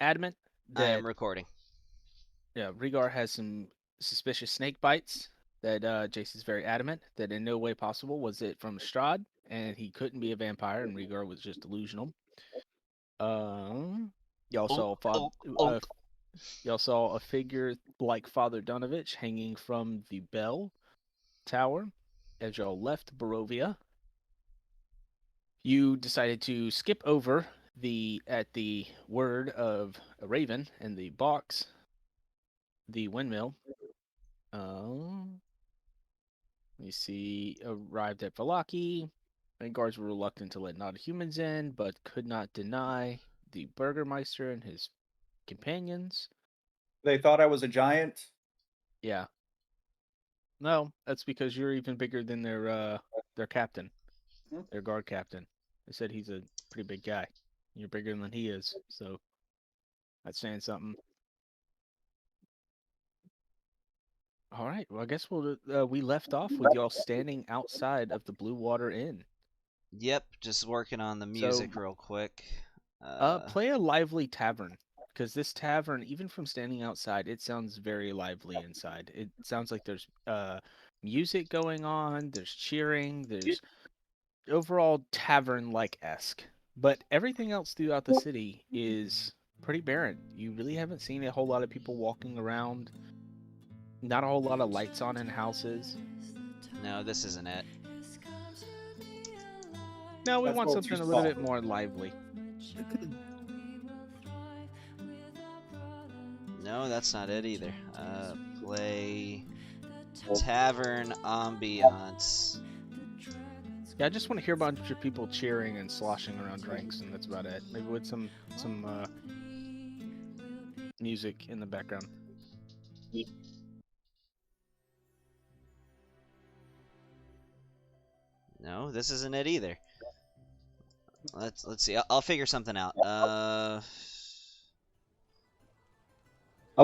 adamant I am that recording. Rhaegar has some suspicious snake bites. That Jason's very adamant that in no way possible was it from Strahd, and he couldn't be a vampire, and Rhaegar was just delusional. Um, y'all Onk, saw Fod, onk, onk. y'all saw a figure like Father Donovich hanging from the bell tower as y'all left Barovia. You decided to skip over at the word of a raven in the box, the windmill. Um, you see, arrived at Valaki. And guards were reluctant to let non-humans in, but could not deny the Burgermeister and his companions. They thought I was a giant. Yeah, no, that's because you're even bigger than their captain, Hmm? their guard captain. They said he's a pretty big guy. You're bigger than he is, so that's saying something. All right. Well, I guess we left off with y'all standing outside of the Blue Water Inn. Yep, just working on the So, music real quick. Uh, play a lively tavern, because this tavern, even from standing outside, it sounds very lively inside. It sounds like there's music going on, there's cheering, there's overall tavern-like esque. But everything else throughout the city is pretty barren. You really haven't seen a whole lot of people walking around. Not a whole lot of lights on in houses. no, this isn't it. No, we That's a want little too something a little small. bit more lively. No, that's not it either. Play tavern ambiance. Yeah, I just want to hear a bunch of people cheering and sloshing around drinks, and that's about it. Maybe with some music in the background. No, this isn't it either. Let's see. I'll figure something out. I'm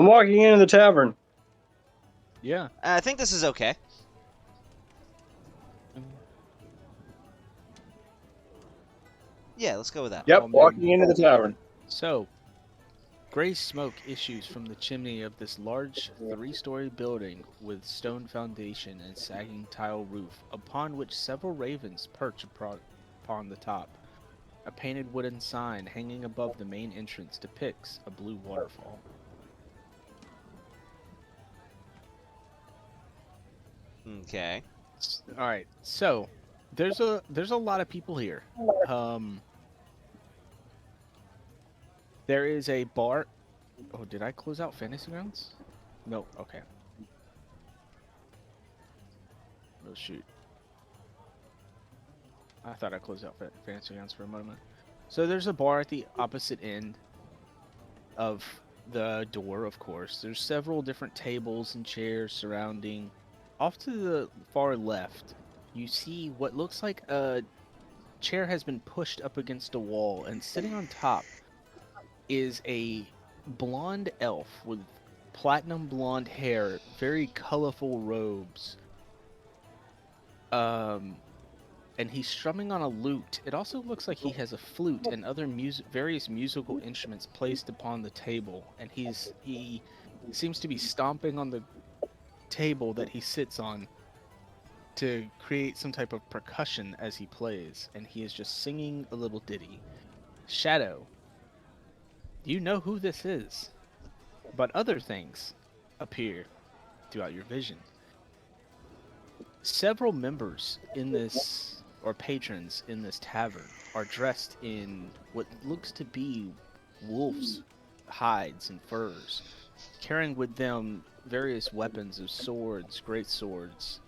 walking into the tavern. Yeah. I think this is okay. Yeah, let's go with that. Yep, All men. walking into the tavern. So, gray smoke issues from the chimney of this large three-story building with stone foundation and sagging tile roof, upon which several ravens perch upon the top. A painted wooden sign hanging above the main entrance depicts a blue waterfall. Okay. All right, so there's a lot of people here. Um, there is a bar. Oh, did I close out Fantasy Grounds? No. Okay. Oh shoot. I thought I closed out Fantasy Grounds for a moment. So there's a bar at the opposite end of the door, of course. There's several different tables and chairs surrounding. Off to the far left, you see what looks like a chair has been pushed up against a wall, and sitting on top is a blonde elf with platinum blonde hair, very colorful robes. Um, and he's strumming on a lute. It also looks like he has a flute and other various musical instruments placed upon the table, and he seems to be stomping on the table that he sits on to create some type of percussion as he plays, and he is just singing a little ditty. Shadow, you know who this is, but other things appear throughout your vision. Several members in this, or patrons in this tavern, are dressed in what looks to be wolves' hides and furs, carrying with them various weapons of swords, great swords,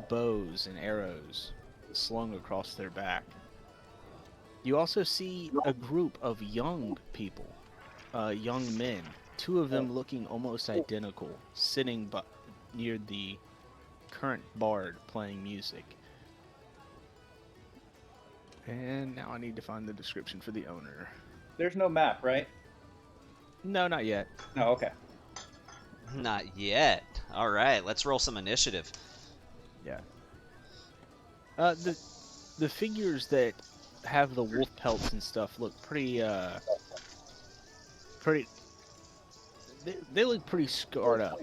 bows, and arrows slung across their back. You also see a group of young people, young men, two of them looking almost identical, sitting near the current bard playing music. And now I need to find the description for the owner. There's no map, right? No, not yet. No, okay. Not yet. All right, let's roll some initiative. Yeah. The figures that have the wolf pelts and stuff look pretty they look pretty scarred up.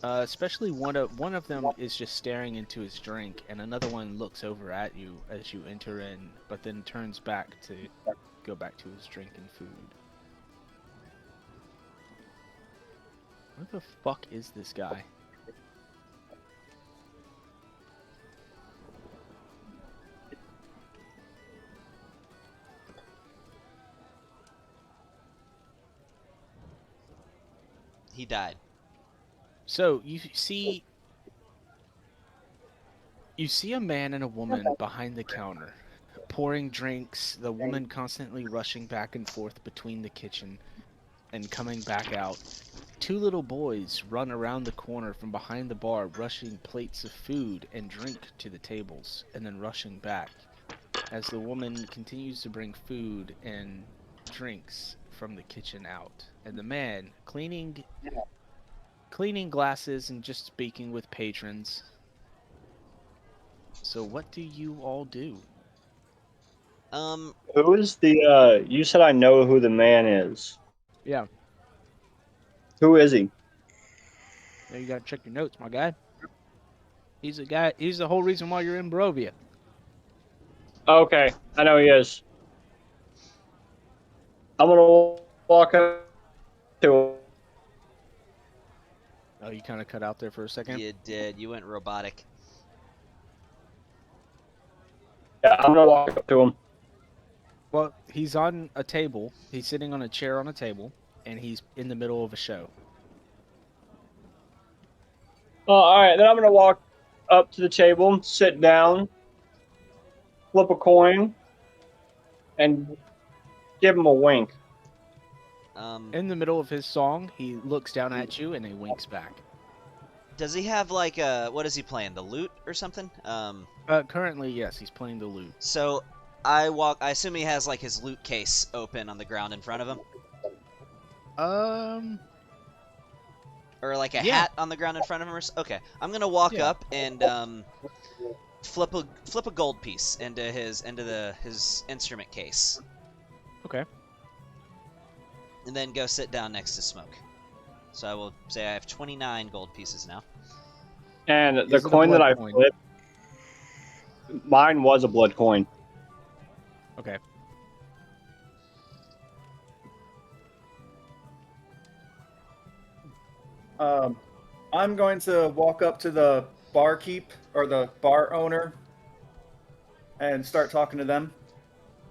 Especially one of them is just staring into his drink, and another one looks over at you as you enter in, but then turns back to go back to his drink and food. Where the fuck is this guy? He died. So you see a man and a woman behind the counter, pouring drinks, the woman constantly rushing back and forth between the kitchen and coming back out. Two little boys run around the corner from behind the bar, rushing plates of food and drink to the tables, and then rushing back as the woman continues to bring food and drinks from the kitchen out. And the man cleaning glasses and just speaking with patrons. So what do you all do? Who is the, you said I know who the man is. Yeah, Who is he? now you gotta check your notes, my guy. He's the whole reason why you're in Barovia. Okay, I know he is. I'm gonna walk up to him. Oh, you kind of cut out there for a second. You did. You went robotic. Yeah, I'm gonna walk up to him. Well, he's on a table. He's sitting on a chair on a table, and he's in the middle of a show. Oh, all right, then I'm gonna walk up to the table, sit down, flip a coin, and give him a wink. In the middle of his song, he looks down at you and he winks back. Does he have like a what is he playing? The lute or something? Currently, yes, he's playing the lute. So I assume he has like his loot case open on the ground in front of him, or like a Yeah. hat on the ground in front of him. Okay, I'm gonna walk Yeah. up and flip a gold piece into his instrument case. Okay. And then go sit down next to Smoke. So I will say I have 29 gold pieces now. And the Is it a coin that blood I coin? flipped, mine was a blood coin. Okay. I'm going to walk up to the barkeep or the bar owner and start talking to them,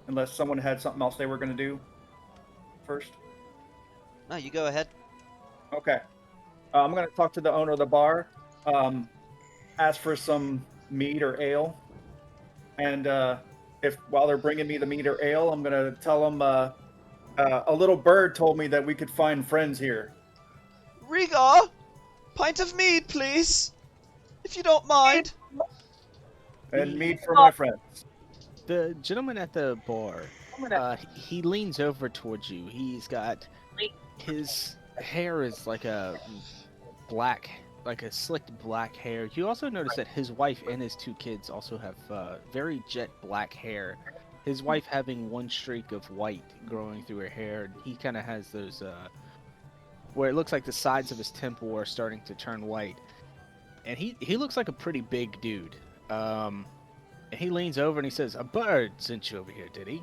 unless someone had something else they were going to do first. No, you go ahead. Okay. I'm going to talk to the owner of the bar, ask for some mead or ale, and if while they're bringing me the mead or ale, I'm going to tell them a little bird told me that we could find friends here. Rigar, pint of mead, please, if you don't mind. And mead for my friends. The gentleman at the bar, he leans over towards you. He's got his hair is like a slicked black hair. You also notice that his wife and his two kids also have very jet black hair. His wife having one streak of white growing through her hair, and he kind of has those where it looks like the sides of his temple are starting to turn white. And he looks like a pretty big dude. And he leans over and he says, "A bird sent you over here, did he?"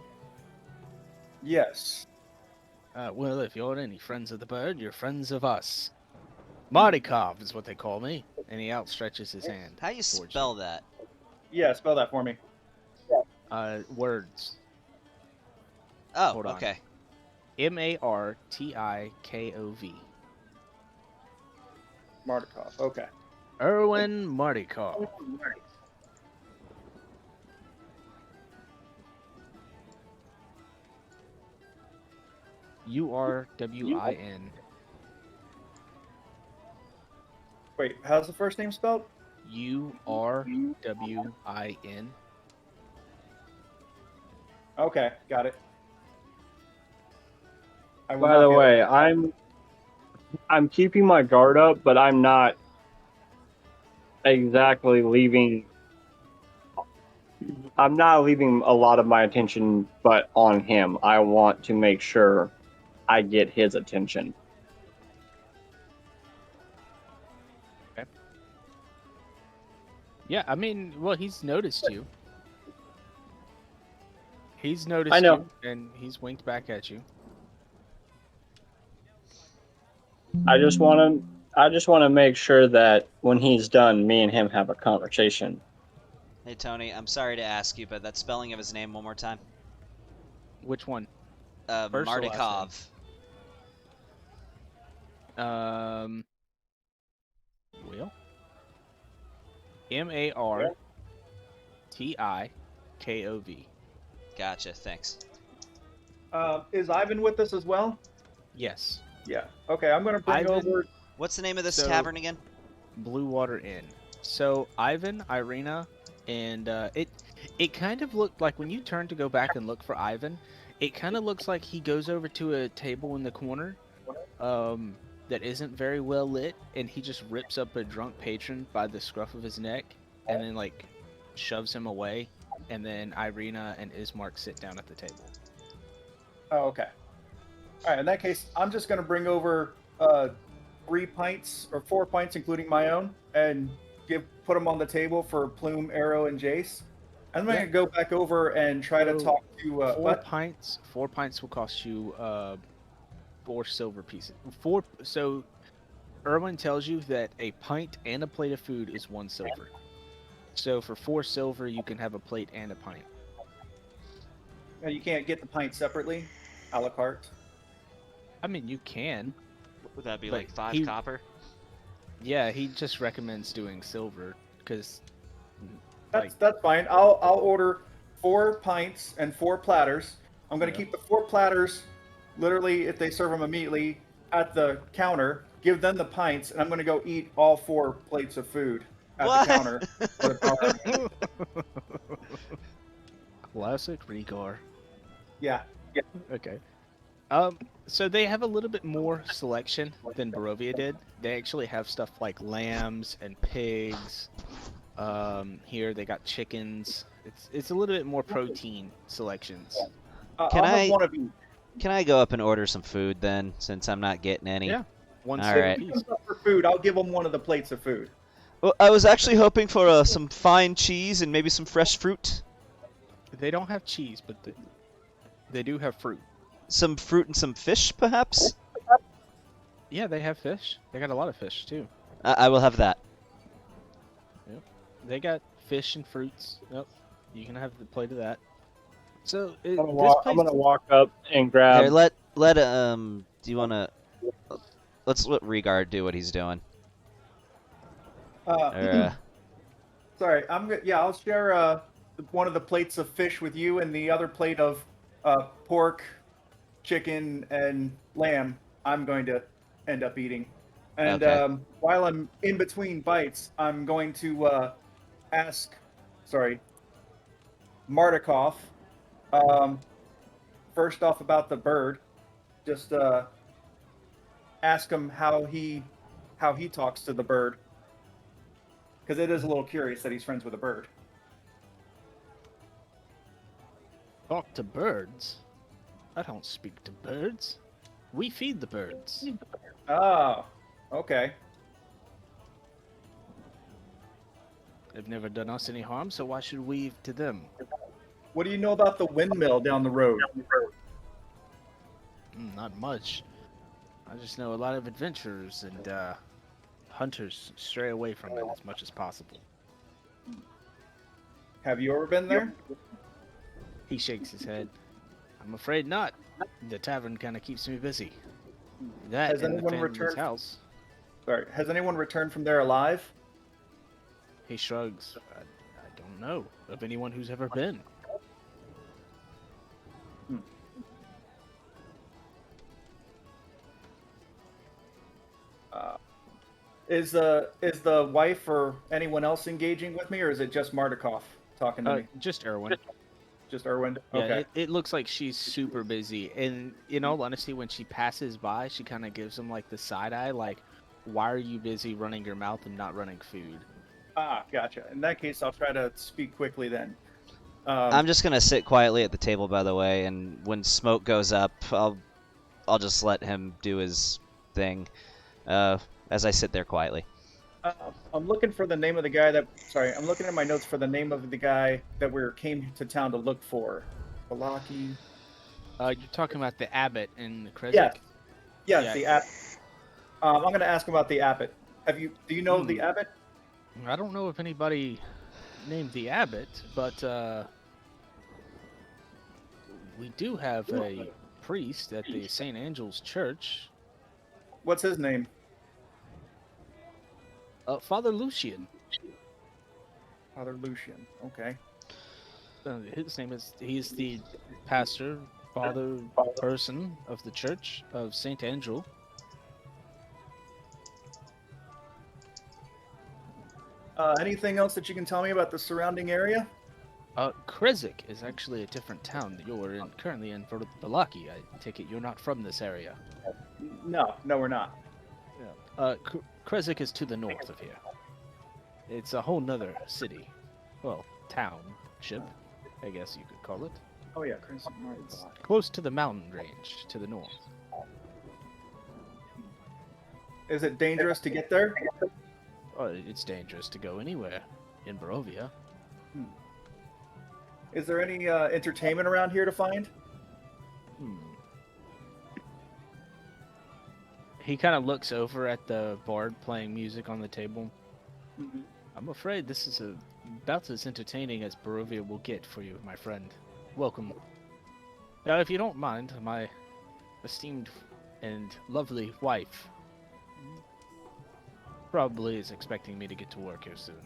Yes. Well, if you're any friends of the bird, you're friends of us. Mardikov is what they call me. And he outstretches his hand. How you towards spell that? Yeah, spell that for me. Words. Oh, Hold on. okay. Martikov. Mardikov. Okay. Erwin Mardikov. Urwin. Wait, how's the first name spelled? Urwin. Okay, got it. I will By not the be- way, I'm keeping my guard up, but I'm not exactly leaving. I'm not leaving a lot of my attention, but on him. I want to make sure I get his attention. Yeah, I mean, well, he's noticed you. He's noticed I know. you, and he's winked back at you. I just want to make sure that when he's done, me and him have a conversation. Hey, Tony, I'm sorry to ask you, but that spelling of his name one more time. Which one? First or last Mardikov. Will? Martikov. Gotcha, thanks. Is Ivan with us as well? Yes. Yeah. Okay, I'm gonna bring Ivan, over. What's the name of this So- tavern again? Blue Water Inn. So Ivan, Irina, and it kind of looked like when you turn to go back and look for Ivan, it kind of looks like he goes over to a table in the corner, that isn't very well lit, and he just rips up a drunk patron by the scruff of his neck, and then like shoves him away, and then Irina and Ismark sit down at the table. Oh, okay. All right. In that case, I'm just gonna bring over 3 pints or 4 pints, including my own, and put them on the table for Plume, Arrow, and Jace. I'm gonna go back over and try to So, talk to. what? Four pints will cost you 4 silver pieces. So Erwin tells you that a pint and a plate of food is 1 silver. So for 4 silver, you can have a plate and a pint. You can't get the pint separately, a la carte. I mean, you can. Would that be But like 5 he- copper? Yeah, he just recommends doing silver because That's fine. I'll order 4 pints and 4 platters. I'm gonna Yeah. keep the 4 platters, literally, if they serve them immediately, at the counter. Give them the pints, and I'm gonna go eat all 4 plates of food at What? the counter. For the bar. classic Regar. Yeah. Okay. So they have a little bit more selection than Barovia did. They actually have stuff like lambs and pigs. Here they got chickens. It's a little bit more protein selections. Can I'll have I- one of each. Can I go up and order some food then, since I'm not getting any? Yeah. 1 All silver right. piece. For food, I'll give them one of the plates of food. Well, I was actually hoping for some fine cheese and maybe some fresh fruit. They don't have cheese, but they do have fruit. Some fruit and some fish, perhaps? Yeah, they have fish. They got a lot of fish too. I will have that. They got fish and fruits. Yep. You can have the plate of that. So I'm this gonna place, walk up and grab. Here, let do you wanna? Let's let Regard do what he's doing. Or, Sorry, I'll share one of the plates of fish with you, and the other plate of pork, chicken, and lamb. I'm going to end up eating. And Okay. while I'm in between bites, I'm going to ask, Mardikov, first off about the bird. Just ask him how he talks to the bird, because it is a little curious that he's friends with a bird. talk to birds. I don't speak to birds. We feed the birds. Oh, okay. They've never done us any harm, so why should we to them? What do you know about the windmill down the road? Not much. I just know a lot of adventurers and hunters stray away from it as much as possible. Have you ever been there? He shakes his head. I'm afraid not. The tavern kind of keeps me busy. That Has and the anyone family's returned- house. Sorry, has anyone returned from there alive? He shrugs. I don't know of anyone who's ever been. Is the wife or anyone else engaging with me, or is it just Mardikov talking to me? Just Erwin. Just Erwin? Yeah, Okay. it looks like she's super busy. And in all honesty, when she passes by, she kind of gives him like the side eye, like, why are you busy running your mouth and not running food? Ah, gotcha. In that case, I'll try to speak quickly then. I'm just gonna sit quietly at the table, by the way, and when smoke goes up, I'll just let him do his thing, as I sit there quietly. I'm looking for the name of the guy that. Sorry, I'm looking at my notes for the name of the guy that we came to town to look for. Balaki. You're talking about the abbot in Yes, Krezik? yes, Yeah. the app. I'm going to ask him about the abbot. Do you know the abbot? I don't know if anybody named the abbot, but we do have a priest at the St. Angel's Church, What's his name? Father Lucian. Father Lucian. Okay. His name is. He's the pastor, father person of the Church of St. Angel. Anything else that you can tell me about the surrounding area? Krezik is actually a different town that you're currently in Balaki. I take it you're not from this area. No, we're not. Krezik is to the north of here. It's a whole nother city. Well, township, I guess you could call it. Oh yeah, Crimson It's close to the mountain range to the north. Is it dangerous to get there? It's dangerous to go anywhere in Barovia. Is there any entertainment around here to find? He kind of looks over at the bard playing music on the table. Mhm. I'm afraid this is about as entertaining as Barovia will get for you, my friend. Welcome. Now, if you don't mind, my esteemed and lovely wife probably is expecting me to get to work here soon.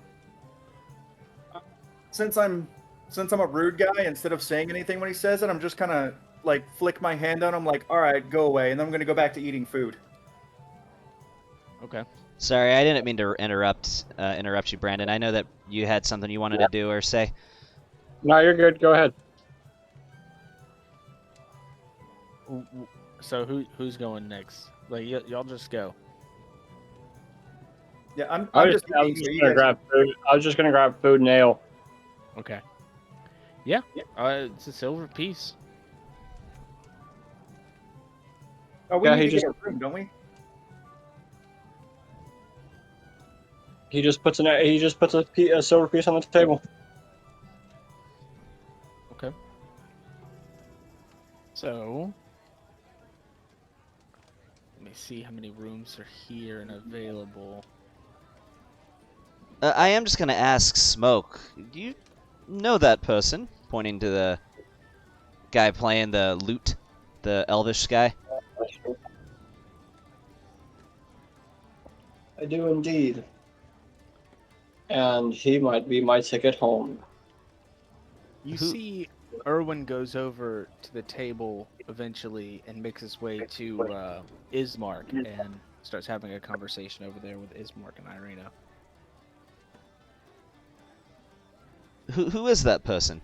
Since I'm a rude guy, instead of saying anything when he says it, I'm just kind of like flick my hand on him, like, all right, go away, and then I'm gonna go back to eating food. Okay. Sorry, I didn't mean to interrupt you, Brandon. I know that you had something you wanted to do or say. No, you're good. Go ahead. So who's going next? Like y'all just go. Yeah, I'm I was just just, eating, so you gonna guys. grab food. I was just gonna grab food and ale. Okay. Yeah. It's a silver piece. Oh, we Yeah, need he to get just- a room, don't we? He just puts a silver piece on the table. Okay. So, let me see how many rooms are here and available. I am just gonna ask Smoke. Do you know that person? Pointing to the guy playing the lute, the elvish guy. I do indeed. And he might be my ticket home. You Who- see, Erwin goes over to the table eventually and makes his way to Ismark and starts having a conversation over there with Ismark and Irina. Who is that person?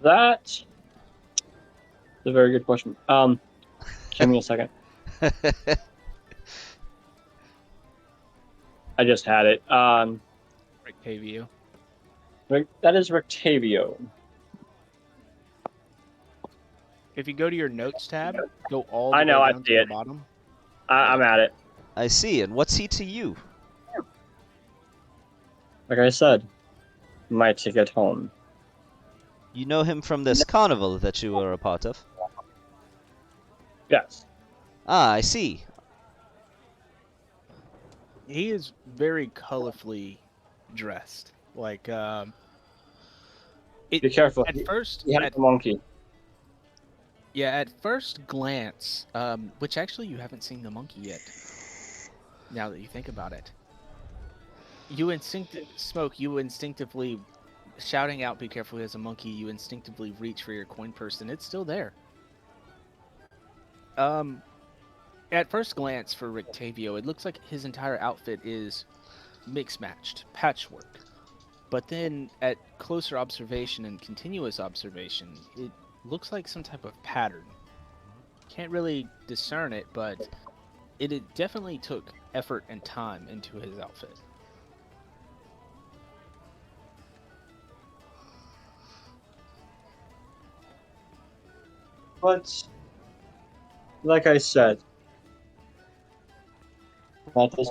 That's a very good question. Give me a second. I just had it. Rictavio. That is Rictavio. If you go to your notes tab, go all I the know, way I down see to it. the bottom. I'm at it. I see. And what's he to you? Like I said, my ticket home. You know him from this carnival that you were a part of? Yes. Ah, I see. He is very colorfully dressed. Like, Be careful. at first, He has a monkey. at first glance, which actually you haven't seen the monkey yet. Now that you think about it, you instinctively shouting out, "Be careful, he has a monkey!" You instinctively reach for your coin purse, and it's still there. At first glance for Rictavio, it looks like his entire outfit is mix-matched, patchwork. But then, at closer observation and continuous observation, it looks like some type of pattern. Can't really discern it, but it definitely took effort and time into his outfit. But, like I said, That is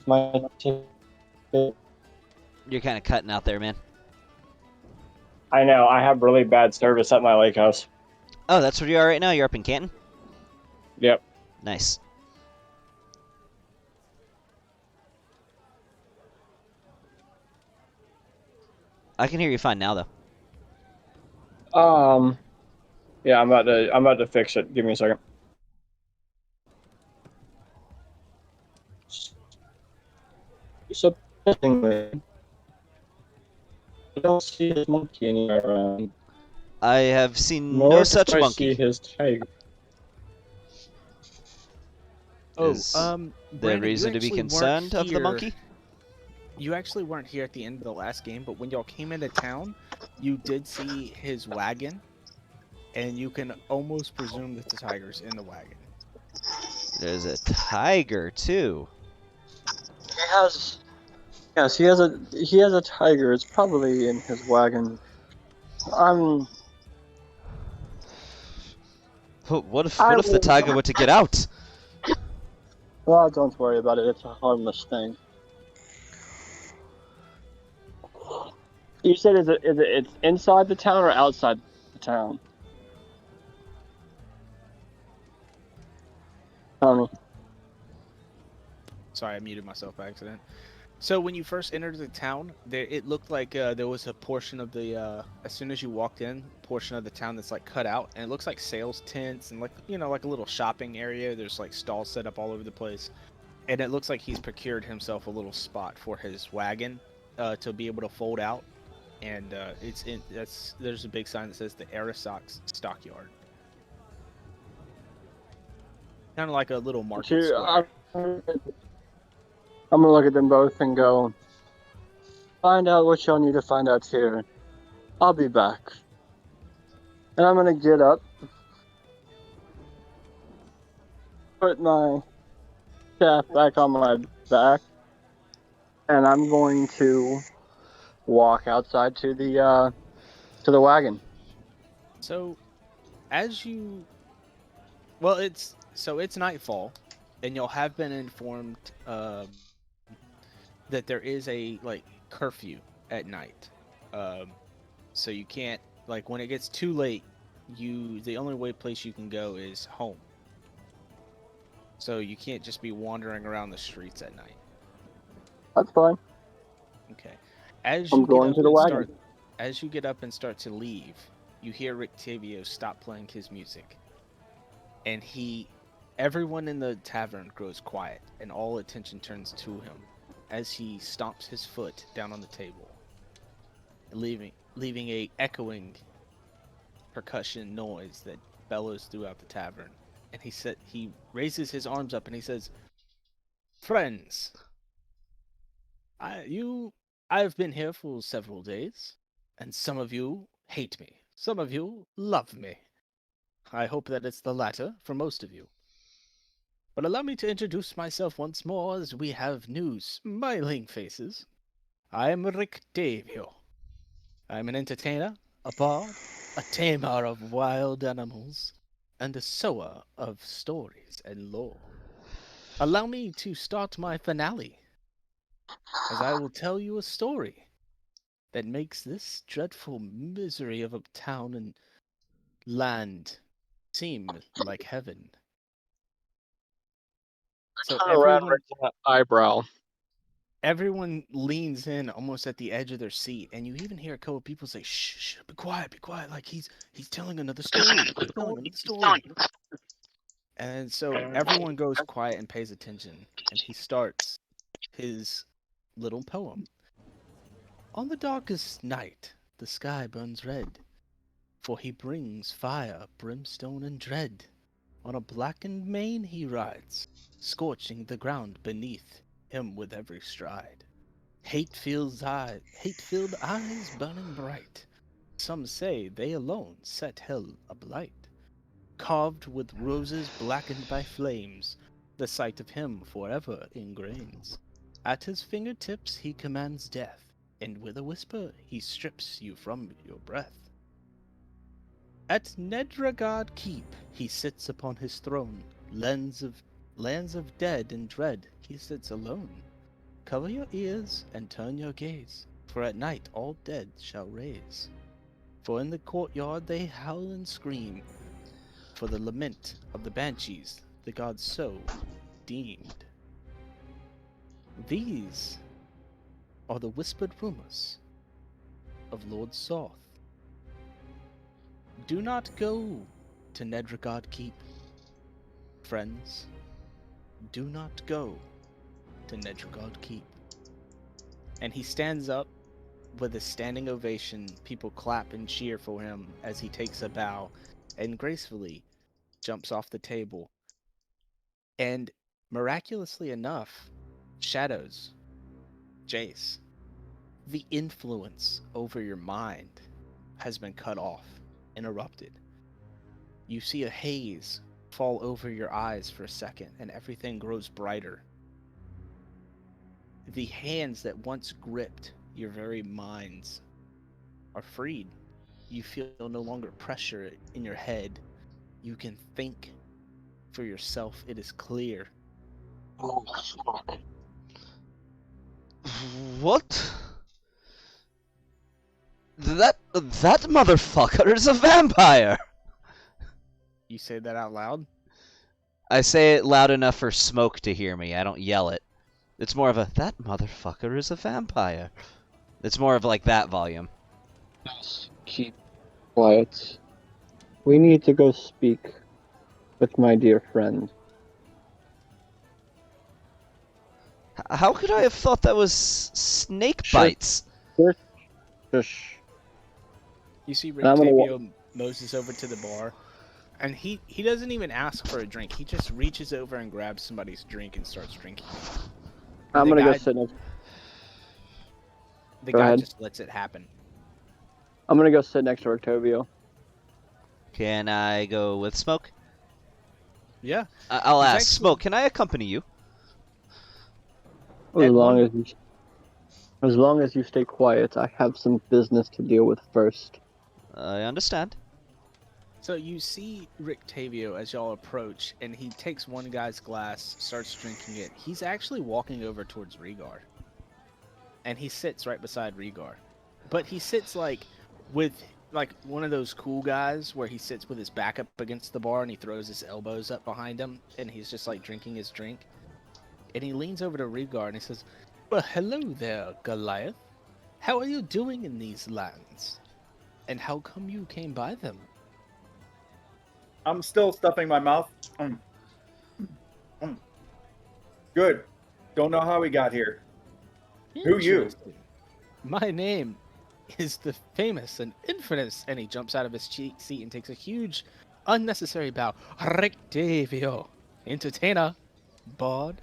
my ticket. You're kind of cutting out there, man. I know, I have really bad service at my lake house. Oh, that's where you are right now? You're up in Canton? Yep. Nice. I can hear you fine now, though. Yeah, I'm about to fix it. Give me a second. Surprisingly, I don't see his monkey anywhere around. I have seen Nor no do such I monkey. see his tiger. Oh, Is Brandon, there you reason to be actually weren't concerned of the here- monkey? You actually weren't here at the end of the last game, but when y'all came into town, you did see his wagon, and you can almost presume that the tiger's in the wagon. There's a tiger, too. He has. Yes, he has a tiger. It's probably in his wagon. What if I the will- tiger were to get out? Well, don't worry about it. It's a harmless thing. You said it's inside the town or outside the town? Tommy. Sorry, I muted myself by accident. So when you first entered the town, it looked like there was a portion of the as soon as you walked in, portion of the town that's like cut out, and it looks like sales tents and like like a little shopping area. There's like stalls set up all over the place, and it looks like he's procured himself a little spot for his wagon to be able to fold out, and there's a big sign that says the Arisox Stockyard, kind of like a little market square. I'm gonna look at them both and go, find out what y'all need to find out here. I'll be back. And I'm gonna get up, put my staff back on my back, and I'm going to walk outside to the wagon. So, it's nightfall, and you'll have been informed that there is a curfew at night. So you can't when it gets too late, the only place you can go is home. So you can't just be wandering around the streets at night. That's fine. Okay. As I'm you going to the wagon. As you get up and start to leave, you hear Rictavio stop playing his music, and everyone in the tavern grows quiet, and all attention turns to him as he stomps his foot down on the table, leaving a echoing percussion noise that bellows throughout the tavern. And he raises his arms up and he says, "Friends, I've been here for several days, and some of you hate me, some of you love me. I hope that it's the latter for most of you. But allow me to introduce myself once more, as we have new smiling faces. I am Rictavio. I am an entertainer, a bard, a tamer of wild animals, and a sower of stories and lore. Allow me to start my finale, as I will tell you a story that makes this dreadful misery of a town and land seem like heaven." So eyebrow. everyone leans in almost at the edge of their seat, and you even hear a couple people say, "Shh, shh, be quiet, like he's telling another story, he's telling another story." And so everyone goes quiet and pays attention, and he starts his little poem. "On the darkest night, the sky burns red, for he brings fire, brimstone, and dread. On a blackened mane he rides, scorching the ground beneath him with every stride. Hate-filled eyes burning bright, some say they alone set hell ablight. Carved with roses blackened by flames, the sight of him forever ingrains. At his fingertips he commands death, and with a whisper he strips you from your breath. At Nedragard Keep he sits upon his throne, lens of Lands of dead and dread, he sits alone. Cover your ears and turn your gaze, for at night all dead shall raise. For in the courtyard they howl and scream, for the lament of the banshees the gods so deemed. These are the whispered rumors of Lord Soth. Do not go to Nedregard Keep, friends. Do not go to Nedregard Keep. And he stands up with a standing ovation. People clap and cheer for him as he takes a bow and gracefully jumps off the table. And miraculously enough, Shadows, Jace, the influence over your mind has been cut off, interrupted. You see a haze fall over your eyes for a second, and everything grows brighter. The hands that once gripped your very minds are freed. You feel no longer pressure in your head. You can think for yourself. It is clear. Oh, fuck. What? That motherfucker is a vampire! You say that out loud? I say it loud enough for Smoke to hear me. I don't yell it. It's more of a, that motherfucker is a vampire. It's more of like that volume. Just keep quiet. We need to go speak with my dear friend. How could I have thought that was snake Sure. bites? Shush. You see Rick I'm gonna Tavio Moses over to the bar, and he doesn't even ask for a drink. He just reaches over and grabs somebody's drink and starts drinking. I'm The gonna go guy- sit next. The Go guy ahead. just lets it happen. I'm gonna go sit next to Octavio. Can I go with Smoke? Yeah. I'll He's ask actually- Smoke. Can I accompany you? As At long one- as long as you stay quiet, I have some business to deal with first. I understand. So you see Rick Tavio as y'all approach, and he takes one guy's glass, starts drinking it. He's actually walking over towards Rhaegar. And he sits right beside Rhaegar. But he sits with one of those cool guys where he sits with his back up against the bar and he throws his elbows up behind him and he's just drinking his drink. And he leans over to Rhaegar and he says, "Well, hello there, Goliath. How are you doing in these lands? And how come you came by them?" I'm still stuffing my mouth. Good. Don't know how we got here. Who you? Interesting. My name is the famous and infamous, and he jumps out of his seat and takes a huge, unnecessary bow. Rick Tavio, entertainer, bard,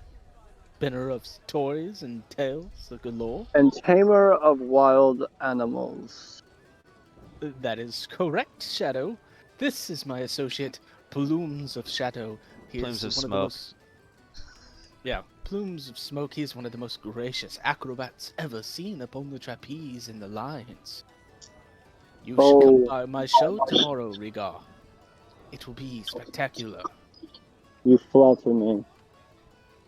spinner of toys and tales of galore. And tamer of wild animals. That is correct, Shadow. This is my associate, Plumes of Shadow. He Plumes is of one Smoke. the most... Yeah, Plumes of Smoke. He's one of the most gracious acrobats ever seen upon the trapeze in the lines. You should come Oh. by my show tomorrow, Rhaegar. It will be spectacular. You flatter me.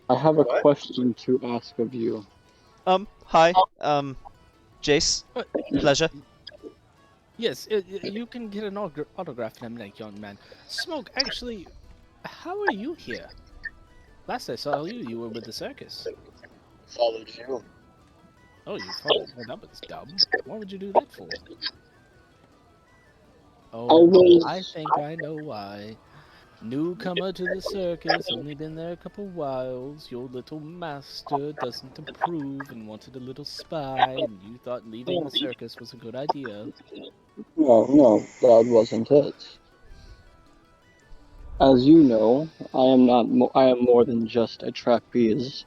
I have a What? question to ask of you. Hi. Jace. What? Pleasure. Yes, you can get an autograph from him, young man. Smoke, actually, how are you here? Last I saw you, you were with the circus. Followed you. Oh, you followed me. That was dumb. Why would you do that for? Oh, I think I know why. Newcomer to the circus, only been there a couple whiles. Your little master doesn't approve and wanted a little spy, and you thought leaving the circus was a good idea. No, that wasn't it. As you know, I am more than just a trapeze.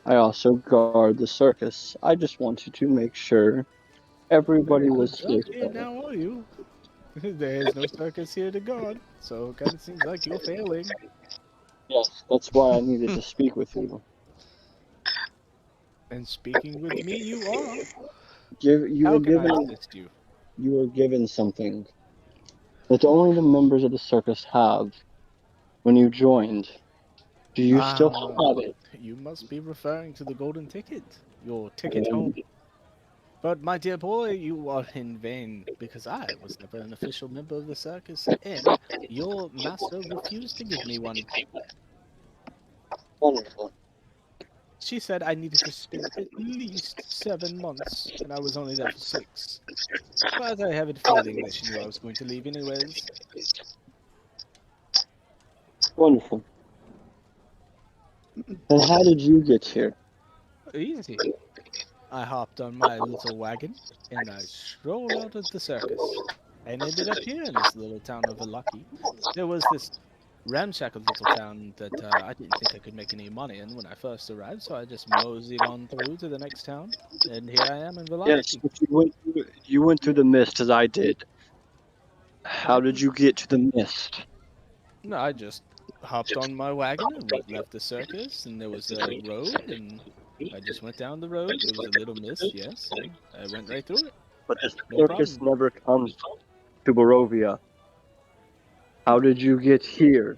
I also guard the circus. I just wanted to make sure everybody was safe. Okay, now are you? There's no circus here to guard, so it kind of seems like you're failing. Yes, that's why I needed to speak with you. And speaking with me, you are. You How were can I given assist you? you were given something that only the members of the circus have when you joined. Do you still Ah, have it? You must be referring to the golden ticket. Your ticket home. But my dear boy, you are in vain, because I was never an official member of the circus, and your master refused to give me one. Wonderful. She said I needed to spend at least 7 months, and I was only there for 6. But I have a feeling that she knew I was going to leave anyways. Wonderful. And how did you get here? Easy. I hopped on my little wagon, and I strolled out of the circus, and ended up here in this little town of Ilaki. There was this ramshackle little town that I didn't think I could make any money in when I first arrived, so I just moseyed on through to the next town, and here I am in Yes, Velocity. but you went through the mist as I did. How did you get to the mist? No, I just hopped on my wagon and left the circus, and there was a road, and I just went down the road. There was a little mist, yes, and I went right through it. But the No circus problem. never comes to Barovia. How did you get here?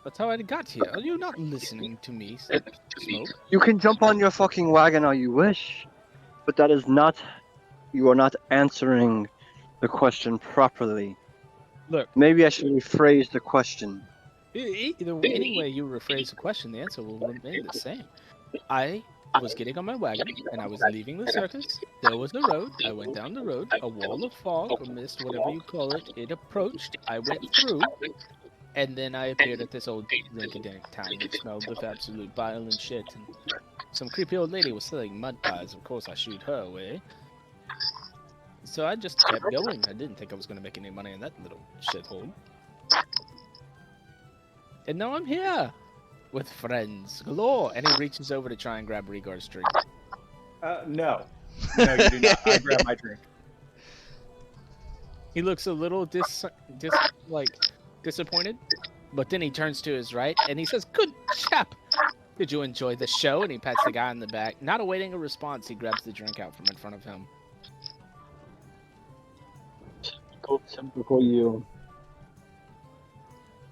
That's how I got here. Are you not listening to me, Smoke? You can jump on your fucking wagon all you wish, but that is not. You are not answering the question properly. Look, Maybe I should rephrase the question. any way you rephrase the question, the answer will remain the same. I was getting on my wagon, and I was leaving the circus. There was a road. I went down the road. A wall of fog, or mist, whatever you call it, it approached. I went through, and then I appeared at this old rinky-dink town that smelled of absolute bile and shit. And some creepy old lady was selling mud pies. Of course, I shooed her away. So I just kept going. I didn't think I was going to make any money in that little shithole. And now I'm here with friends galore. And he reaches over to try and grab Rigard's drink. No. No, you do not. I grab my drink. He looks a little disappointed, but then he turns to his right and he says, "Good chap. Did you enjoy the show?" And he pats the guy on the back. Not awaiting a response, he grabs the drink out from in front of him. Typical you.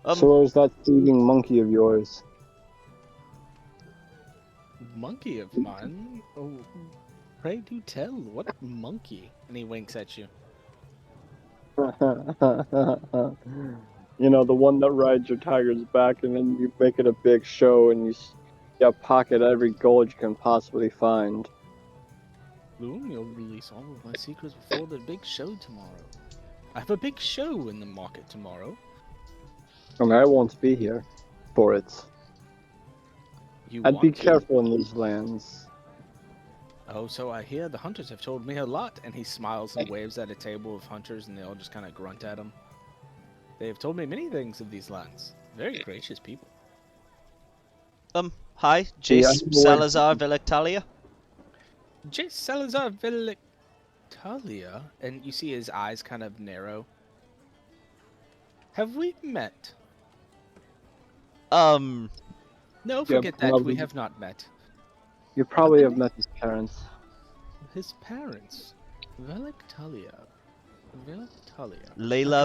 Um, So where's that thieving monkey of yours? Monkey of mine? Oh, pray do tell. What monkey? And he winks at you. You know, the one that rides your tiger's back and then you make it a big show and you pocket every gold you can possibly find. Boom, you'll release all of my secrets before the big show tomorrow. I have a big show in the market tomorrow. I mean, I won't be here for it. You I'd be want to? careful in these lands. Oh, so I hear the hunters have told me a lot. And he smiles and waves at a table of hunters, and they all just kind of grunt at him. They have told me many things of these lands. Very gracious people. Hi, Yeah, Jace Salazar Velectalia. J. Salazar Velictalia, and you see his eyes kind of narrow. Have we met? No, forget that. We probably. have not met. You probably have met his parents. His parents. Velictalia. Layla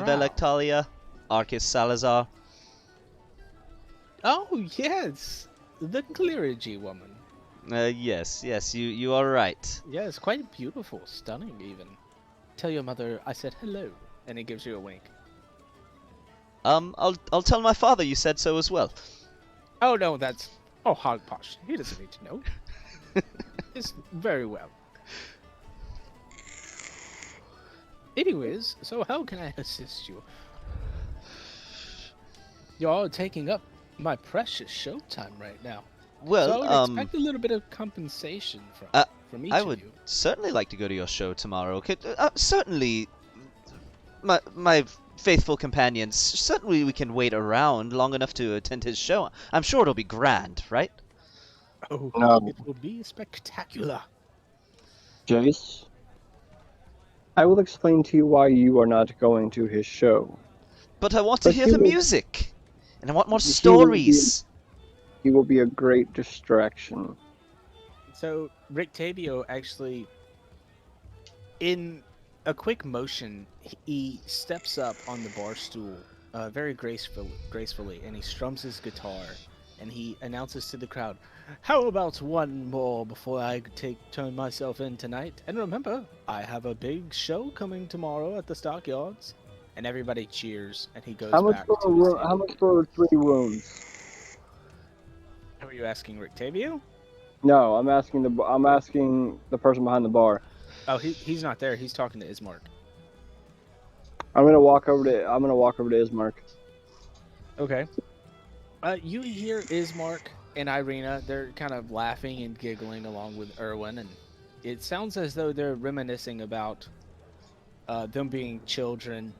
Drow. Velectalia. Arcus Salazar. Oh, yes! The clergy woman. Yes, you are right. Yes, quite beautiful. Stunning, even. Tell your mother I said hello. And he gives you a wink. I'll tell my father you said so as well. Oh, no, that's... Oh, hogposh. He doesn't need to know. It's very well. Anyways, so how can I assist you? You're all taking up my precious showtime right now. Well, so I would expect a little bit of compensation from each I of would you. certainly like to go to your show tomorrow. Certainly, my faithful companions. Certainly, we can wait around long enough to attend his show. I'm sure it'll be grand, right? Oh, No. it will be spectacular. Jace, I will explain to you why you are not going to his show. But I want to But hear he the will- music, and I want more he will be- stories. He will be a great distraction. So, Rictavio actually, in a quick motion, he steps up on the bar stool very gracefully, and he strums his guitar. and he announces to the crowd, "How about one more before I turn myself in tonight? And remember, I have a big show coming tomorrow at the stockyards." And everybody cheers, and he goes How much back for to his how table. much for 3 rooms? Who are you asking, Rictavio? No, I'm asking the person behind the bar. Oh, he's not there. He's talking to Ismark. I'm gonna walk over to Ismark. Okay. You hear Ismark and Irina. They're kind of laughing and giggling along with Erwin, and it sounds as though they're reminiscing about them being children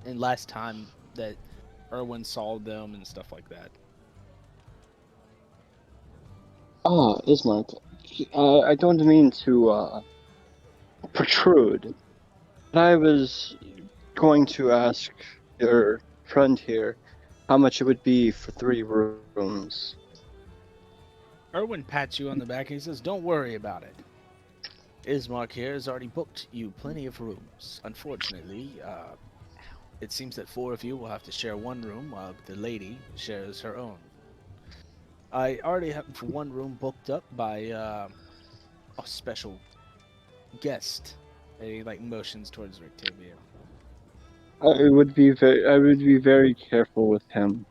and last time that Erwin saw them and stuff like that. Ah, Ismark. I don't mean to protrude, but I was going to ask your friend here how much it would be for 3 rooms. Erwin pats you on the back and he says, "Don't worry about it. Ismark here has already booked you plenty of rooms. Unfortunately, it seems that 4 of you will have to share one room while the lady shares her own. I already have 1 room booked up by a special guest." And he motions towards Rictavio. I would be very careful with him.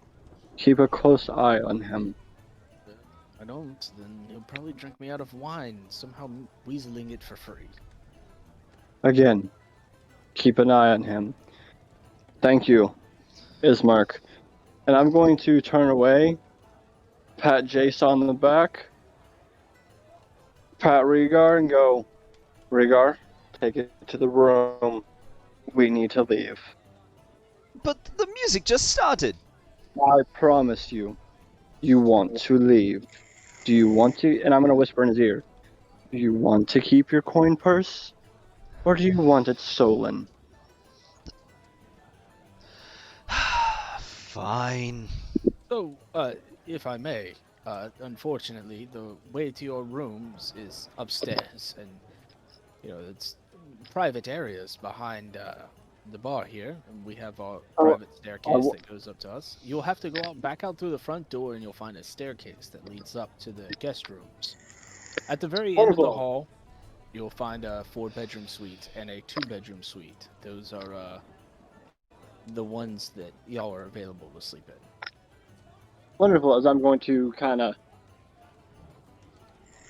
Keep a close eye on him. I don't, then he'll probably drink me out of wine, somehow weaseling it for free. Again, keep an eye on him. Thank you, Ismark. And I'm going to turn away, pat Jace on the back, pat Rhaegar, and go, "Rhaegar, take it to the room. We need to leave." But the music just started. I promise you, you want to leave. Do you want to? And I'm going to whisper in his ear. Do you want to keep your coin purse? Or do you want it stolen? Fine. So, if I may, unfortunately, the way to your rooms is upstairs, and, it's private areas behind the bar here, and we have our private staircase that goes up to us. You'll have to go back out through the front door, and you'll find a staircase that leads up to the guest rooms. At the very end of the hall, you'll find a 4-bedroom suite and a 2-bedroom suite. Those are the ones that y'all are available to sleep in. Wonderful, as I'm going to kind of...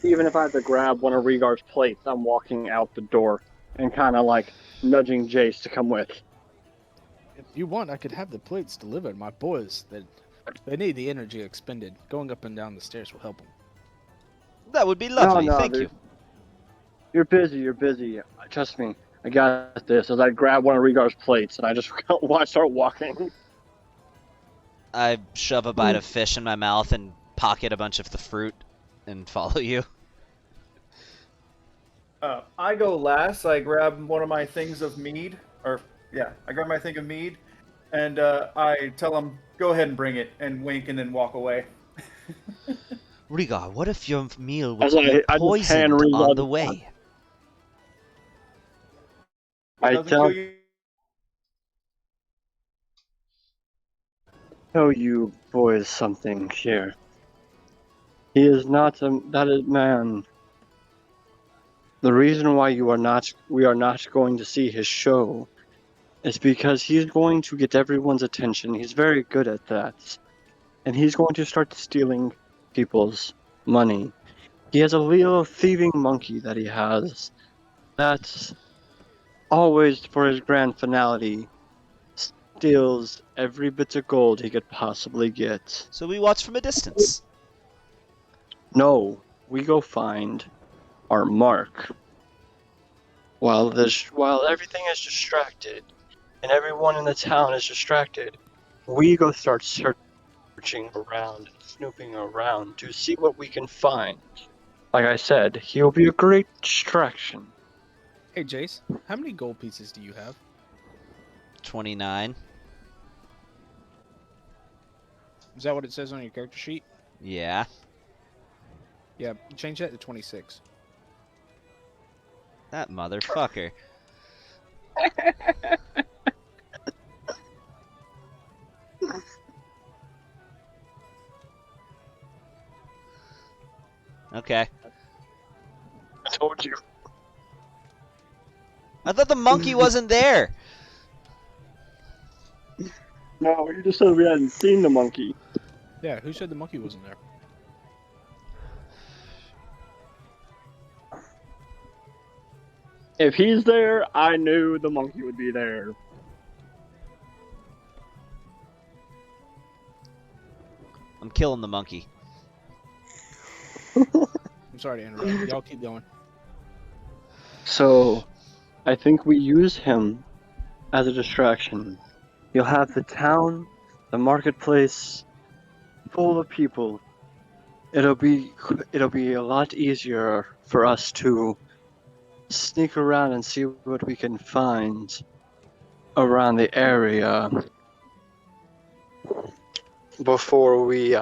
Even if I have to grab one of Rhaegar's plates, I'm walking out the door and kind of nudging Jace to come with. If you want, I could have the plates delivered. My boys, they need the energy expended. Going up and down the stairs will help them. That would be lovely, No, thank you. You're busy. Trust me, I got this. As I grab one of Rhaegar's plates and I just start walking. I shove a bite of fish in my mouth and pocket a bunch of the fruit and follow you. I go last. I grab one of my things of mead, I grab my thing of mead, and I tell him, "Go ahead and bring it," and wink, and then walk away. Rhaegar, what if your meal was I just hand poisoned Rhaegar on the way? I Doesn't tell you boys something here. He is not that is man. The reason why we are not going to see his show is because he's going to get everyone's attention. He's very good at that. And he's going to start stealing people's money. He has a little thieving monkey that he has that always, for his grand finale, steals every bit of gold he could possibly get. So we watch from a distance. No, we go find our mark. While everything is distracted, and everyone in the town is distracted, we go start searching around and snooping around to see what we can find. Like I said, he'll be a great distraction. Hey, Jace, how many gold pieces do you have? 29. Is that what it says on your character sheet? Yeah. Yeah, change that to 26. That motherfucker. Okay. I told you. I thought the monkey wasn't there. No, you just said we hadn't seen the monkey. Yeah, who said the monkey wasn't there? If he's there, I knew the monkey would be there. I'm killing the monkey. I'm sorry to interrupt. Y'all keep going. So, I think we use him as a distraction. You'll have the town, the marketplace, full of people. It'll be a lot easier for us to sneak around and see what we can find around the area before we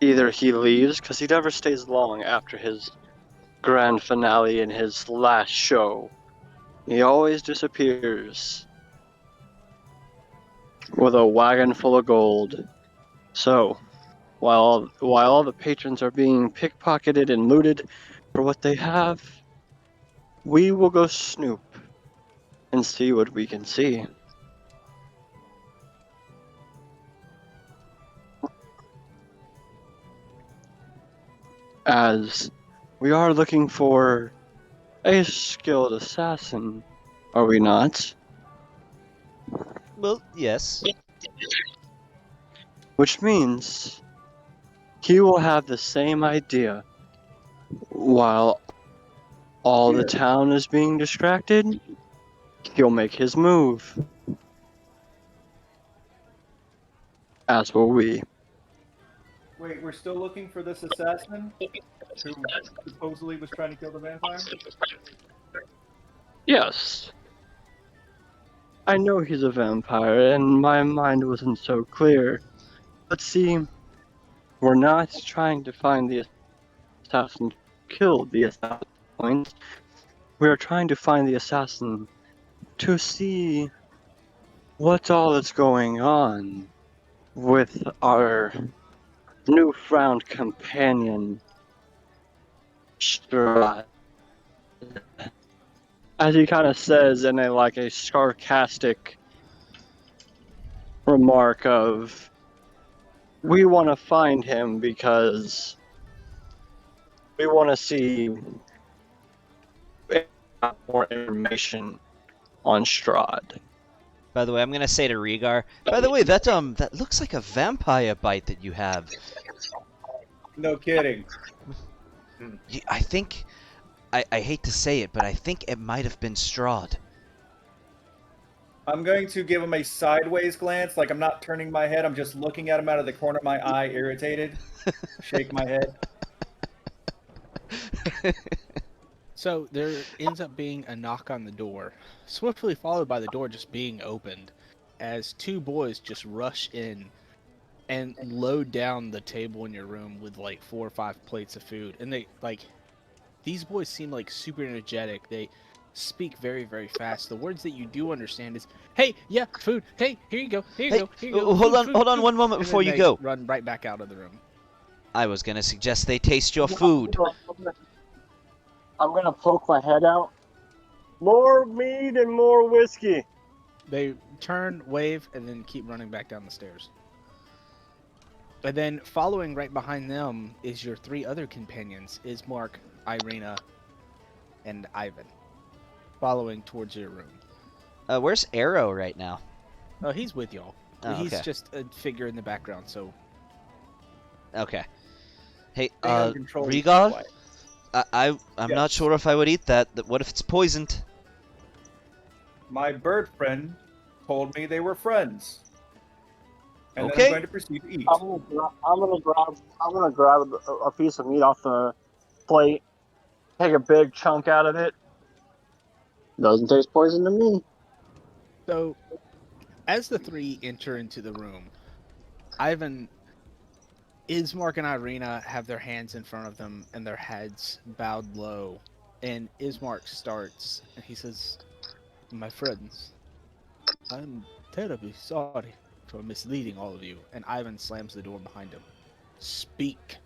either he leaves, because he never stays long after his grand finale and his last show. He always disappears with a wagon full of gold. So, while all the patrons are being pickpocketed and looted for what they have, we will go snoop and see what we can see. As we are looking for a skilled assassin, are we not? Well, yes. Which means he will have the same idea while all the town is being distracted. He'll make his move. As will we. Wait, we're still looking for this assassin who supposedly was trying to kill the vampire? Yes. I know he's a vampire, and my mind wasn't so clear. But see, we're not trying to find the assassin who killed the assassin. Point. We are trying to find the assassin to see what all is going on with our newfound companion, Strahd. As he kind of says in a sarcastic remark of, we want to find him because we want to see more information on Strahd. By the way, I'm gonna say to Rhaegar. By the way, that looks like a vampire bite that you have. No kidding. I think, I hate to say it, but I think it might have been Strahd. I'm going to give him a sideways glance, like I'm not turning my head, I'm just looking at him out of the corner of my eye, irritated. Shake my head. So there ends up being a knock on the door, swiftly followed by the door just being opened, as two boys just rush in and load down the table in your room with like 4 or 5 plates of food. And these boys seem like super energetic. They speak very, very fast. The words that you do understand is, "Hey, yeah, food. Hey, here you go. Here you go. Here you go. Hold Food, on, food, hold on food." one moment And before then you they go. run right back out of the room. I was gonna suggest they taste your food. I'm gonna poke my head out. More mead and more whiskey. They turn, wave, and then keep running back down the stairs. And then following right behind them is your 3 other companions, Ismark, Irina, and Ivan, following towards your room. Where's Arrow right now? Oh, he's with y'all. Oh, He's okay. just a figure in the background, so Okay. Hey, Stay under control, Rhaegar? quiet. I'm not Yes. sure if I would eat that. What if it's poisoned? My bird friend told me they were friends. And then Okay. I'm going to proceed to eat. I'm gonna grab a piece of meat off the plate, take a big chunk out of it. Doesn't taste poison to me. So, as the 3 enter into the room, Ivan, Ismark, and Irina have their hands in front of them and their heads bowed low. And Ismark starts, and he says, "My friends, I'm terribly sorry for misleading all of you." And Ivan slams the door behind him. "Speak."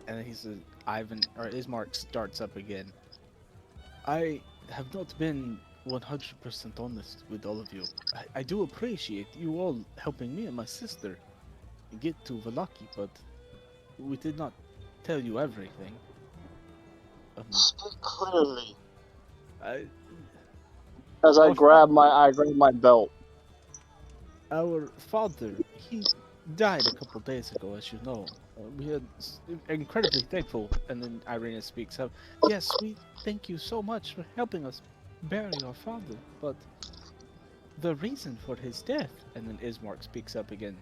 And he says, Ivan, or Ismark starts up again. I have not been 100% honest with all of you. I do appreciate you all helping me and my sister get to Valaki, but we did not tell you everything. Speak clearly. I, As I Our grab my belt. Our father, he died a couple days ago, as you know. We are incredibly thankful. And then Irina speaks up. Yes, we thank you so much for helping us bury our father. But the reason for his death, and then Ismark speaks up again,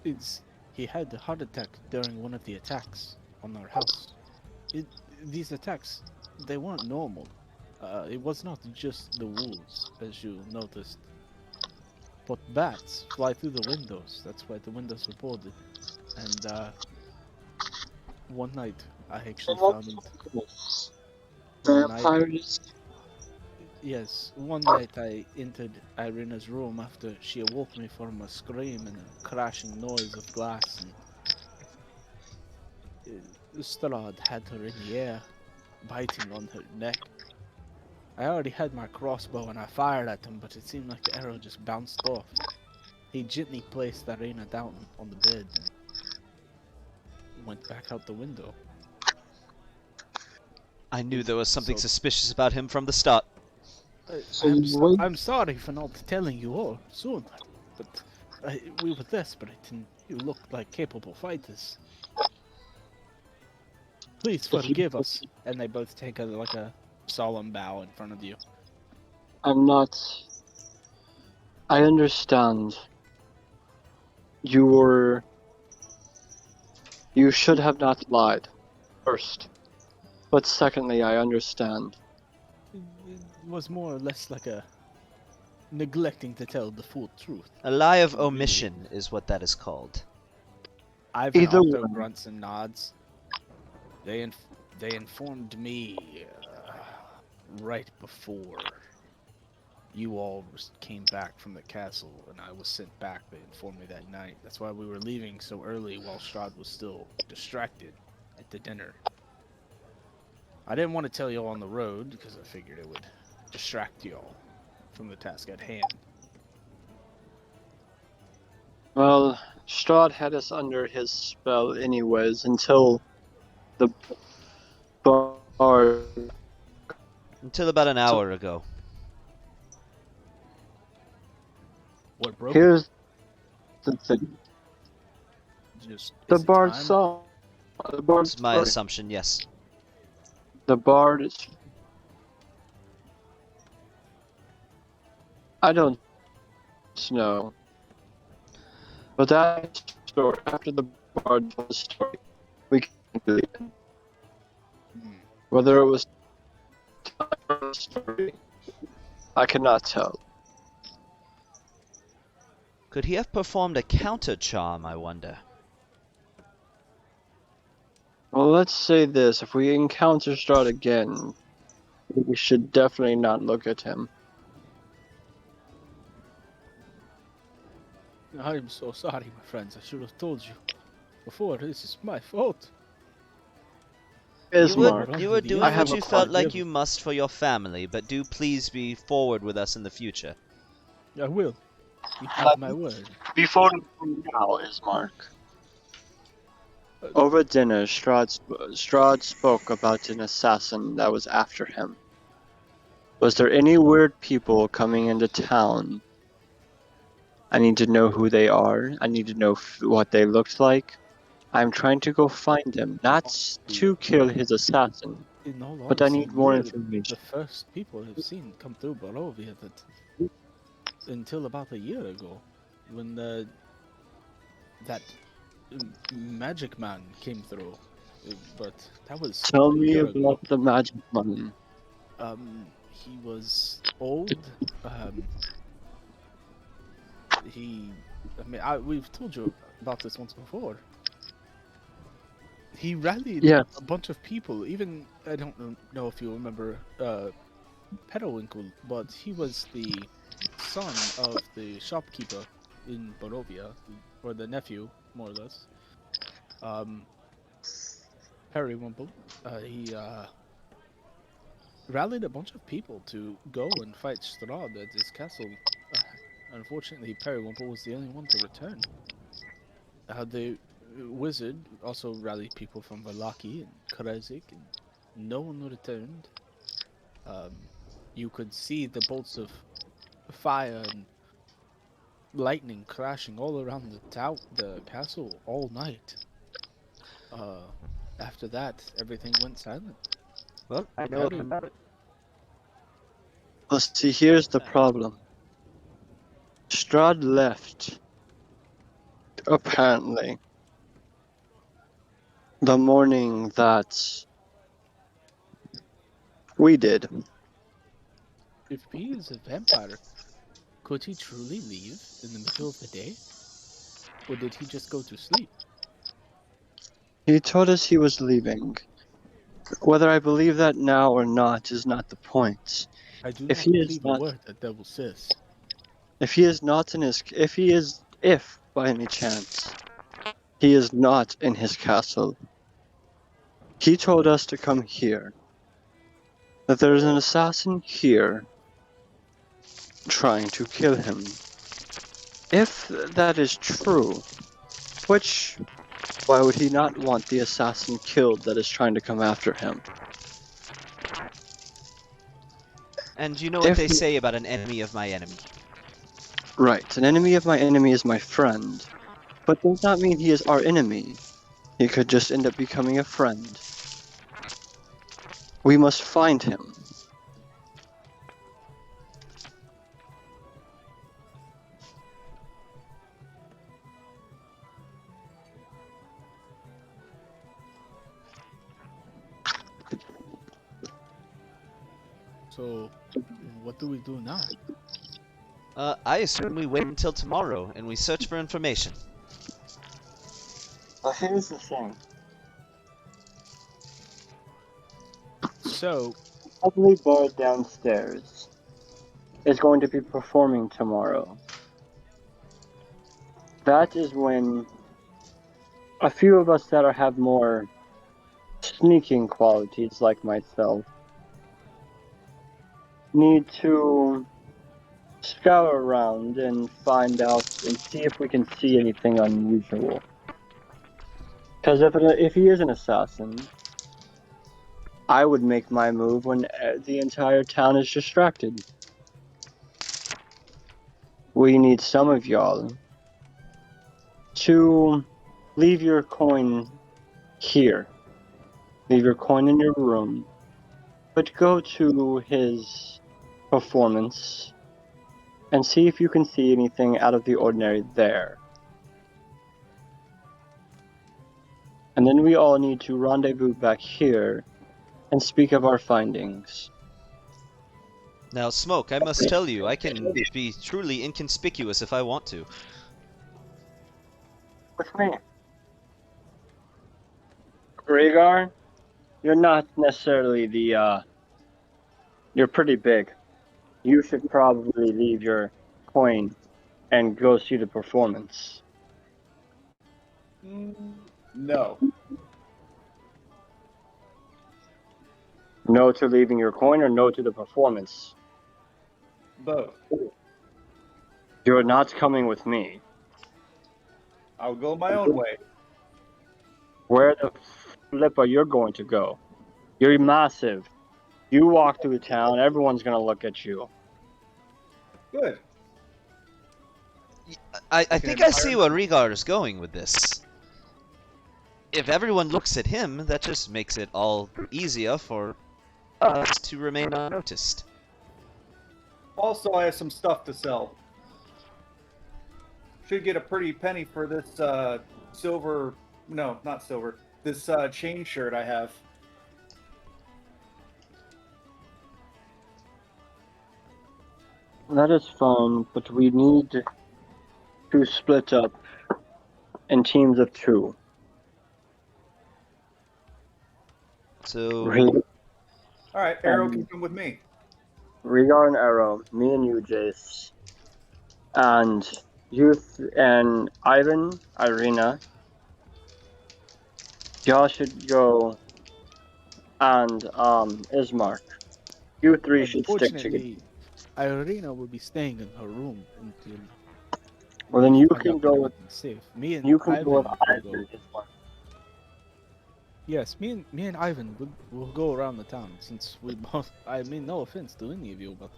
is he had a heart attack during one of the attacks on our house. These attacks, they weren't normal. It was not just the wolves, as you noticed. But bats fly through the windows. That's why the windows were boarded. And one night I actually found one night. Vampires. Yes, one night I entered Irina's room after she awoke me from a scream and a crashing noise of glass, and Strahd had her in the air, biting on her neck. I already had my crossbow and I fired at him, but it seemed like the arrow just bounced off. He gently placed Irina down on the bed and went back out the window. I knew there was something So- suspicious about him from the start. I'm sorry for not telling you all sooner, but we were desperate and you looked like capable fighters. Please forgive us. And they both take a solemn bow in front of you. I'm not. I understand. You should have not lied. First. But secondly, I understand. It was more or less like a neglecting to tell the full truth. A lie of omission is what that is called. Ivan Either also way. grunts and nods. They informed me right before you all came back from the castle, and I was sent back. They informed me that night. That's why we were leaving so early while Strahd was still distracted at the dinner. I didn't want to tell you all on the road because I figured it would distract you all from the task at hand. Well, Strahd had us under his spell anyways until the bard. Until about an hour ago. What broke Here's the thing. it? Just The is it bard time? saw. The bard. It's my assumption, yes. The bard is. I don't know. But that story, after the bard told the story, we can believe it. Hmm. Whether it was a story, I cannot tell. Could he have performed a counter charm, I wonder? Well, let's say this. If we encounter Strahd again, we should definitely not look at him. I'm so sorry, my friends. I should have told you before. This is my fault. Ismark, You were I doing have what a you felt like forgive- you must for your family, but do please be forward with us in the future. I will. You have my word. before now, Ismark. Over dinner, Strahd spoke about an assassin that was after him. Was there any weird people coming into town? I need to know who they are. I need to know what they looked like. I'm trying to go find him, not to kill his assassin, In all but I honesty, need more you're information. The first people I've seen come through Barovia that until about a year ago, when that magic man came through. But that was Tell a me year ago. about the magic man. He was old. We've told you about this once before. He rallied Yes. a bunch of people. Even I don't know if you remember Pedowinkle, but he was the son of the shopkeeper in Barovia, or the nephew, more or less. Periwinkle, he rallied a bunch of people to go and fight Strahd at his castle. Unfortunately, Periwinkle was the only one to return. The wizard also rallied people from Vallaki and Krezik, and no one returned. You could see the bolts of fire and lightning crashing all around the castle all night. After that, everything went silent. Well, I know Howdy. about it. Well, see, here's the problem. Strahd left, apparently, the morning that we did. If he is a vampire, could he truly leave in the middle of the day? Or did he just go to sleep? He told us he was leaving. Whether I believe that now or not is not the point. I do If not he is believe not- a word that devil says. If he is not in his, if by any chance, he is not in his castle, he told us to come here. That there is an assassin here trying to kill him. If that is true, why would he not want the assassin killed that is trying to come after him? And you know what If they he- say about an enemy of my enemy. Right, an enemy of my enemy is my friend. But does not mean he is our enemy. He could just end up becoming a friend. We must find him. So, what do we do now? I assume we wait until tomorrow and we search for information. Well, here's the thing. So, Lovely Bird downstairs is going to be performing tomorrow. That is when a few of us that have more sneaking qualities, like myself, need to scour around and find out and see if we can see anything unusual. Because if he is an assassin, I would make my move when the entire town is distracted. We need some of y'all to leave your coin here. Leave your coin in your room. But go to his performance and see if you can see anything out of the ordinary there. And then we all need to rendezvous back here and speak of our findings. Now, Smoke, I must tell you, I can be truly inconspicuous if I want to. With me. Rhaegar, you're not necessarily you're pretty big. You should probably leave your coin and go see the performance. No. No to leaving your coin or no to the performance? Both. You're not coming with me. I'll go my own way. Where the flip are you going to go? You're massive. You walk through town, everyone's gonna look at you. Good. I think I see where Rhaegar is going with this. If everyone looks at him, that just makes it all easier for us to remain unnoticed. Also, I have some stuff to sell. Should get a pretty penny for this silver. No, not silver. This chain shirt I have. That is fun, but we need to split up in teams of two. So, All right, Arrow can come with me. Rhaegar and Arrow, me and you, Jace, and Youth and Ivan, Irina, Y'all should go, and Ismark, you three should stick together. Unfortunately, Irina will be staying in her room until Well, then we you find can out go that with everything's safe. Me and you can Ivan go with will Ivan. go. Yes, me and Ivan will go around the town since we both. I mean, no offense to any of you, but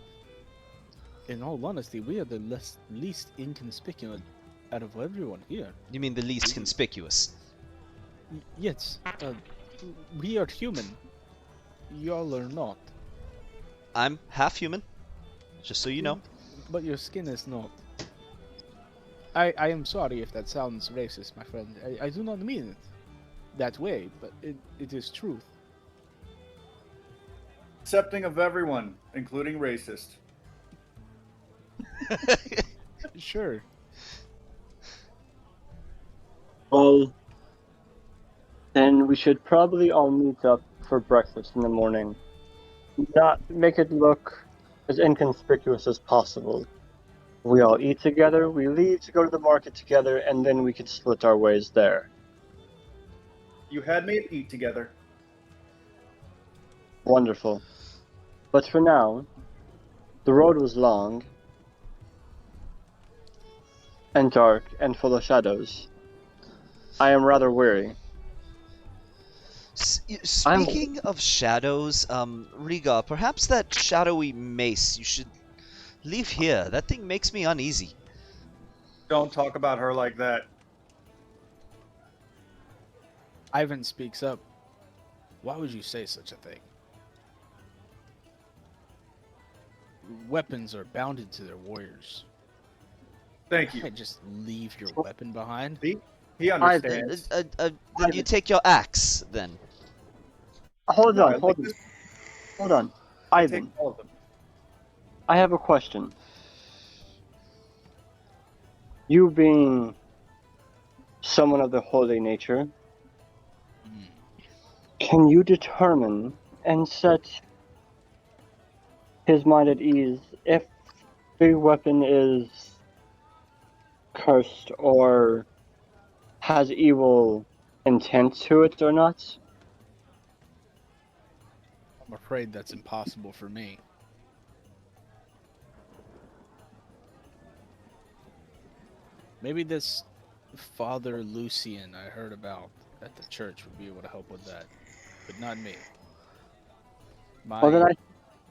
in all honesty, we are the least inconspicuous out of everyone here. You mean the least conspicuous? Yes, we are human. Y'all are not. I'm half human, just so you know. But your skin is not. I am sorry if that sounds racist, my friend. I do not mean it that way, but it is truth. Accepting of everyone, including racist. Sure. Well, then we should probably all meet up for breakfast in the morning. Not make it look as inconspicuous as possible. We all eat together, we leave to go to the market together, and then we can split our ways there. You had me at eat together. Wonderful. But for now, the road was long and dark and full of shadows. I am rather weary. Speaking of shadows, Riga, perhaps that shadowy mace you should leave here. That thing makes me uneasy. Don't talk about her like that. Ivan speaks up. Why would you say such a thing? Weapons are bounded to their warriors. Thank You you. can't just leave your weapon behind. He understands. Then you take your axe, then. Hold No, on, I hold like on, this. hold on. I take Ivan, all of them. I have a question. You being someone of the holy nature, Mm. can you determine and set his mind at ease if the weapon is cursed or has evil intent to it or not? I'm afraid that's impossible for me. Maybe this Father Lucian I heard about at the church would be able to help with that, but not me. My Well,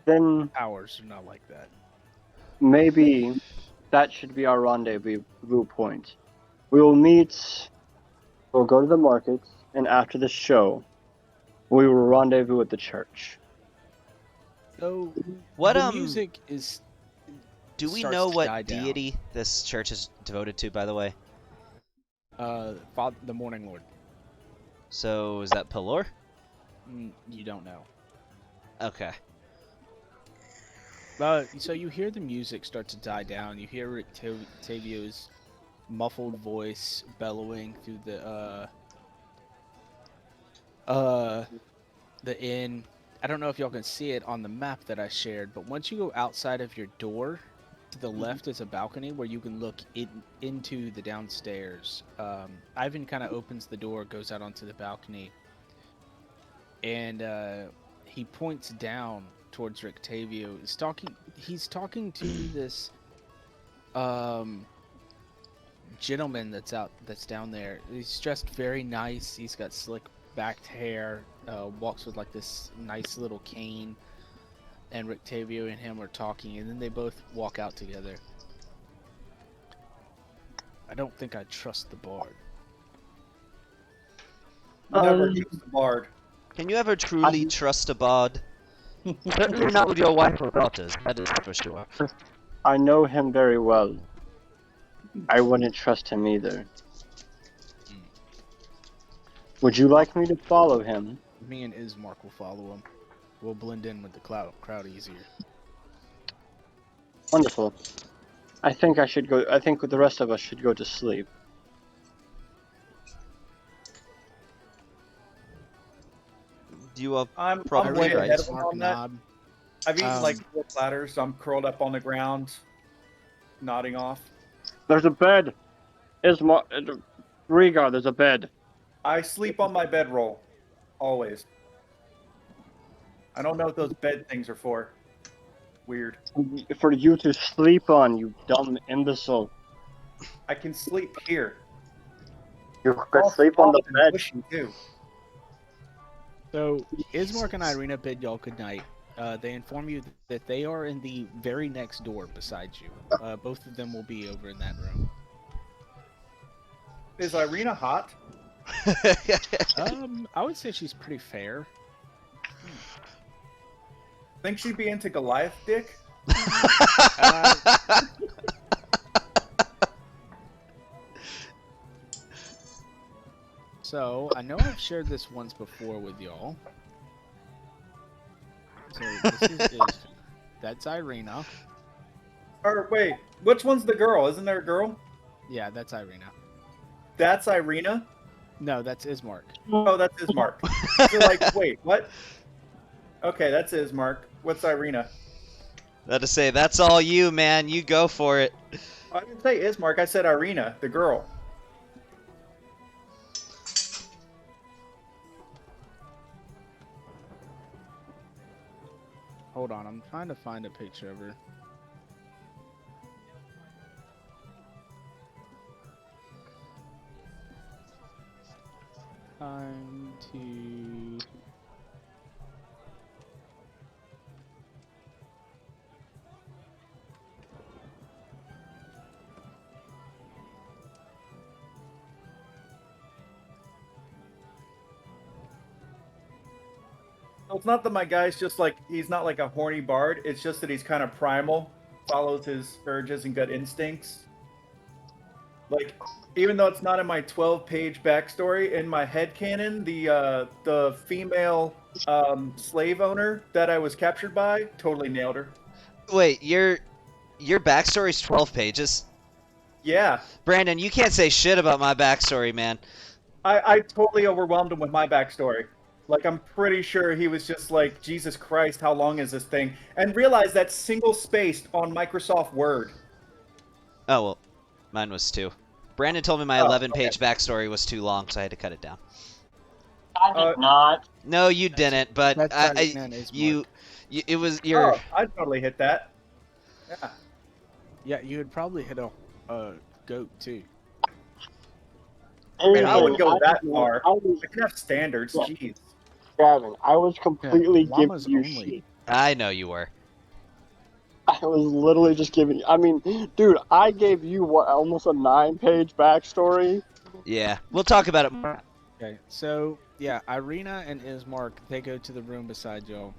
then powers are not like that. maybe that should be our rendezvous point. We will meet, we'll go to the market, and after the show, we will rendezvous at the church. So What the music is. Do we starts know to what die down. deity this church is devoted to, by the way? The Morning Lord. So is that Pelor? You don't know. Okay. So you hear the music start to die down. You hear Octavio's muffled voice bellowing through the inn. I don't know if y'all can see it on the map that I shared, but once you go outside of your door, to the left is a balcony where you can look into the downstairs. Ivan kind of opens the door, goes out onto the balcony, and he points down towards Rictavio. He's talking to this gentleman that's down there. He's dressed very nice. He's got slick backed hair, walks with like this nice little cane, and Rictavio and him are talking, and then they both walk out together. I don't think I trust the bard. Never trust the bard. Can you ever truly trust a bard? Certainly not with your wife or daughters, that is for sure. I know him very well. I wouldn't trust him either. Would you like me to follow him? Me and Ismark will follow him. We'll blend in with the crowd easier. Wonderful. I think the rest of us should go to sleep. You are I'm Probably way right. ahead of him Ismark on that. nod. I've eaten like Um, 4 platters, so I'm curled up on the ground, nodding off. There's a bed. Riga, there's a bed. I sleep on my bedroll, always. I don't know what those bed things are for. Weird. For you to sleep on, you dumb imbecile. I can sleep here. You All could sleep on the soft and bed. cushy, too. So Ismark and Irina bid y'all good night. They inform you that they are in the very next door beside you. Both of them will be over in that room. Is Irina hot? I would say she's pretty fair. Think she'd be into Goliath dick? So I know I've shared this once before with y'all. So this is that's Irina. Or wait, which one's the girl? Isn't there a girl? Yeah, that's Irina. That's Irina? No, that's Ismark. Oh, that's Ismark. So like, wait, what? Okay, that's Ismark. What's Irina? Let us say, that's all you, man. You go for it. I didn't say Ismark, I said Irina, the girl. Hold on, I'm trying to find a picture of her. Time to... It's not that my guy's just like, he's not like a horny bard, it's just that he's kind of primal, follows his urges and gut instincts. Like, even though it's not in my 12-page backstory, in my headcanon, the female slave owner that I was captured by totally nailed her. Wait, your backstory's 12 pages? Yeah, Brandon, you can't say shit about my backstory, man. I totally overwhelmed him with my backstory. Like, I'm pretty sure he was just like, Jesus Christ, how long is this thing? And realized that's single-spaced on Microsoft Word. Oh, well, mine was 2. Brandon told me my 11-page backstory was too long, so I had to cut it down. I did not. No, you didn't, but That's Irina and Ismark. it was your... Oh, I'd totally hit that. Yeah. Yeah, you would probably hit a goat too. Man, I wouldn't go that I far. was, I can have standards, Yeah. jeez. Gavin, I was completely giving llamas you only. shit. I know you were. I was literally just giving you. I mean, dude, I gave you what, almost a 9-page backstory. Yeah, we'll talk about it more. Okay, so yeah, Irina and Ismark, they go to the room beside y'all.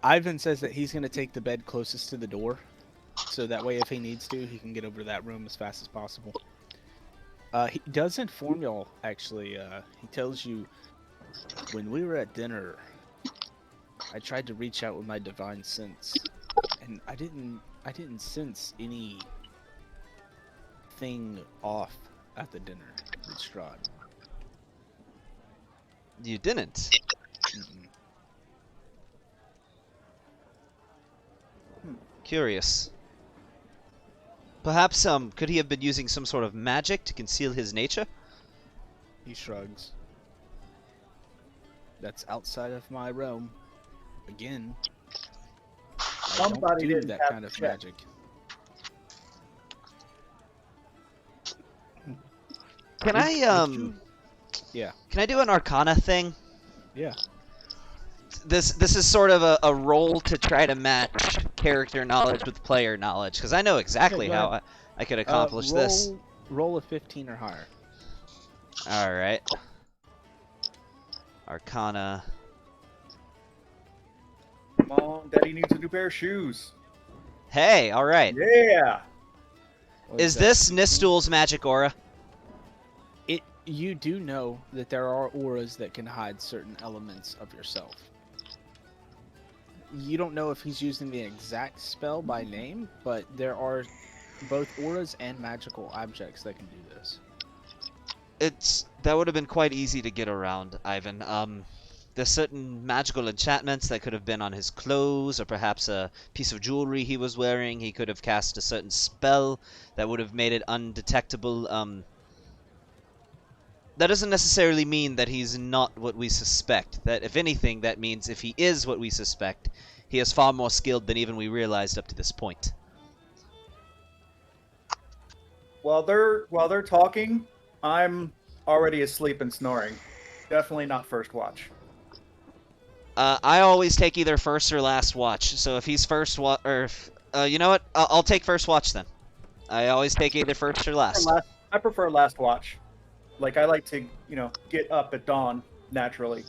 Ivan says that he's gonna take the bed closest to the door, so that way if he needs to, he can get over to that room as fast as possible. He does inform y'all, actually. He tells you, when we were at dinner, I tried to reach out with my divine sense, and I didn't sense anything off at the dinner with Strahd. You didn't. Mm-mm. Curious. Perhaps, could he have been using some sort of magic to conceal his nature? He shrugs. That's outside of my realm. Again, I don't Somebody do didn't that have kind to of check. magic. Can Would- I, would you- Yeah, can I do an Arcana thing? yeah. This is sort of a role to try to match character knowledge with player knowledge, because I know exactly go how I could accomplish this. Roll a 15 or higher. Alright. Arcana. Come on, Daddy needs a new pair of shoes. Hey, alright. Yeah. What Is that, this 15? Nistul's magic aura? You do know that there are auras that can hide certain elements of yourself. You don't know if he's using the exact spell by name, but there are both auras and magical objects that can do this. That would have been quite easy to get around, Ivan. There's certain magical enchantments that could have been on his clothes, or perhaps a piece of jewelry he was wearing. He could have cast a certain spell that would have made it undetectable. That doesn't necessarily mean that he's not what we suspect. That, if anything, that means if he is what we suspect, he is far more skilled than even we realized up to this point. While they're talking, I'm already asleep and snoring. Definitely not first watch. I always take either first or last watch. So if he's first you know what? I'll take first watch then. I always take either first or last. I prefer last watch. Like, I like to, get up at dawn naturally.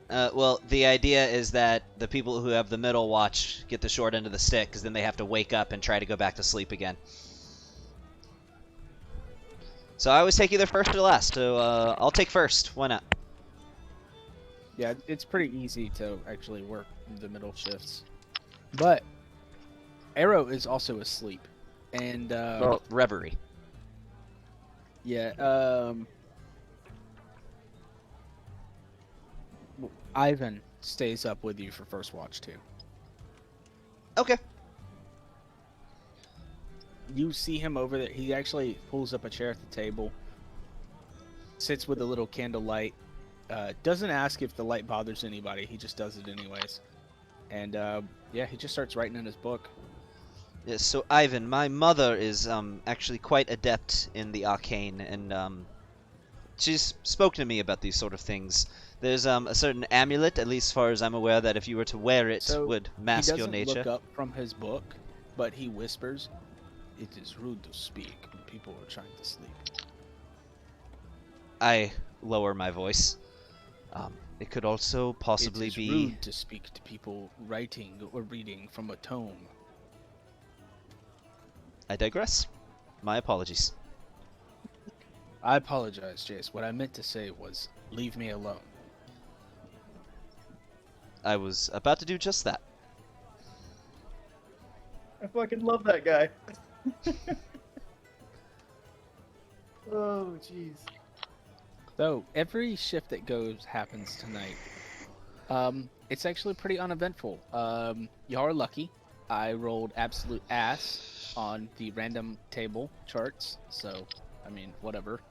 Well, the idea is that the people who have the middle watch get the short end of the stick, because then they have to wake up and try to go back to sleep again. So I always take either first or last, so I'll take first. Why not? Yeah, it's pretty easy to actually work the middle shifts. But Arrow is also asleep. And, Reverie. yeah, Ivan stays up with you for first watch, too. Okay. You see him over there. He actually pulls up a chair at the table, sits with a little candle light, doesn't ask if the light bothers anybody. He just does it anyways. And, yeah, he just starts writing in his book. Yes, so Ivan, my mother is actually quite adept in the arcane, and she's spoken to me about these sort of things. There's a certain amulet, at least as far as I'm aware, that if you were to wear it, So, would mask your He nature. doesn't look up from his book, but he whispers, "It is rude to speak when people are trying to sleep." I lower my voice. It could also possibly It is be... rude to speak to people writing or reading from a tome. I digress. My apologies. I apologize, Jace. What I meant to say was, leave me alone. I was about to do just that. I fucking love that guy. Oh, jeez. So, every shift that goes happens tonight. It's actually pretty uneventful. Y'all are lucky. I rolled absolute ass on the random table charts, so, I mean, whatever.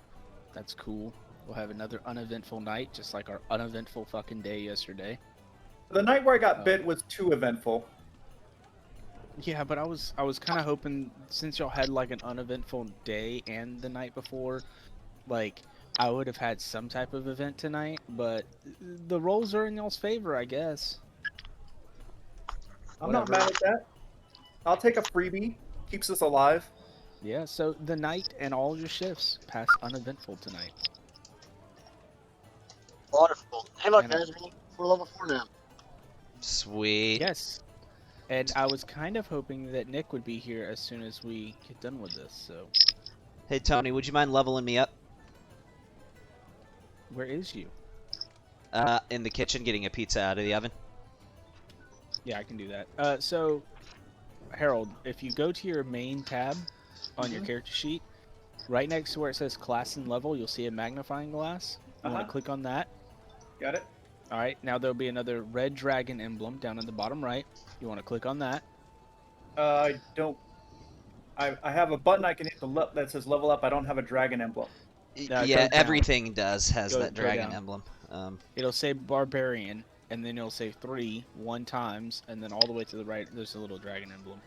That's cool. We'll have another uneventful night, just like our uneventful fucking day yesterday. The night where I got bit was too eventful. Yeah, but I was kind of hoping, since y'all had like an uneventful day and the night before, like I would have had some type of event tonight. But the rolls are in y'all's favor, I guess. I'm not Whatever. mad at that. I'll take a freebie. Keeps us alive. Yeah. So the night and all your shifts pass uneventful tonight. Wonderful. Hey, look, And- guys, we're level 4 now. Sweet. Yes. And I was kind of hoping that Nick would be here as soon as we get done with this. So Hey, Tony, would you mind leveling me up? where is you? In the kitchen, getting a pizza out of the oven. Yeah, I can do that. So, Harold, if you go to your main tab on your character sheet, right next to where it says class and level, you'll see a magnifying glass. You want Uh-huh. to click on that. Got it? All right, now there'll be another red dragon emblem down in the bottom right. You want to click on that. I don't. I have a button I can hit that says level up. I don't have a dragon emblem. Go Yeah, down. everything has Go- that go dragon down. emblem. It'll say barbarian, and then it'll say 3 1 times, and then all the way to the right, there's a little dragon emblem.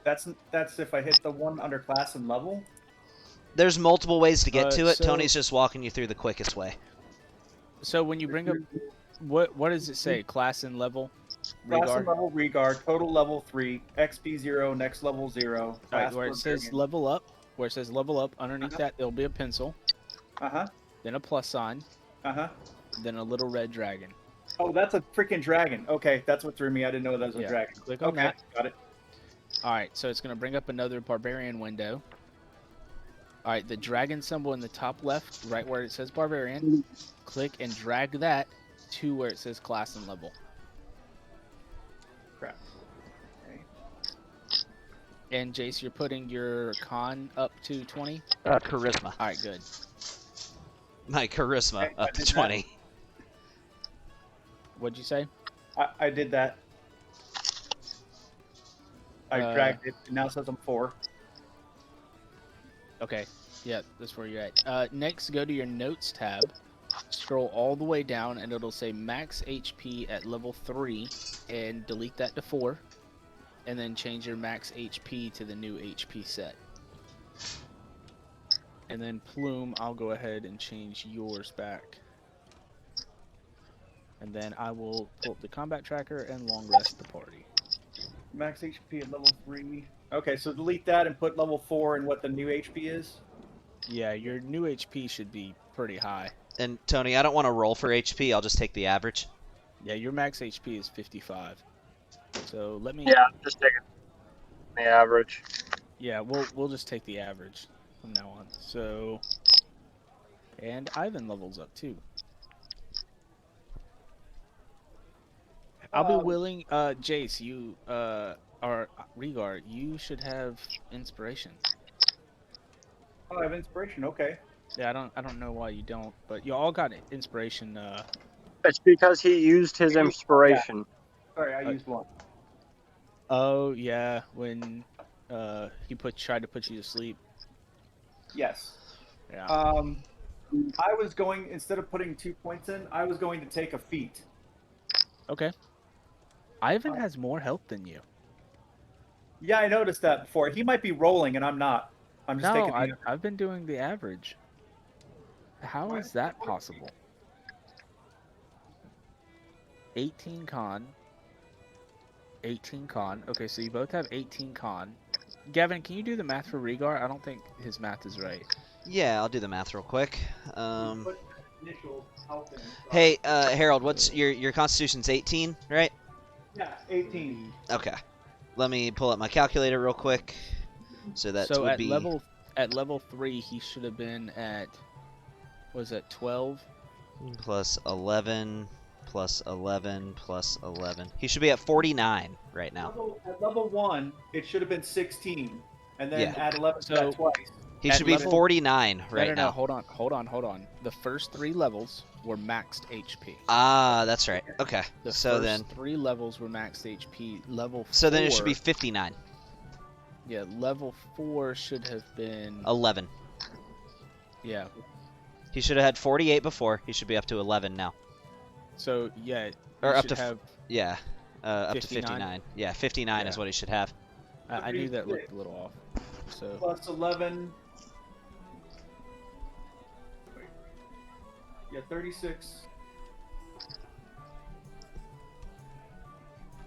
That's if I hit the one under class and level. There's multiple ways to get to it. So- Tony's just walking you through the quickest way. So when you bring up, what does it say? Class and level? Class and Regard? level regard. Total level 3. XP 0. Next level 0. All right, Class where it says barbarian. level up, underneath Uh-huh. that there'll be a pencil, Uh-huh. then a plus sign, Uh-huh. then a little red dragon. Oh, that's a freaking dragon. Okay, that's what threw me. I didn't know that was a Yeah, dragon. click on Okay, that. got it. All right, so it's gonna bring up another barbarian window. All right, the dragon symbol in the top left, right where it says barbarian, click and drag that to where it says class and level. Crap. Okay. And Jace, you're putting your con up to 20. Charisma. All right, good. My charisma Okay, I up to did that. 20. What'd you say? I did that. I Uh, dragged it. It now says I'm 4. Okay. Yeah, that's where you're at. Next, go to your notes tab. Scroll all the way down, and it'll say max HP at level 3, and delete that to 4, and then change your max HP to the new HP set. And then Plume, I'll go ahead and change yours back. And then I will pull up the combat tracker and long rest the party. Max HP at level 3. Okay, so delete that and put level 4 and what the new HP is. Yeah, your new HP should be pretty high. And Tony, I don't want to roll for HP. I'll just take the average. Yeah, your max HP is 55. So let me. Yeah, just take it. The average. Yeah, we'll just take the average from now on. So, and Ivan levels up too. I'll be willing. Jace, you or Rhaegar, you should have inspiration. Oh, I have inspiration. Okay. Yeah, I don't know why you don't, but you all got inspiration. It's because he used his inspiration. Sorry, I used one. Oh yeah, when he tried to put you to sleep. Yes. Yeah. I was going, instead of putting 2 points in, I was going to take a feat. Okay. Ivan has more health than you. Yeah, I noticed that before. He might be rolling, and I'm not. I'm just No, taking the... I've been doing the average. How is that possible? 18 con. 18 con. Okay, so you both have 18 con. Gavin, can you do the math for Rhaegar? I don't think his math is right. Yeah, I'll do the math real quick. Put initial health in. Hey, Harold, what's your Constitution's 18, right? Yeah, 18. Okay. Let me pull up my calculator real quick. So that So would at be level 3, he should have been at, was it 12? plus 11 plus 11 plus 11. He should be at 49 right now. At level 1, it should have been 16. And then Yeah. add 11 to So- that twice. He At should be level- 49 right no, now. hold on. The first 3 levels were maxed HP. Ah, that's right. Okay. The So first then 3 levels were maxed HP. Level 4. so then it should be 59. Yeah, level 4 should have been. 11. Yeah. He should have had 48 before. He should be up to 11 now. So yeah. Or you up should to have. Yeah. Up to 59? 59. Yeah, 59 is Yeah. what he should have. I knew that looked a little off. So Plus 11. Wait. Yeah, 36.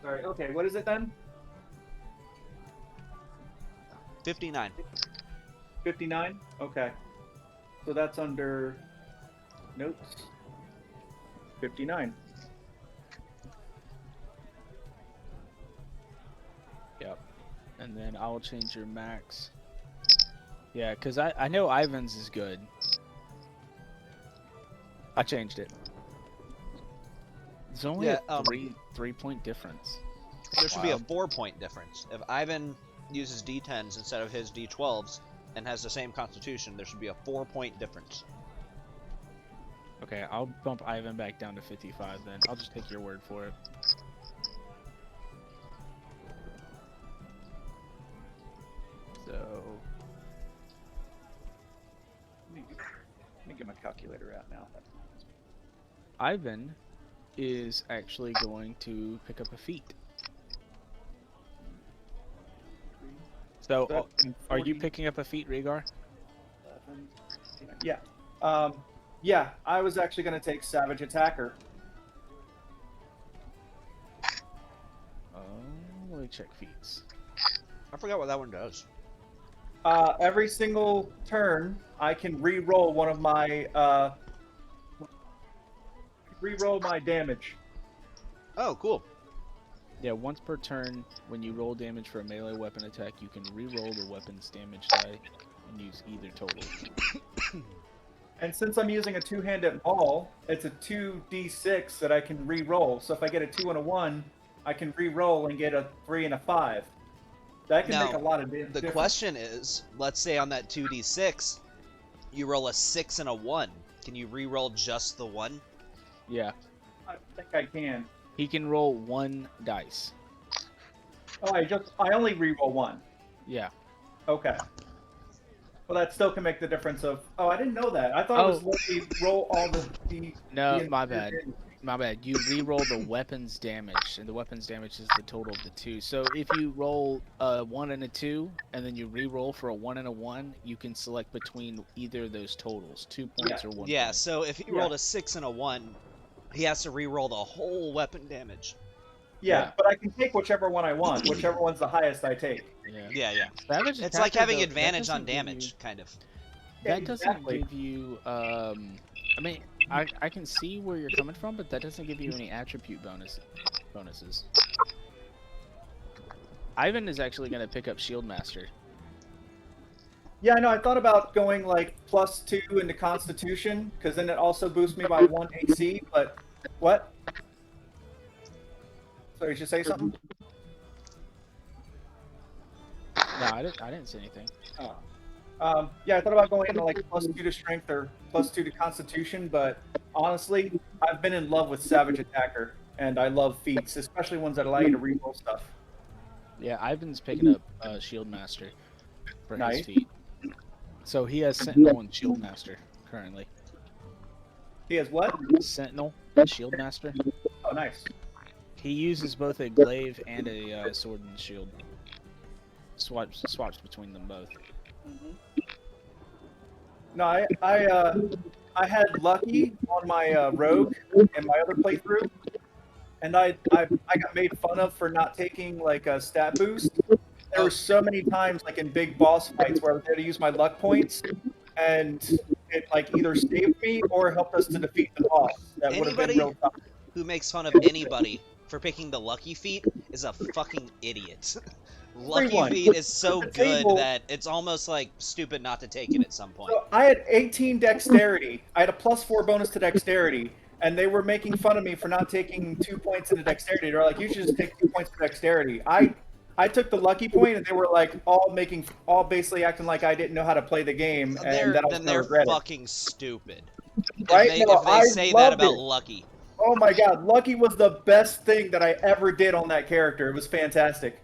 Sorry, okay, what is it then? 59. 59? Okay. So that's under notes. 59. yep. And then I'll change your max. Yeah, because I know Ivan's is good. I changed it. It's only Yeah, a 3-point difference. There should be a Wild. 4-point difference. If Ivan uses D10s instead of his D12s and has the same constitution, there should be a 4-point difference. Okay, I'll bump Ivan back down to 55 then. I'll just take your word for it. So, Let me get my calculator out now. Ivan is actually going to pick up a feat. So, are you picking up a feat, Rhaegar? Yeah. Yeah, I was actually going to take Savage Attacker. Let me check feats. I forgot what that one does. Every single turn, I can re-roll one of my re-roll my damage. Oh, cool. Yeah, once per turn, when you roll damage for a melee weapon attack, you can re-roll the weapon's damage die and use either total. And since I'm using a two-handed maul, it's a 2d6 that I can re-roll. So if I get a 2 and a 1, I can re-roll and get a 3 and a 5. That can Now, make a lot of damage. The question is, let's say on that 2d6, you roll a 6 and a 1. Can you re-roll just the 1? Yeah, I think I can. he can roll 1 dice. Oh, I only re-roll 1. Yeah. Okay. Well, that still can make the difference of. Oh, I didn't know that. I thought it was literally roll all the. No, the my bad. My bad. You re-roll the weapons damage, and the weapons damage is the total of the two. So if you roll a 1 and a 2, and then you re-roll for a 1 and a 1, you can select between either of those totals, 2 points or 1 Yeah, point. so if he Yeah. rolled a 6 and a 1, he has to re-roll the whole weapon damage. Yeah, but I can take whichever one I want. Whichever one's the highest, I take. Yeah. Yeah. Savage It's like Attacker, having though, that advantage on doesn't give damage, you- kind of. That Exactly. doesn't give you. I mean, I can see where you're coming from, but that doesn't give you any attribute bonuses. Ivan is actually going to pick up Shield Master. Yeah, I know. I thought about going like +2 into Constitution because then it also boosts me by 1 AC. But what? Sorry, you should say something. No, I didn't say anything. Oh. Yeah, I thought about going into like +2 to Strength or +2 to Constitution, but honestly, I've been in love with Savage Attacker, and I love feats, especially ones that allow you to reroll stuff. Yeah, Ivan's picking up Shield Master for Nice. his feat. So he has Sentinel and Shield Master currently. He has what? Sentinel and Shield Master. Oh, nice. He uses both a glaive and a sword and shield. Swaps between them both. No, I had Lucky on my rogue in my other playthrough, and I got made fun of for not taking like a stat boost. There were so many times like in big boss fights where I had to use my luck points, and it like either saved me or helped us to defeat the boss. That would have been Anybody real tough. who makes fun of anybody for picking the lucky feat is a fucking idiot. Lucky Everyone. feat is so The good table- that it's almost like stupid not to take it at some point. So I had 18 dexterity. I had a +4 bonus to dexterity, and they were making fun of me for not taking 2 points into dexterity. They're like, "You should just take 2 points to dexterity." I took the lucky point, and they were like all basically acting like I didn't know how to play the game, and that I was Then gonna they're regret it. fucking stupid. Right? If they, No, if they I say that loved about it. Lucky. Oh my god, Lucky was the best thing that I ever did on that character. It was fantastic.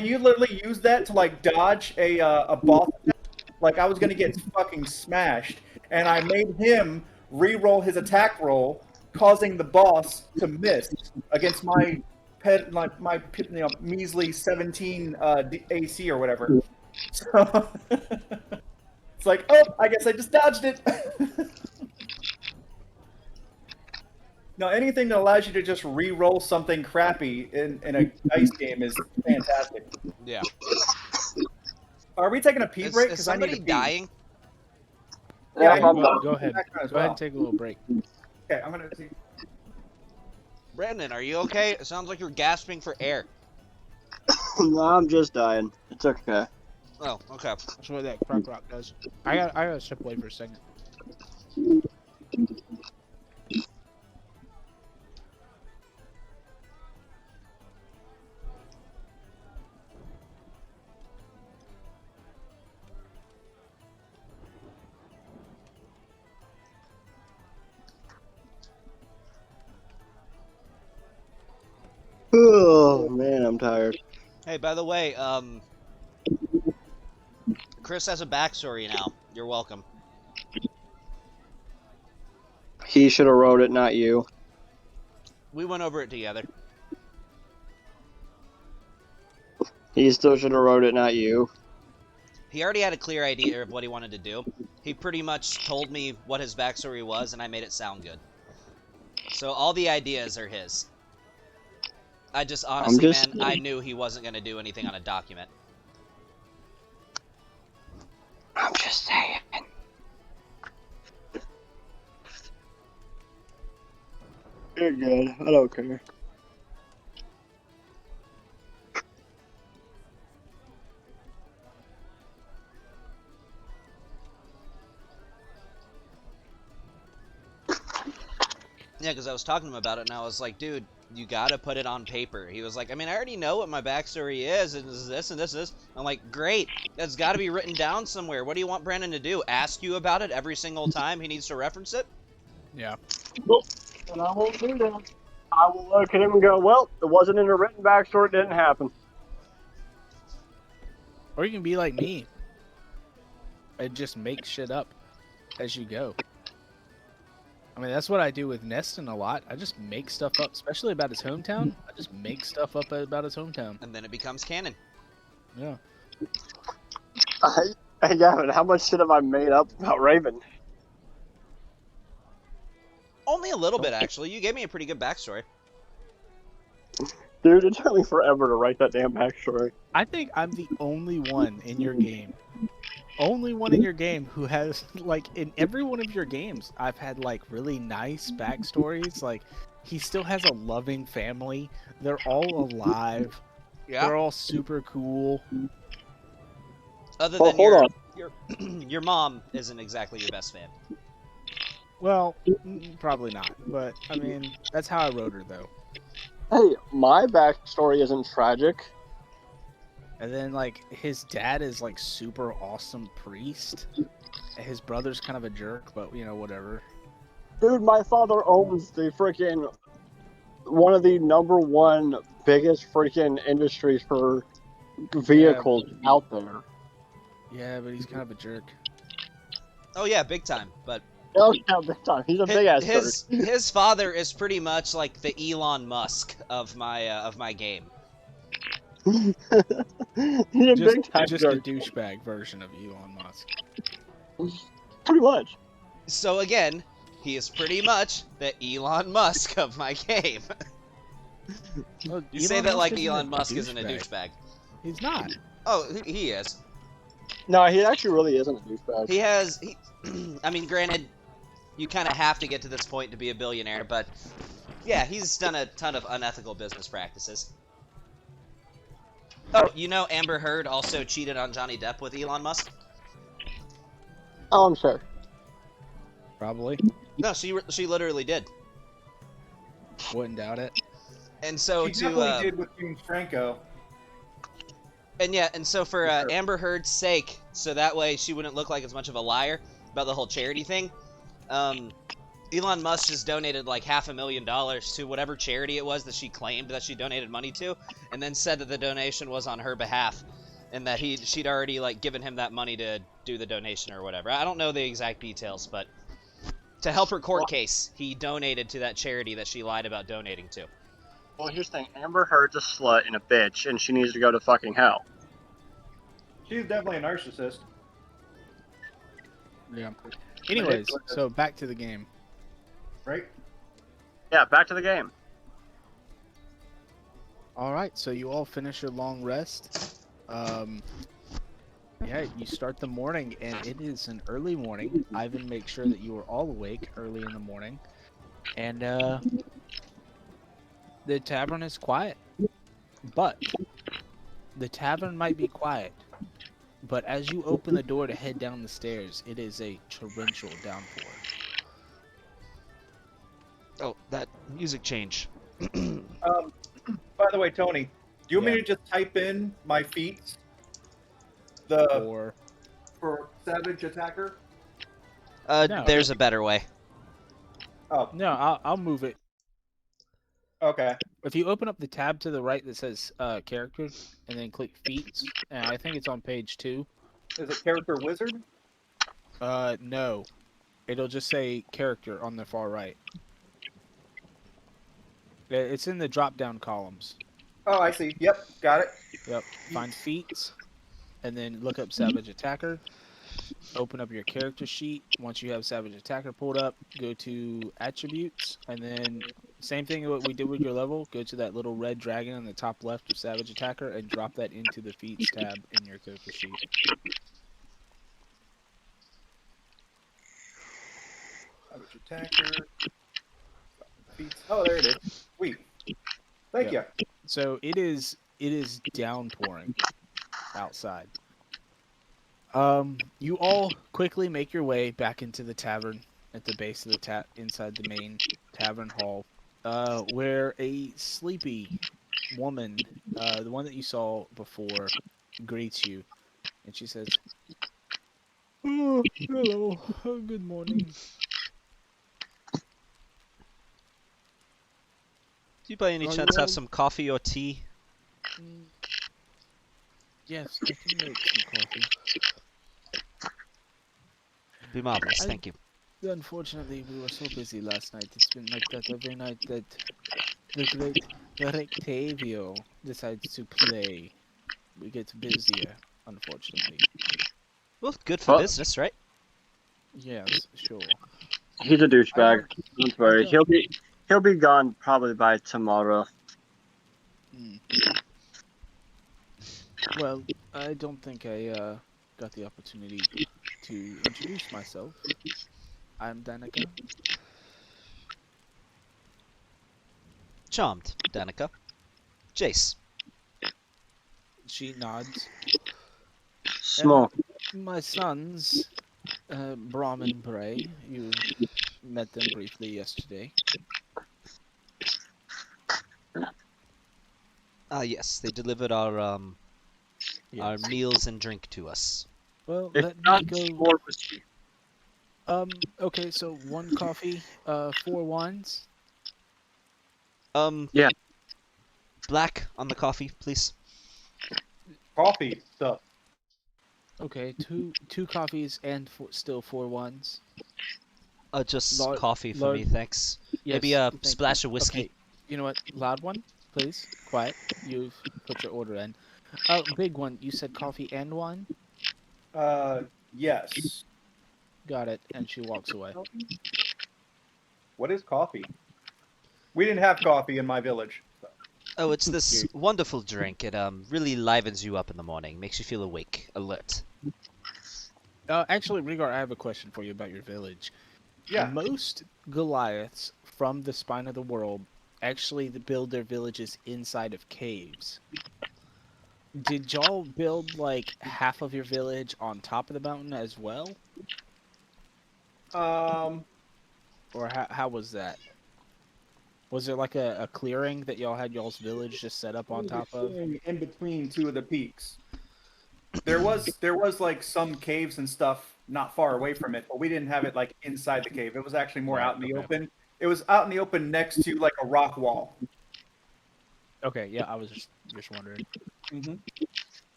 You literally used that to like dodge a boss attack. Like I was gonna get fucking smashed, and I made him re-roll his attack roll, causing the boss to miss against my measly 17 AC or whatever. So it's like, oh, I guess I just dodged it. No, anything that allows you to just re-roll something crappy in a dice game is fantastic. Yeah. Are we taking a pee Is, break? is I need somebody to pee. dying? Yeah, Yeah, Go ahead. as Go ahead well. and take a little break. Okay, I'm gonna see. Brandon, are you okay? It sounds like you're gasping for air. No, I'm just dying. It's okay. Oh, okay. That's what that crock rock does. I gotta step away for a second. Oh man, I'm tired. Hey, by the way, Chris has a backstory now. You're welcome. He should have wrote it, not you. We went over it together. He still should have wrote it, not you. He already had a clear idea of what he wanted to do. He pretty much told me what his backstory was, and I made it sound good. So all the ideas are his. I just honestly, man, I knew he wasn't going to do anything on a document. I'm just saying. You're good. I don't care. Yeah, because I was talking to him about it, and I was like, dude, you gotta put it on paper. He was like, I mean, I already know what my backstory is, and this and this and this. I'm like, great, that's gotta be written down somewhere. What do you want Brandon to do? Ask you about it every single time he needs to reference it? Yeah. And I won't do that. I will look at him and go, well, it wasn't in a written backstory, it didn't happen. Or you can be like me. and just make shit up as you go. I mean, that's what I do with Neston a lot. I just make stuff up, especially about his hometown. I just make stuff up about his hometown. And then it becomes canon. Yeah. Hey, Gavin, how much shit have I made up about Raven? Only a little bit, actually. You gave me a pretty good backstory. Dude, it took me forever to write that damn backstory. I think I'm the only one in your game. Only one in your game who has, like, in every one of your games, I've had, like, really nice backstories. Like, he still has a loving family. They're all alive. Yeah. They're all super cool. Other Oh, than hold your your mom isn't exactly your best fan. Well, probably not. But, I mean, that's how I wrote her, though. Hey, my backstory isn't tragic. And then, like, his dad is, like, super awesome priest. And his brother's kind of a jerk, but, you know, whatever. Dude, my father owns the freaking one of the #1 biggest freaking industries for vehicles out there. Yeah, but he's kind of a jerk. Oh yeah, big time. But Oh yeah, big time. He's a big ass his father is pretty much like the Elon Musk of my game. He's a big time Just a jerk. douchebag version of Elon Musk. Pretty much. So again, he is pretty much the Elon Musk of my game. Well, You say that like isn't Elon a Musk isn't a douchebag. He's not. Oh, he is. No, he actually really isn't a douchebag. I mean, granted, you kind of have to get to this point to be a billionaire, but yeah, he's done a ton of unethical business practices. Oh, you know Amber Heard also cheated on Johnny Depp with Elon Musk? Oh, I'm sure. Probably. No, she literally did. Wouldn't doubt it. And so She to definitely did with James Franco. and so for Amber Heard's sake, so that way she wouldn't look like as much of a liar about the whole charity thing, Elon Musk just donated like $500,000 to whatever charity it was that she claimed that she donated money to, and then said that the donation was on her behalf, and that she'd already like given him that money to do the donation or whatever. I don't know the exact details, but to help her court case, he donated to that charity that she lied about donating to. Well, here's the thing. Amber Heard's a slut and a bitch, and she needs to go to fucking hell. She's definitely a narcissist. Yeah. Anyways, so back to the game. Right? Yeah, back to the game. All right, so you all finish your long rest. Yeah, you start the morning, and it is an early morning. Ivan makes sure that you are all awake early in the morning, and the tavern is quiet. But the tavern might be quiet, but as you open the door to head down the stairs, it is a torrential downpour. Oh, that music change. By the way, Tony, do you want me to just type in my feats? Or For Savage Attacker? No. There's a better way. Oh, no, I'll move it. okay. If you open up the tab to the right that says character, and then click feats, and I think it's on page 2. Is it Character Wizard? No, it'll just say character on the far right. It's in the drop-down columns. Oh, I see. Yep, got it. Yep. Find feats, and then look up Savage Attacker. Open up your character sheet. Once you have Savage Attacker pulled up, go to Attributes, and then same thing what we did with your level. Go to that little red dragon on the top left of Savage Attacker and drop that into the Feats tab in your character sheet. Savage Attacker. Feats. Oh, there it is. Sweet. Thank you. So it is downpouring outside. You all quickly make your way back into the tavern at the base of the inside the main tavern hall, where a sleepy woman, the one that you saw before, greets you, and she says, "Oh, hello, good morning." Do you by any Are chance you have all- some coffee or tea? Yes, I can make some coffee. Be marvelous. I- Thank you. Unfortunately, we were so busy last night. It's been like that every night that the great Rectavio decides to play. We get busier, unfortunately. Well, good for Well- business, right? Yes, sure. He's a douchebag. I Don't worry. don't- He'll be gone probably by tomorrow. Mm. Well, I don't think I got the opportunity to introduce myself. I'm Danica. Charmed, Danica. Jace. She nods. Smoke. My sons, Brahm and Bray, you met them briefly yesterday. Ah, yes, they delivered our Yes. meals and drink to us. Well, If let me not, go. more whiskey. Okay, so 1 coffee, 4 wines. Yeah. Black on the coffee, please. Coffee stuff. Okay, two coffees and still 4 wines. Just Lord- coffee for Lord- me, thanks. Yes, Maybe a thank you. splash of whiskey. Okay, you know what? Loud one, please. Quiet. You've put your order in. Oh, big one. You said coffee and wine? Yes. Got it. And she walks away. What is coffee? We didn't have coffee in my village. So. Oh, it's this Here. wonderful drink. It really livens you up in the morning, makes you feel awake, alert. Actually, Rigar, I have a question for you about your village. Yeah. Most Goliaths from the spine of the world actually build their villages inside of caves. Did y'all build like half of your village on top of the mountain as well? Or how was that? Was there like a clearing that y'all had y'all's village just set up on top of? In between two of the peaks. There was like some caves and stuff not far away from it, but we didn't have it like inside the cave. It was actually more Right, out in the okay. open. It was out in the open next to like a rock wall. Okay, yeah, I was just wondering. Mm-hmm.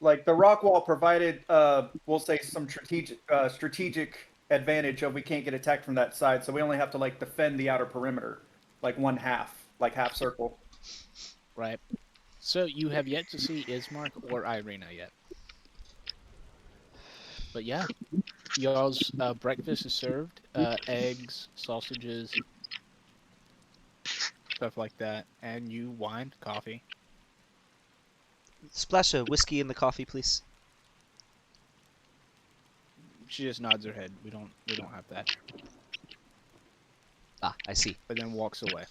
Like the rock wall provided, we'll say some strategic advantage of we can't get attacked from that side, so we only have to like defend the outer perimeter, like like half circle. Right. So you have yet to see Ismark or Irina yet. But yeah, y'all's breakfast is served. Eggs, sausages, stuff like that. And you wine, coffee. Splash of whiskey in the coffee, please. She just nods her head. We don't have that. Ah, I see. But then walks away.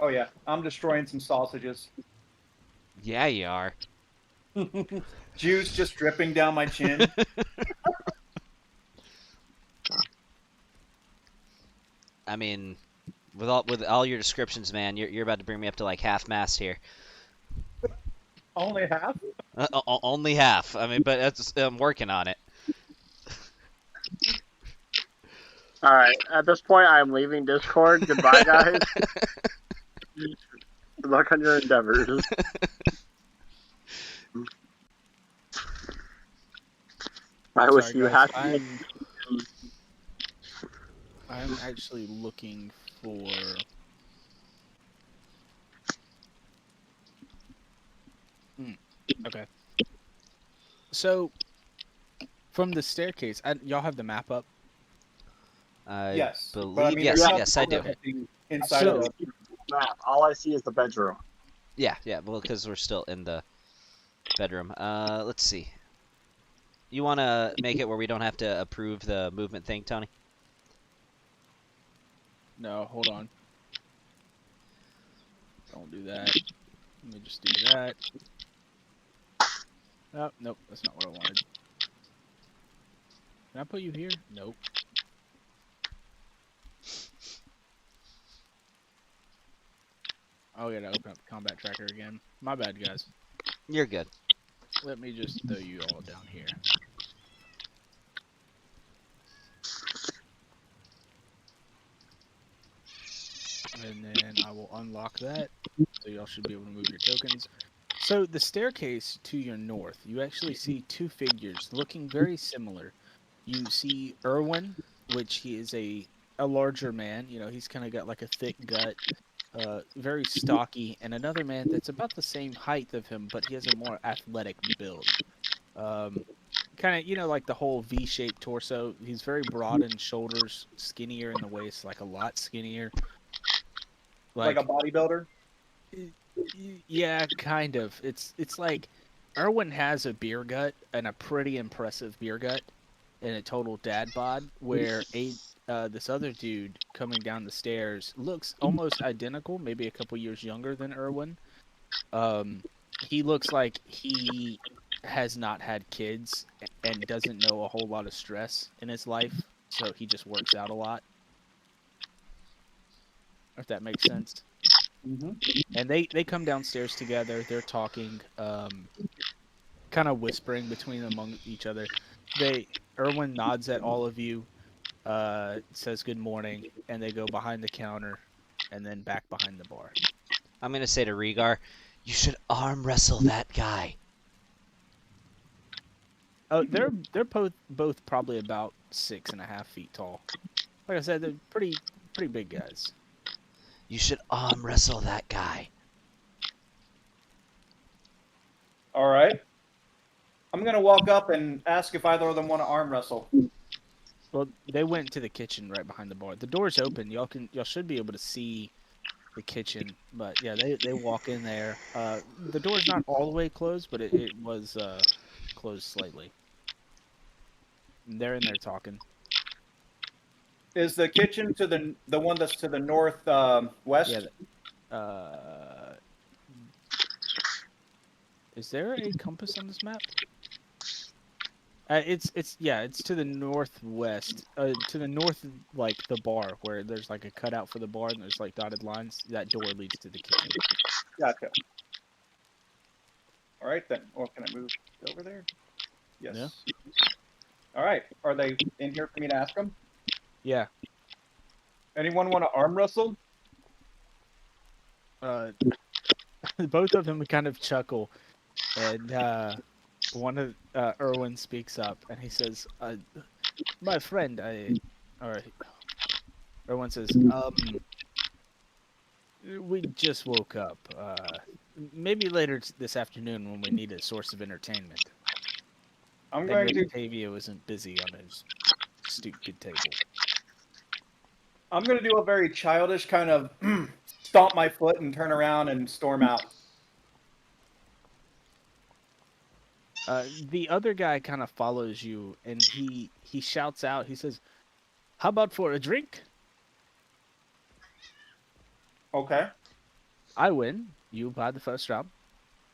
Oh yeah, I'm destroying some sausages. Yeah, you are. Juice just dripping down my chin. I mean, with all your descriptions, man, you're about to bring me up to like half mast here. Only half? Only half. I mean, but I'm working on it. All right. At this point, I'm leaving Discord. Goodbye, guys. Good luck on your endeavors. I wish Sorry, you guys, happy. I'm actually looking for. Okay. So, from the staircase, y'all have the map up. I Yes. believe. But, I mean, yes, there's not yes, I do. anything inside So- of the Map. All I see is the bedroom. Yeah, yeah. Well, because we're still in the bedroom. Let's see. You want to make it where we don't have to approve the movement thing, Tony? No, hold on. Don't do that. Let me just do that. Oh, nope, that's not what I wanted. Can I put you here? Nope. Oh, yeah, to open up combat tracker again. My bad, guys. You're good. Let me just throw you all down here. And then I will unlock that. So y'all should be able to move your tokens. So the staircase to your north, you actually see two figures looking very similar. You see Erwin, which he is a larger man. You know, he's kind of got like a thick gut, very stocky, and another man that's about the same height of him, but he has a more athletic build. Um, kind of, you know, like the whole V-shaped torso. He's very broad in shoulders, skinnier in the waist, like a lot skinnier. Like a bodybuilder. Yeah, kind of. It's like Erwin has a beer gut and a pretty impressive beer gut and a total dad bod, where this other dude coming down the stairs looks almost identical, maybe a couple years younger than Erwin. He looks like he has not had kids and doesn't know a whole lot of stress in his life, so he just works out a lot. If that makes sense. Mm-hmm. And they come downstairs together. They're talking, kind of whispering between among each other. Erwin nods at all of you, says good morning, and they go behind the counter, and then back behind the bar. I'm gonna say to Rhaegar, you should arm wrestle that guy. Oh, they're both probably about 6.5 feet tall. Like I said, they're pretty big guys. You should arm wrestle that guy. All right. I'm gonna walk up and ask if either of them want to arm wrestle. Well, they went to the kitchen right behind the bar. The door's open. Y'all should be able to see the kitchen. But yeah, they walk in there. The door's not all the way closed, but it was closed slightly. And they're in there talking. Is the kitchen to the one that's to the north west? Yeah. Is there a compass on this map? It's to the northwest, to the north, like the bar, where there's like a cutout for the bar and there's like dotted lines. That door leads to the kitchen. Gotcha. All right then. Or can I move over there? Yes. Yeah. All right. Are they in here for me to ask them? Yeah. Anyone want to arm wrestle? Both of them kind of chuckle, and one of Erwin speaks up and he says, "My friend, Erwin says, we just woke up. Maybe later this afternoon when we need a source of entertainment." I'm going to. Octavio isn't busy on his stupid table. I'm going to do a very childish kind of stomp my foot and turn around and storm out. The other guy kind of follows you, and he shouts out. He says, "How about for a drink? Okay. I win. You buy the first round.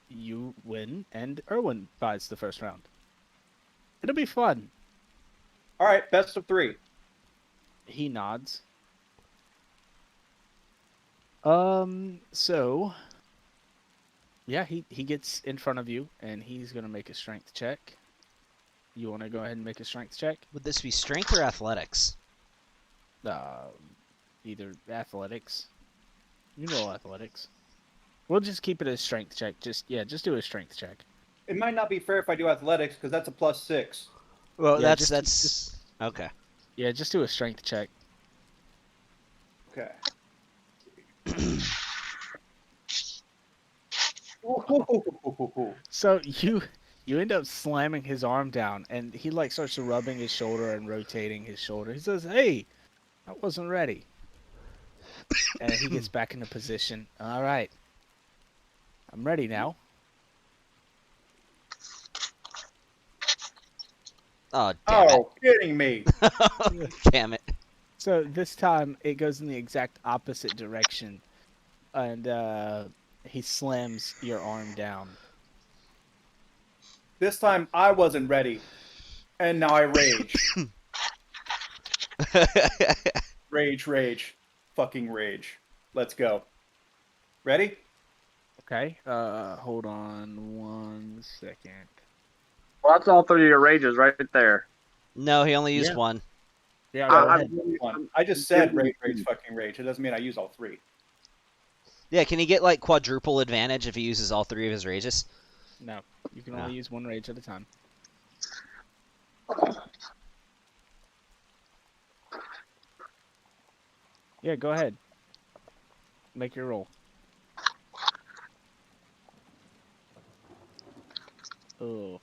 You win, and Erwin buys the first round. It'll be fun." All right. Best of 3. He nods. So, yeah, he gets in front of you, and he's gonna make a strength check. You want to go ahead and make a strength check? Would this be strength or athletics? Either athletics. You know athletics. We'll just keep it as strength check. Just do a strength check. It might not be fair if I do athletics because that's a +6. Well, Yeah, that's okay. Yeah, just do a strength check. Okay. So you end up slamming his arm down, and he like starts rubbing his shoulder and rotating his shoulder. He says, "Hey, I wasn't ready." And he gets back into position. "All right, I'm ready now." Oh, damn Oh, kidding me. it. Damn it. So this time it goes in the exact opposite direction, and he slams your arm down. This time I wasn't ready. And now I rage. Rage. Fucking rage. Let's go. Ready? Okay. Hold on 1 second. Well, that's all 3 of your rages right there. No, he only used Yeah. one. Yeah. I- Go I'm- ahead. I just said rage, fucking rage. It doesn't mean I use all 3. Yeah, can he get like quadruple advantage if he uses all 3 of his rages? No, you can Ah. only use 1 rage at a time. Yeah, go ahead. Make your roll. Oh.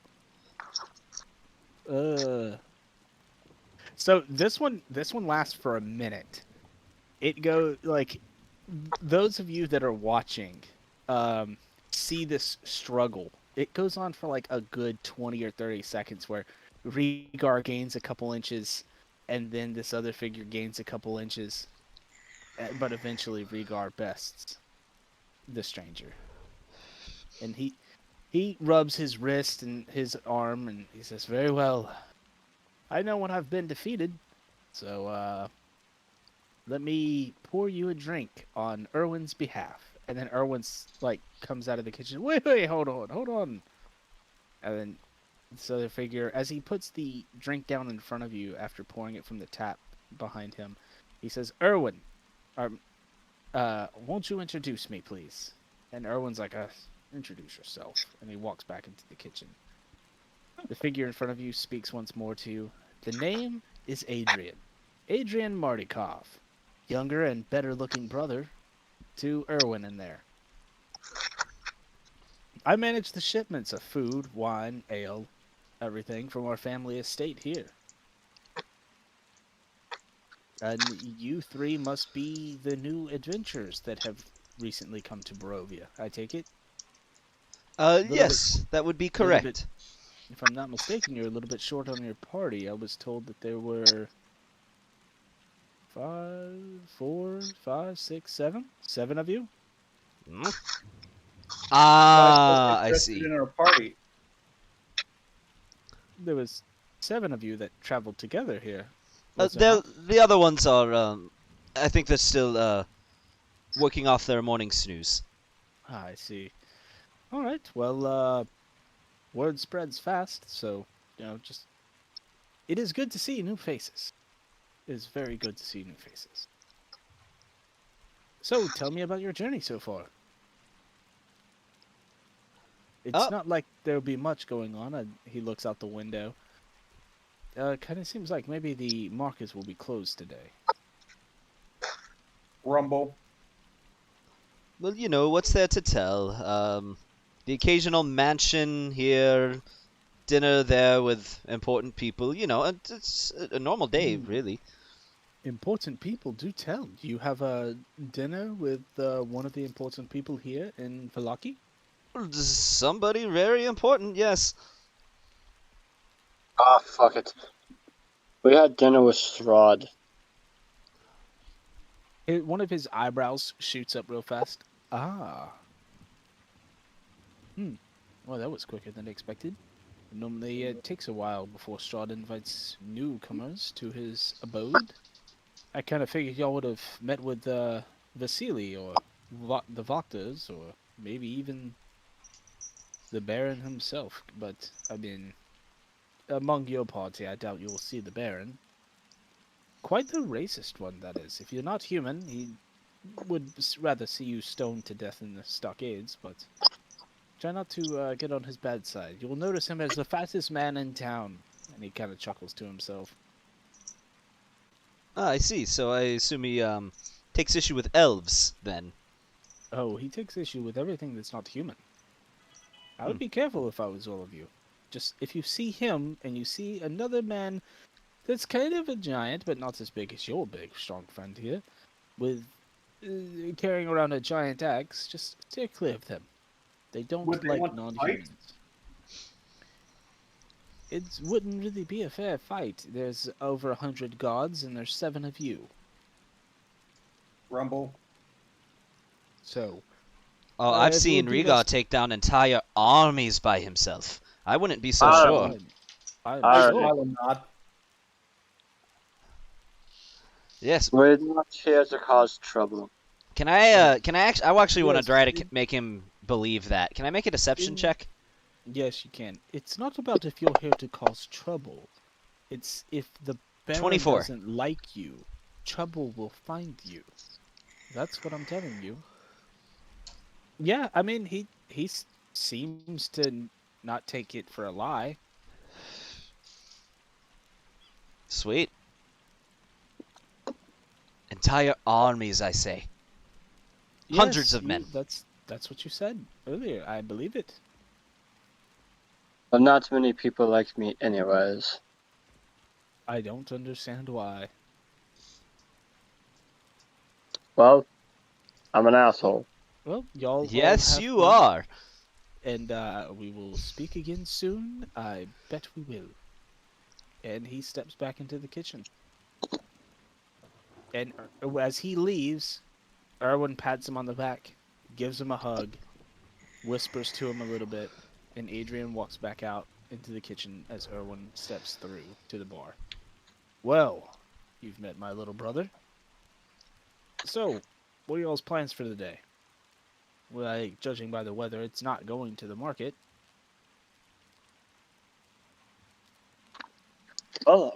So this one lasts for a minute. It go like those of you that are watching see this struggle. It goes on for like a good 20 or 30 seconds where Rhaegar gains a couple inches and then this other figure gains a couple inches. But eventually Rhaegar bests the stranger. And he rubs his wrist and his arm and he says, "Very well. I know when I've been defeated. So let me pour you a drink on Erwin's behalf." And then Erwin's like comes out of the kitchen. Wait, hold on. And then this other figure, as he puts the drink down in front of you after pouring it from the tap behind him, he says, "Erwin, won't you introduce me, please?" And Erwin's like, "Introduce yourself." And he walks back into the kitchen. The figure in front of you speaks once more to you. "The name is Adrian. Adrian Mardikov. Younger and better looking brother to Erwin in there. I manage the shipments of food, wine, ale, everything from our family estate here. And you 3 must be the new adventurers that have recently come to Barovia, I take it? Yes, that would be little bit- correct. If I'm not mistaken, you're a little bit short on your party. I was told that there were 7 of you. Hmm? Ah, I Interested see. in our party. There was 7 of you that traveled together here. Was there not? The other ones are, I think they're still, working off their morning snooze. Ah, I see. All right. Well, word spreads fast, so just it is good to see new faces. It is very good to see new faces. So, tell me about your journey so far. It's Oh. not like there'll be much going on. He looks out the window. Kind of seems like maybe the markets will be closed today. Rumble. Well, what's there to tell? The occasional mansion here, dinner there with important people. It's a normal day, really. Important people, do tell. You have a dinner with one of the important people here in Valaki? Somebody very important, yes. Ah, fuck it. We had dinner with Strahd. One of his eyebrows shoots up real fast. Ah. Well, that was quicker than expected. Normally, it takes a while before Strahd invites newcomers to his abode. I kind of figured y'all would have met with Vasily or the Vokters, or maybe even the Baron himself. But, I mean, among your party, I doubt you'll see the Baron. Quite the racist one, that is. If you're not human, he would rather see you stoned to death in the stockades, but try not to get on his bad side. You'll notice him as the fattest man in town. And he kind of chuckles to himself. Ah, I see. So I assume he takes issue with elves, then. Oh, he takes issue with everything that's not human. I would be careful if I was all of you. Just, if you see him, and you see another man that's kind of a giant, but not as big as your big, strong friend here, with carrying around a giant axe, just steer clear of them. They don't Would they like want to non-humans. It wouldn't really be a fair fight. There's over 100 gods, and there's 7 of you. Rumble. So, Oh, I've it seen would be Rhaegar best- take down entire armies by himself. I wouldn't be so Ah, sure. I'm Alright. sure. I will not. Yes. We're not here to cause trouble. Can I actually? I actually want to Yes, try to it- make him believe that. Can I make a deception in- check? Yes, you can. It's not about if you're here to cause trouble. It's if the Baron 24. doesn't like you, trouble will find you. That's what I'm telling you. Yeah, I mean, seems to not take it for a lie. Sweet. Entire armies, I say. Hundreds Yes, of men. that's what you said earlier. I believe it. But not many people like me, anyways. I don't understand why. Well, I'm an asshole. Well, y'all all Yes, have you fun, are. and we will speak again soon. I bet we will. And he steps back into the kitchen. And as he leaves, Erwin pats him on the back, gives him a hug, whispers to him a little bit, and Adrian walks back out into the kitchen as Erwin steps through to the bar. Well, you've met my little brother. So, what are y'all's plans for the day? Well, judging by the weather, it's not going to the market. Well,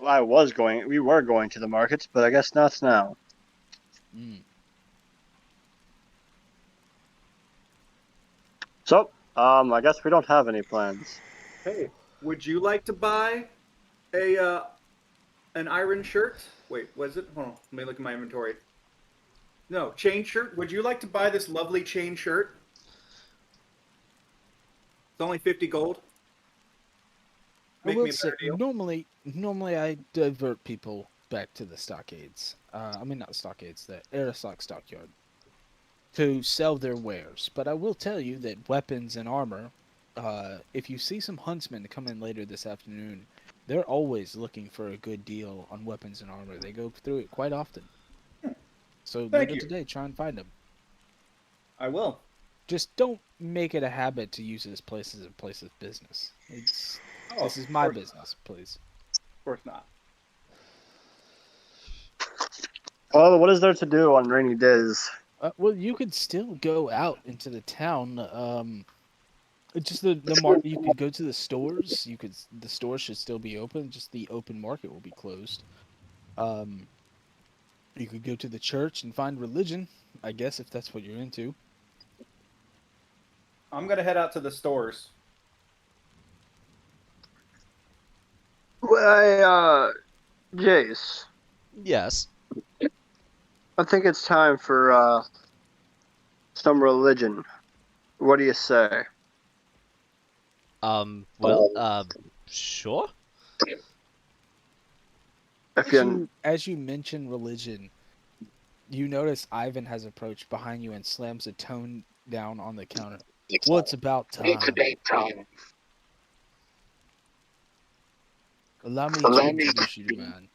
we were going to the markets, but I guess not now. Mm. So, I guess we don't have any plans. Hey, would you like to buy an iron shirt? Wait, was it? Hold on, let me look at my inventory. No, chain shirt. Would you like to buy this lovely chain shirt? It's only 50 gold. I Make will me a say, better deal. normally I divert people back to the stockades. I mean, not stockades, the Aristoc stockyard, to sell their wares. But I will tell you that weapons and armor, if you see some huntsmen come in later this afternoon, they're always looking for a good deal on weapons and armor. They go through it quite often. So Thank later you. today, try and find them. I will. Just don't make it a habit to use this place as a place of business. This is my business, please. Of course not. Well, what is there to do on rainy days? Well, you could still go out into the town. Just the market. You could go to the stores. The stores should still be open. Just the open market will be closed. Um, you could go to the church and find religion. I guess if that's what you're into. I'm gonna head out to the stores. Well, Jace, Yes. I think it's time for some religion. What do you say? Sure. If you As you mention religion, you notice Ivan has approached behind you and slams a tone down on the counter. Well, it's about time. Allow me to introduce you to man.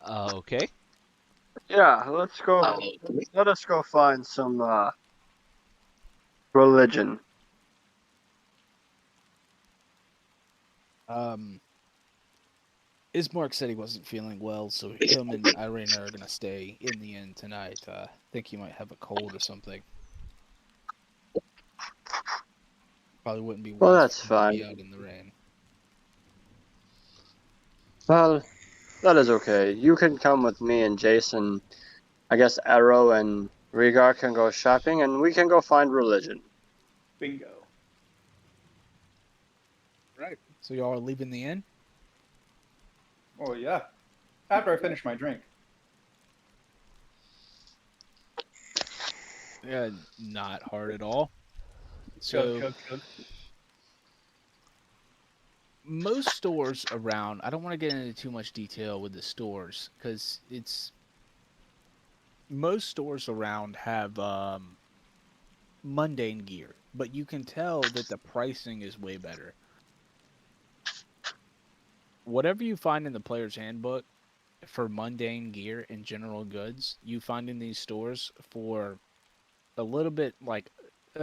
Okay. Yeah, let's go. Let us go find some religion. Ismark said he wasn't feeling well, so him and Irene are gonna stay in the inn tonight. Think he might have a cold or something. Probably wouldn't be Well, wise that's for him to be fine. out in the rain. Well, that is okay. You can come with me and Jason. I guess Arrow and Rhaegar can go shopping, and we can go find religion. Bingo. Right. So y'all are leaving the inn? Oh yeah. After I finish my drink. Yeah, not hard at all. So Chug. most stores around, I don't want to get into too much detail with the stores because most stores around have mundane gear, but you can tell that the pricing is way better. Whatever you find in the player's handbook for mundane gear and general goods, you find in these stores for a little bit like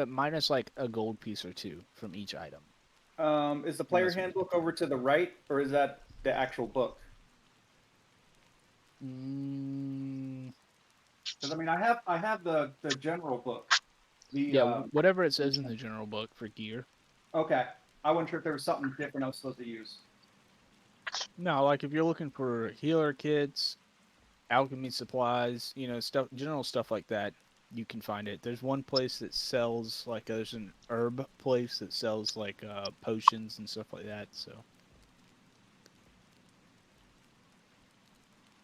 minus like a gold piece or two from each item. Is the And player that's what you handbook can over to the right, or is that the actual book? Mm, Because I mean, I have the general book. The yeah, whatever it says in the general book for gear. okay. I wasn't sure if there was something different I was supposed to use. No, like if you're looking for healer kits, alchemy supplies, stuff, general stuff like that, you can find it. There's one place that sells there's an herb place that sells potions and stuff like that. So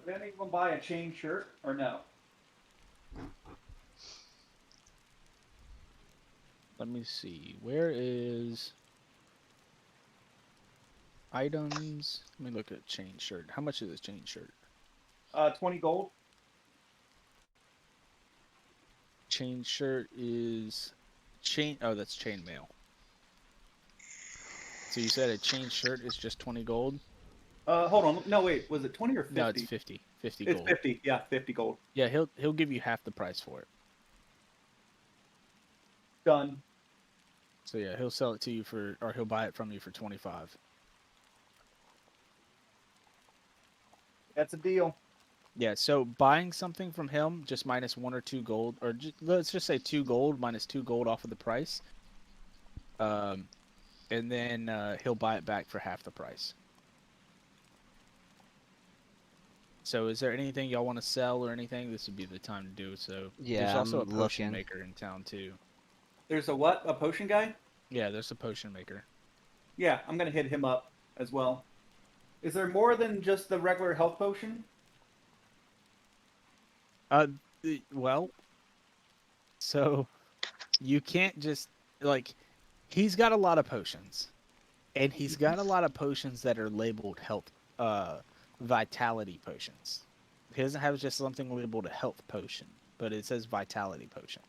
Did anyone buy a chain shirt or no? let me see. Where is items? Let me look at chain shirt. How much is this chain shirt? 20 gold. Chain shirt is chain. Oh, that's chain mail. So you said a chain shirt is just 20 gold? Hold on. No, wait. Was it 20 or 50? No, it's 50. 50 It's gold. 50. Yeah, 50 gold. Yeah, he'll give you half the price for it. Done. So yeah, he'll sell it to you or he'll buy it from you for 25. That's a deal. Yeah, so buying something from him just minus 1 or 2 gold, or let's just say 2 gold minus 2 gold off of the price. And then he'll buy it back for half the price. So is there anything y'all want to sell or anything? This would be the time to do so. Yeah, there's also I'm a potion looking. maker in town too. There's a what? A potion guy? Yeah, there's a potion maker. Yeah, I'm gonna hit him up as well. Is there more than just the regular health potion? Well, so you can't just he's got a lot of potions, and he's got a lot of potions that are labeled health, vitality potions. He doesn't have just something labeled a health potion, but it says vitality potion.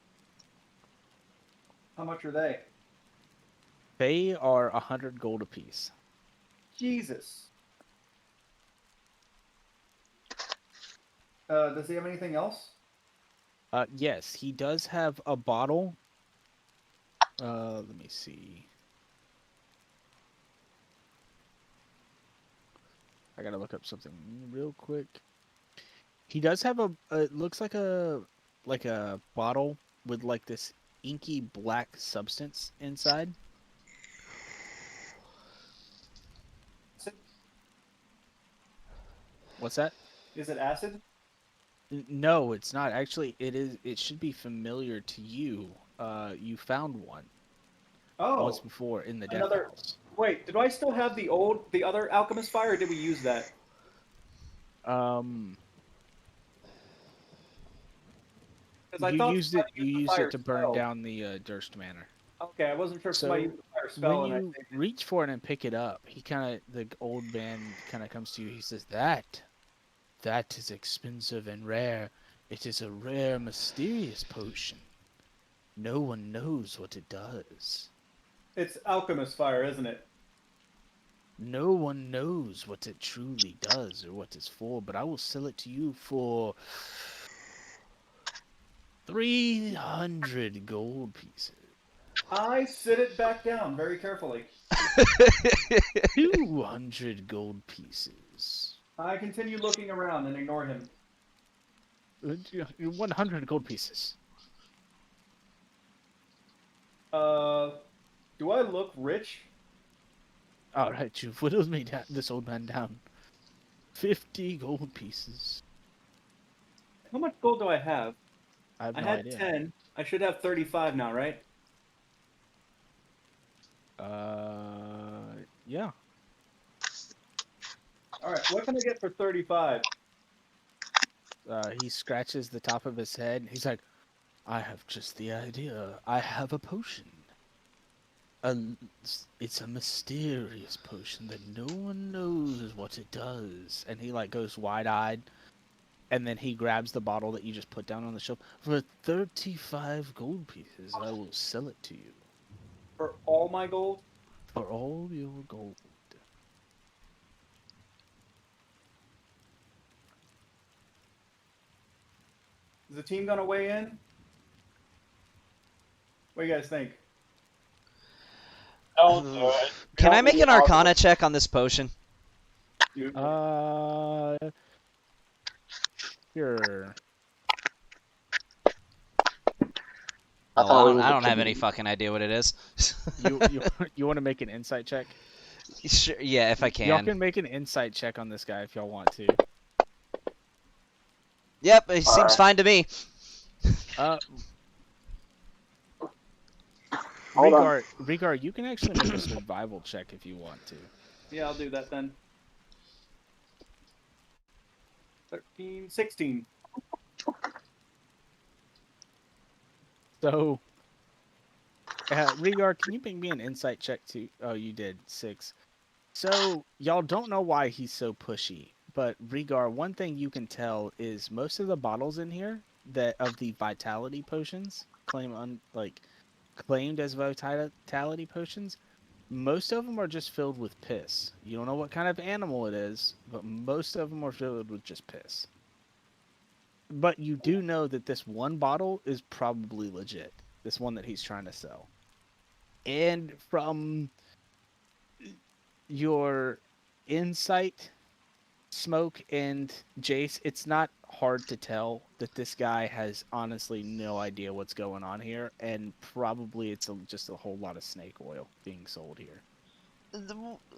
How much are they? They are 100 gold apiece. Jesus. Does he have anything else? Yes, he does have a bottle. Let me see. I gotta look up something real quick. He does have it looks like a bottle with this inky black substance inside. What's that? Is it acid? No, it's not. Actually, it is. It should be familiar to you. You found one once Oh, before in the death another- house. wait. Did I still have the other alchemist fire, or did we use that? Because I You thought used it. somebody You used the used fire it to burn spell. down the Durst Manor. Okay, I wasn't sure if So, somebody used the fire spell. When And you reach for it and pick it up, the old man kind of comes to you. He says, "That is expensive and rare. It is a rare, mysterious potion. No one knows what it does. It's alchemist fire, isn't it? No one knows what it truly does or what it's for, but I will sell it to you for 300 gold pieces. I sit it back down very carefully. 200 gold pieces. I continue looking around and ignore him. 100 gold pieces. Do I look rich? All right, you've whittled me down, this old man down. 50 gold pieces. How much gold do I have? I have I no had idea. 10. I should have 35 now, right? Yeah. All right. What can I get for 35? He scratches the top of his head. He's like, I have just the idea. I have a potion. It's a mysterious potion that no one knows what it does. And he goes wide-eyed. And then he grabs the bottle that you just put down on the shelf. For 35 gold pieces, I will sell it to you. For all my gold? For all your gold. Is the team gonna weigh in? What do you guys think? Don't do it. Can I Don't make be an awkward. Arcana check on this potion? You- Sure. I Oh, thought it was I a don't have any comedian. fucking idea what it is. You want to make an insight check? Sure, yeah, if I Y'all can. can make an insight check on this guy if y'all want to. Yep, it seems Alright. fine to me. Uh, Hold on. Regar, you can actually make a survival check if you want to. Yeah, I'll do that then. 13, 16. So, Regar, can you make me an insight check too? Oh, you did 6. So, y'all don't know why he's so pushy, but Regar, one thing you can tell is most of the bottles in here that of the vitality potions claimed as vitality potions, most of them are just filled with piss. You don't know what kind of animal it is, but most of them are filled with just piss. But you do know that this one bottle is probably legit. This one that he's trying to sell. And from your insight, Smoke, and Jace, it's not hard to tell that this guy has honestly no idea what's going on here, and probably it's just a whole lot of snake oil being sold here.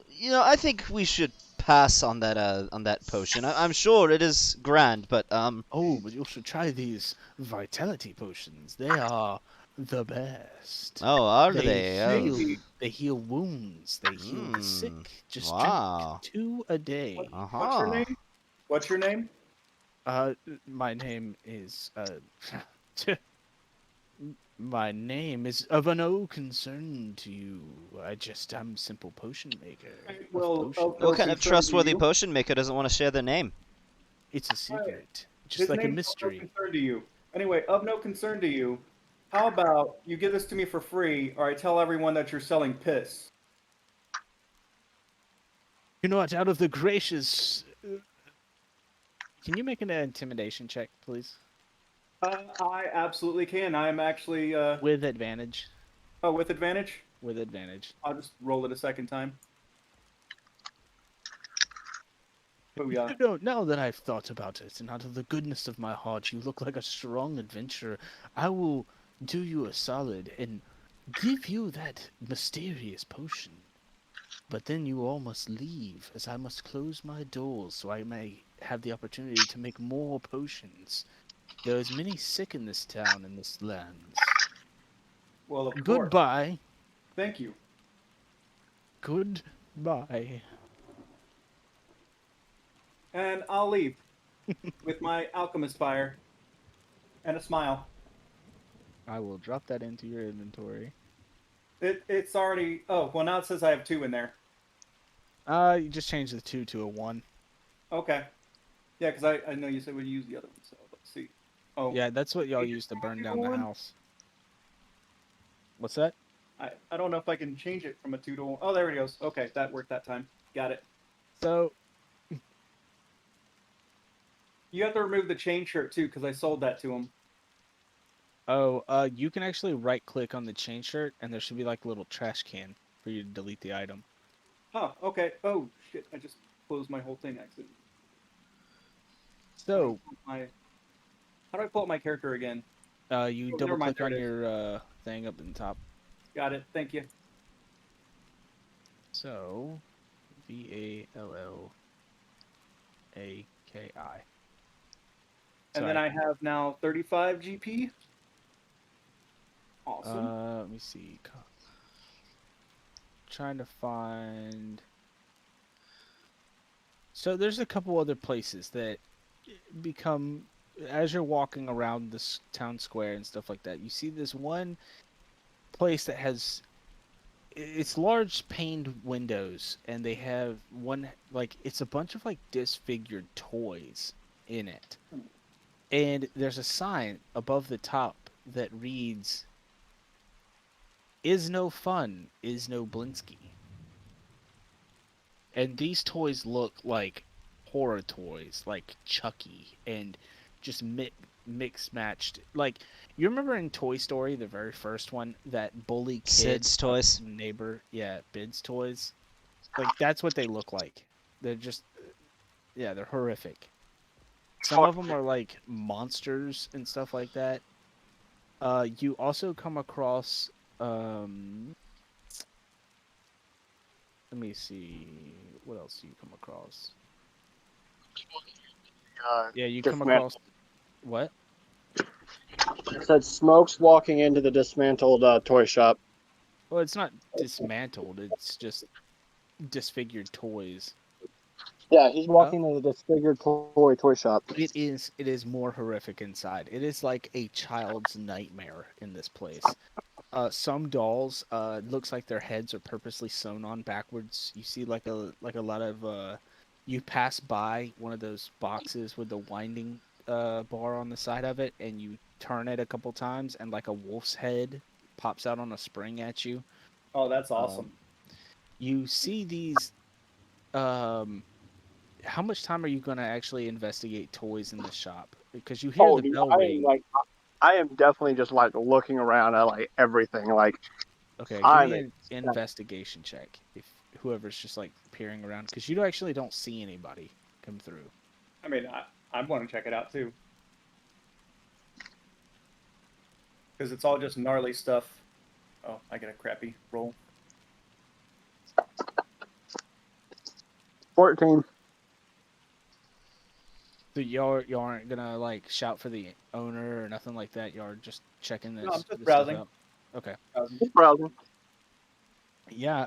You know, I think we should pass on that potion. I'm sure it is grand, but Oh, but you should try these vitality potions. They are the best. oh, are They they? Oh. heal. They heal wounds. They heal the sick. Just Wow. drink 2 a day. What's your name? What's your name? My name is my name is of no concern to you. I'm simple potion maker. of Well, potions. What kind of concern to trustworthy you? potion maker doesn't want to share their name? It's a secret, just His like a name's mystery. Of no concern to you. Anyway, of no concern to you. How about you give this to me for free, or I tell everyone that you're selling piss? You know what? Out of the gracious, can you make an intimidation check, please? I absolutely can. I'm actually With advantage. with advantage. With advantage. I'll just roll it a second time. Booyah. No, now that I've thought about it, and out of the goodness of my heart, you look like a strong adventurer. I will do you a solid and give you that mysterious potion. But then you all must leave, as I must close my doors so I may have the opportunity to make more potions. There is many sick in this town and this lands. Well, of course. Goodbye. Thank you. Goodbye. And I'll leave with my alchemist fire and a smile. I will drop that into your inventory. It's already. Oh, well, now it says I have 2 in there. You just change the 2 to a 1. Okay. Yeah, because I know you said we'd use the other one, so let's see. Oh, Yeah, that's what y'all Change it use to to a burn 2 to down the 1? house. What's that? I don't know if I can change it from a 2 to 1. Oh, there it goes. Okay, that worked that time. Got it. So, You have to remove the chain shirt too, because I sold that to him. you can actually right-click on the chain shirt, and there should be like a little trash can for you to delete the item. Oh, okay. Oh shit! I just closed my whole thing accidentally. So, How do I pull up my character again? you Oh, never double mind, click there on it is. your thing up in the top. Got it. Thank you. So, VALLAKI. And then I have now 35 GP. Awesome. Let me see. Trying to find. So there's a couple other places that become, as you're walking around this town square and stuff like that, you see this one place that has, it's large paned windows, and they have one, like, it's a bunch of like disfigured toys in it. And there's a sign above the top that reads, "Is no fun, is no Blinsky." And these toys look like horror toys, like Chucky, and just mix matched. Like, you remember in Toy Story, the very first one, that bully kid, Sid's toys. neighbor, yeah, Bid's toys. Like, that's what they look like. They're just, yeah, they're horrific. Some of them are like monsters and stuff like that. You also come across, let me see, what else do you come across? Yeah, you come Different- across What? It said Smokes walking into the dismantled toy shop. Well, it's not dismantled. It's just disfigured toys. Yeah, he's Oh. walking into the disfigured toy shop. It is more horrific inside. It is like a child's nightmare in this place. Some dolls looks like their heads are purposely sewn on backwards. You see like a lot of you pass by one of those boxes with the winding bar on the side of it, and you turn it a couple times, and like a wolf's head pops out on a spring at you. Oh, that's awesome. You see these. How much time are you gonna actually investigate toys in the shop? Because you hear the dude, bell ring. I am definitely just like looking around at like everything. Like, Okay, give I'm me an investigation check if whoever's just like peering around, because you actually don't see anybody come through. I mean, I want to check it out too. Because it's all just gnarly stuff. Oh, I get a crappy roll. 14. So y'all aren't gonna like shout for the owner or nothing like that. Y'all are just checking this. No, I'm just this stuff browsing. out? Okay. Browsing. Yeah.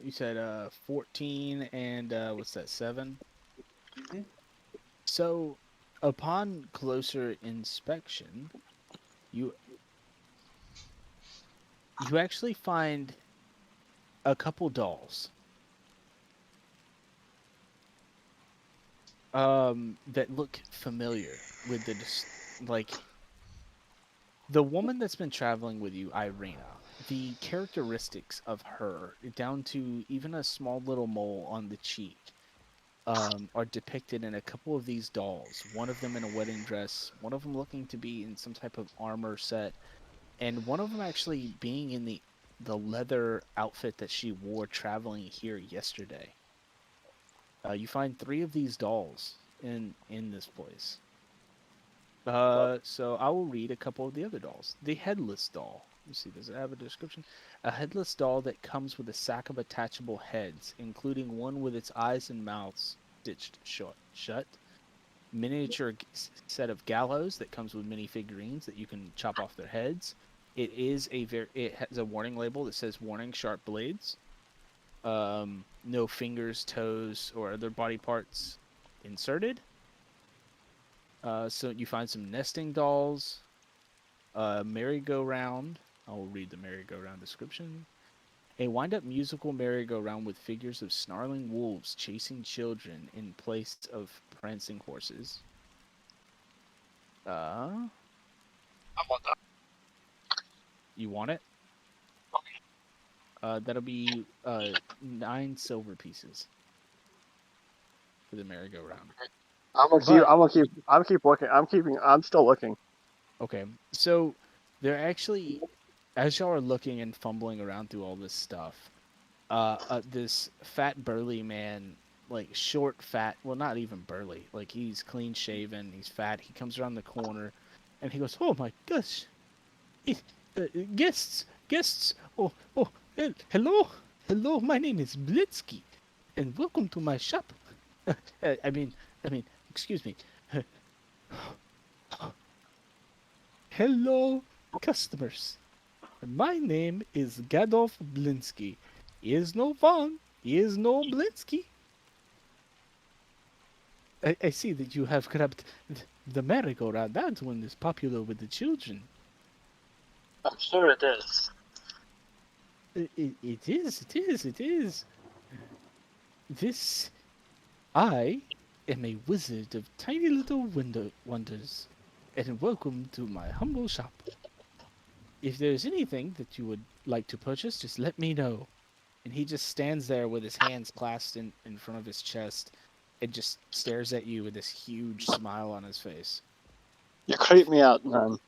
You said 14 and what's that? 7. Mhm. So, upon closer inspection, you actually find a couple dolls. That look familiar with like the woman that's been traveling with you, Irina. The characteristics of her, down to even a small little mole on the cheek, are depicted in a couple of these dolls. One of them in a wedding dress, one of them looking to be in some type of armor set, and one of them actually being in the leather outfit that she wore traveling here yesterday. You find 3 of these dolls in this place. So I will read a couple of the other dolls. The headless doll. Let's see, does it have a description? A headless doll that comes with a sack of attachable heads, including one with its eyes and mouths stitched shut. Miniature set of gallows that comes with mini figurines that you can chop off their heads. It has a warning label that says "Warning: Sharp blades." No fingers, toes, or other body parts inserted. So you find some nesting dolls, merry-go-round. I'll read the merry-go-round description. A wind-up musical merry-go-round with figures of snarling wolves chasing children in place of prancing horses. I want that. You want it? That'll be 9 silver pieces for the merry-go-round. I'm keep looking. I'm still looking. Okay, so they're actually, as y'all are looking and fumbling around through all this stuff, this fat burly man, like short, fat, well, not even burly, like he's clean shaven, he's fat. He comes around the corner, and he goes, "Oh my gosh, guests! Oh, hello, my name is Blitzky, and welcome to my shop. I mean, excuse me. Hello, customers. My name is Gadolf Blinsky. He is no Vaughn. He is no Blinsky. I see that you have grabbed the merry-go-round. That one is popular with the children. I'm sure it is. It is. This, I am a wizard of tiny little wonders, and welcome to my humble shop. If there's anything that you would like to purchase, just let me know. And he just stands there with his hands clasped in front of his chest and just stares at you with this huge smile on his face. You creep me out, man.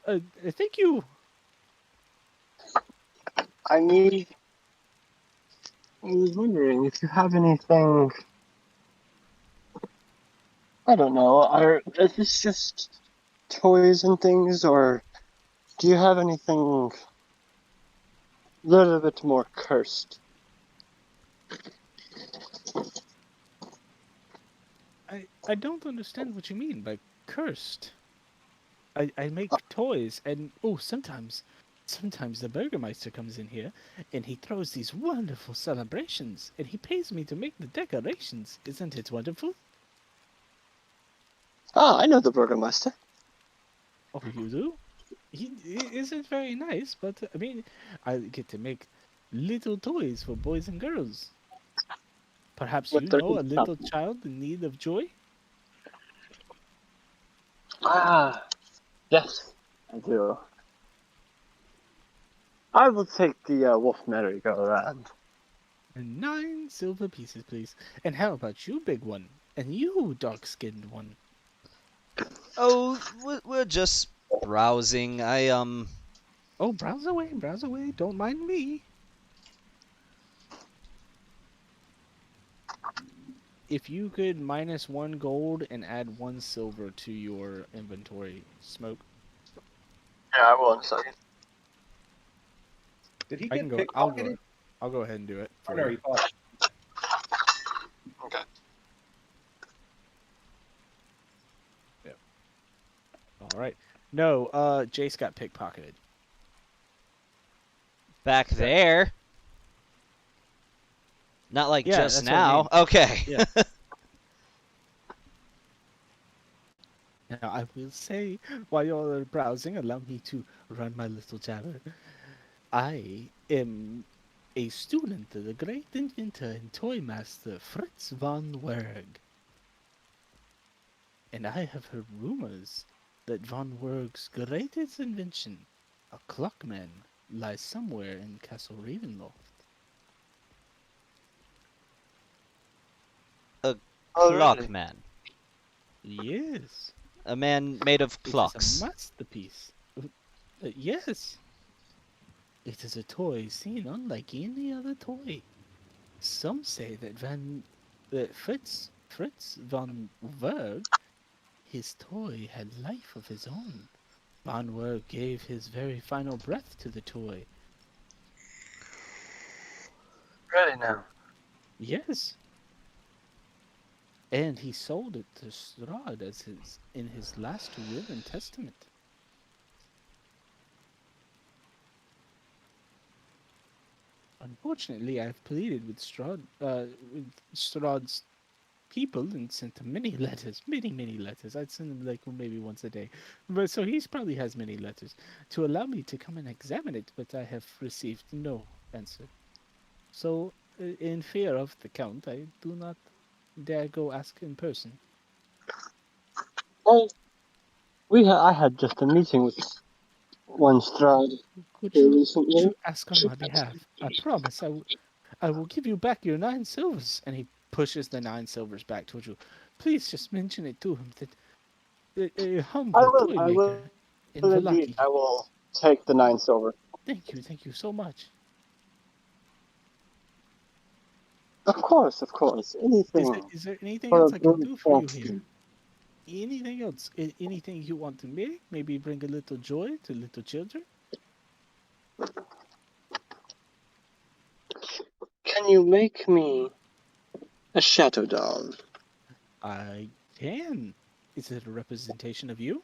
Thank you. I was wondering if you have anything. I don't know. Is this just toys and things, or do you have anything a little bit more cursed? I don't understand what you mean by cursed. I make toys, and sometimes the Burgermeister comes in here, and he throws these wonderful celebrations, and he pays me to make the decorations. Isn't it wonderful? Ah, I know the Burgermeister. Oh, you do? He isn't very nice, but I mean, I get to make little toys for boys and girls. Perhaps What you they're know a about. little child in need of joy? Ah, yes, I do. I will take the Wolf Merry-Go-Round. And 9 silver pieces, please. And how about you, big one? And you, dark-skinned one? Oh, we're just browsing. Oh, browse away. Don't mind me. If you could minus 1 gold and add 1 silver to your inventory, Smoke. Yeah, I will in a second. Did he I get can go. pickpocketed? I'll go ahead and do it Oh, for no, you. he thought. Okay. All right. No, Jace got pickpocketed. back there. Not like Yeah, just that's what I now. mean. Okay. Yeah. Now, I will say, while you're browsing, allow me to run my little jabber. I am a student of the great inventor and toy master Fritz von Werg. And I have heard rumors that von Werg's greatest invention, a clockman, lies somewhere in Castle Ravenloft. Clockman. Yes. A man made of It is clocks. a masterpiece. Yes. It is a toy seen unlike any other toy. Some say that Fritz von Werg, his toy had life of his own. Von Werg gave his very final breath to the toy. Ready now. Yes. And he sold it to Strahd in his last will and testament. Unfortunately, I've pleaded with Strahd's people and sent them many letters, many letters. I'd send them like maybe once a day, but so he's probably has many letters to allow me to come and examine it, but I have received no answer. So, in fear of the Count, I do not dare go ask in person. Well, I had just a meeting with one Strahd Could here you recently. ask on my behalf? I promise I will give you back your 9 silvers. And he pushes the 9 silvers back towards you. Please just mention it to him that a humble toy I maker will in indeed. Vallaki. I will take the 9 silver. Thank you so much. Of course. Anything. Is there anything for else a I can good do for you cause. here? Anything else? Anything you want to make? Maybe bring a little joy to little children? Can you make me a shadow doll? I can. Is it a representation of you?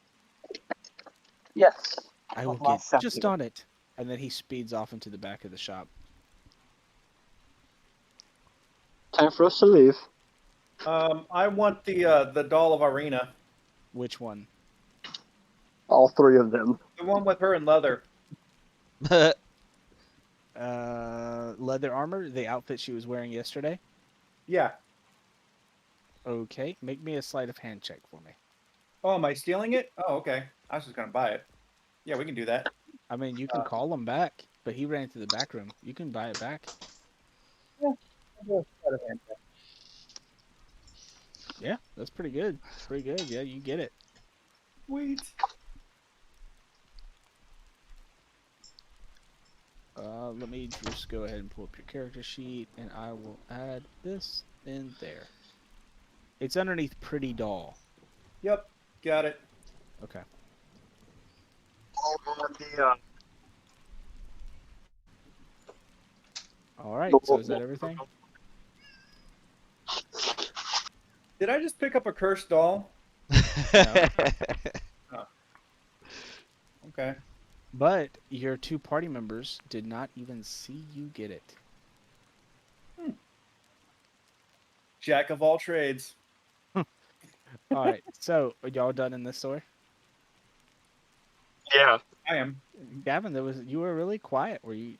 Yes. I will Of my get just statue. on it. And then he speeds off into the back of the shop. Time for us to leave. I want the doll of Arena, Which one? All 3 of them. the one with her in leather. Leather armor, the outfit she was wearing yesterday. Yeah. Okay, make me a sleight of hand check for me. Oh, am I stealing it? Oh, okay. I was just gonna buy it. Yeah, we can do that. I mean, you can call him back, but he ran to the back room. You can buy it back. Yeah, that's pretty good. Pretty good. Yeah, you get it. Wait. Let me just go ahead and pull up your character sheet, and I will add this in there. It's underneath Pretty Doll. Yep, got it. Okay. All right. So is that everything? Did I just pick up a cursed doll? Okay. But your two party members did not even see you get it. Jack of all trades. All right. So, are y'all done in this story? Yeah. I am. Gavin, you were really quiet. Were you?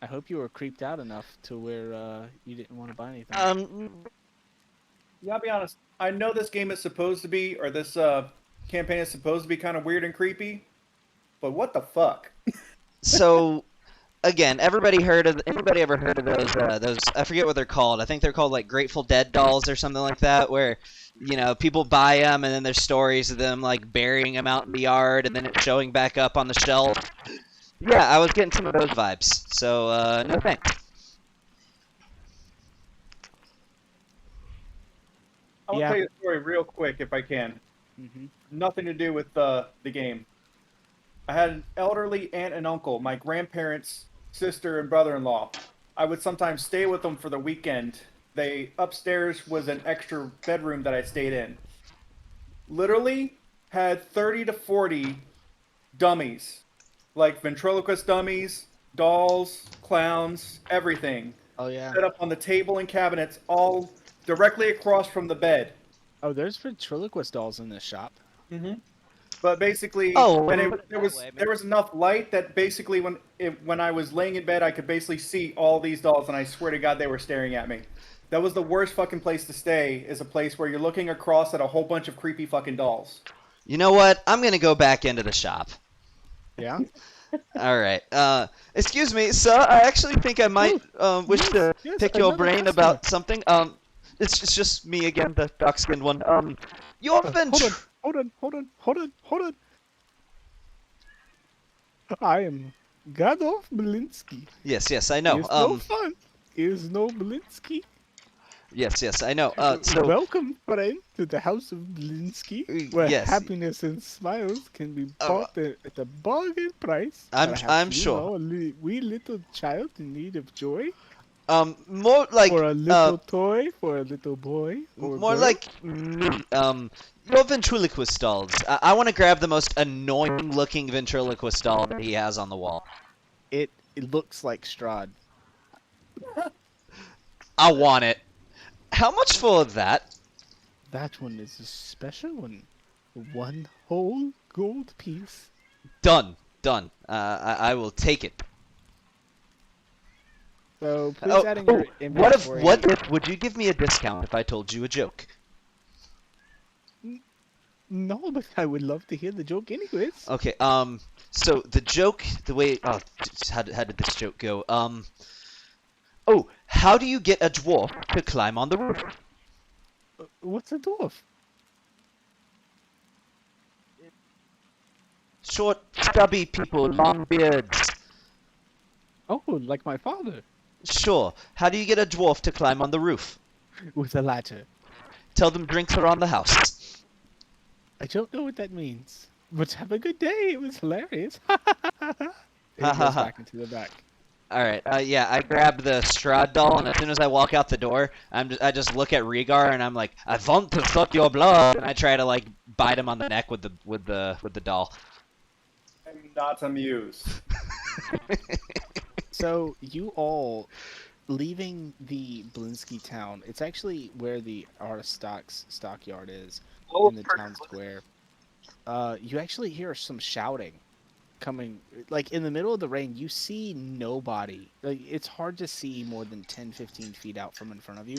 I hope you were creeped out enough to where you didn't want to buy anything. Yeah, I'll be honest. I know this game is supposed to be, or this campaign is supposed to be kind of weird and creepy, but what the fuck? So, again, anybody ever heard of those? I forget what they're called. I think they're called like Grateful Dead dolls or something like that, where people buy them and then there's stories of them like burying them out in the yard and then it showing back up on the shelf. Yeah, I was getting some of those vibes. So, no thanks. I want to Yeah. tell you a story real quick if I can. Mm-hmm. Nothing to do with the game. I had an elderly aunt and uncle, my grandparents' sister and brother-in-law. I would sometimes stay with them for the weekend. Upstairs was an extra bedroom that I stayed in. Literally had 30 to 40 dummies, like ventriloquist dummies, dolls, clowns, everything, Oh yeah. set up on the table and cabinets, all directly across from the bed. Oh, there's ventriloquist dolls in this shop. Mm-hmm. But basically, Oh, and put it there that was way, I mean- there was enough light that basically when I was laying in bed, I could basically see all these dolls, and I swear to God, they were staring at me. That was the worst fucking place to stay. Is a place where you're looking across at a whole bunch of creepy fucking dolls. You know what? I'm gonna go back into the shop. Yeah. All right. Excuse me, sir. I actually think I might wish to yes, pick your another brain customer. about something. It's just me again, the dark-skinned one. You've been Hold on. I am Gadolf Belinsky. Yes, I know. It's no fun. Is no Belinsky. Yes, I know. So Welcome, friend, to the house of Belinsky, where yes. happiness and smiles can be bought at a bargain price. I'm Perhaps you sure. know a wee little child in need of joy, more like or a little toy for a little boy, or more girl. like me. Your ventriloquist dolls. I want to grab the most annoying-looking ventriloquist doll that he has on the wall. It looks like Strahd. I want it. How much for that? That one is a special one. One whole gold piece. Done. I will take it. So please add in your inventory. What if would you give me a discount if I told you a joke? No, but I would love to hear the joke anyways. Okay, so the joke, how did this joke go? How do you get a dwarf to climb on the roof? What's a dwarf? Short, stubby people, long beards. Oh, like my father. Sure. How do you get a dwarf to climb on the roof? With a ladder. Tell them drinks are on the house. I don't know what that means. But have a good day. It was hilarious. And he goes back into the back. All right. Yeah, I grab the Strahd doll, and as soon as I walk out the door, I just look at Rhaegar, and I'm like, I want to suck your blood, and I try to like bite him on the neck with the doll. I'm not amused. So you all leaving the Blinsky town. It's actually where the Arstock's stockyard is in the town square. You actually hear some shouting coming, like in the middle of the rain. You see nobody. Like it's hard to see more than 10-15 feet out from in front of you,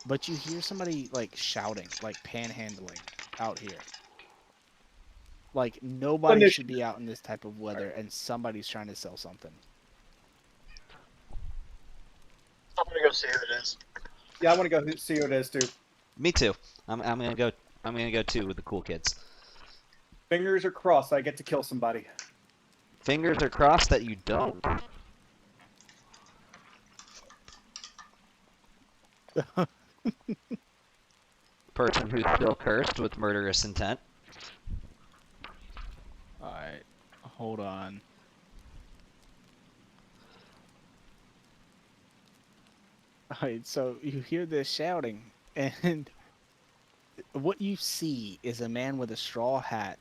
but you hear somebody like shouting, like panhandling out here. Like nobody should be out in this type of weather, and somebody's trying to sell something. I'm gonna go see who it is. Yeah, I want to go see who it is too. Me too. I'm gonna go. I'm gonna go too with the cool kids. Fingers are crossed. I get to kill somebody. Fingers are crossed that you don't. Person who's still cursed with murderous intent. Alright, hold on. Alright, so you hear this shouting, and what you see is a man with a straw hat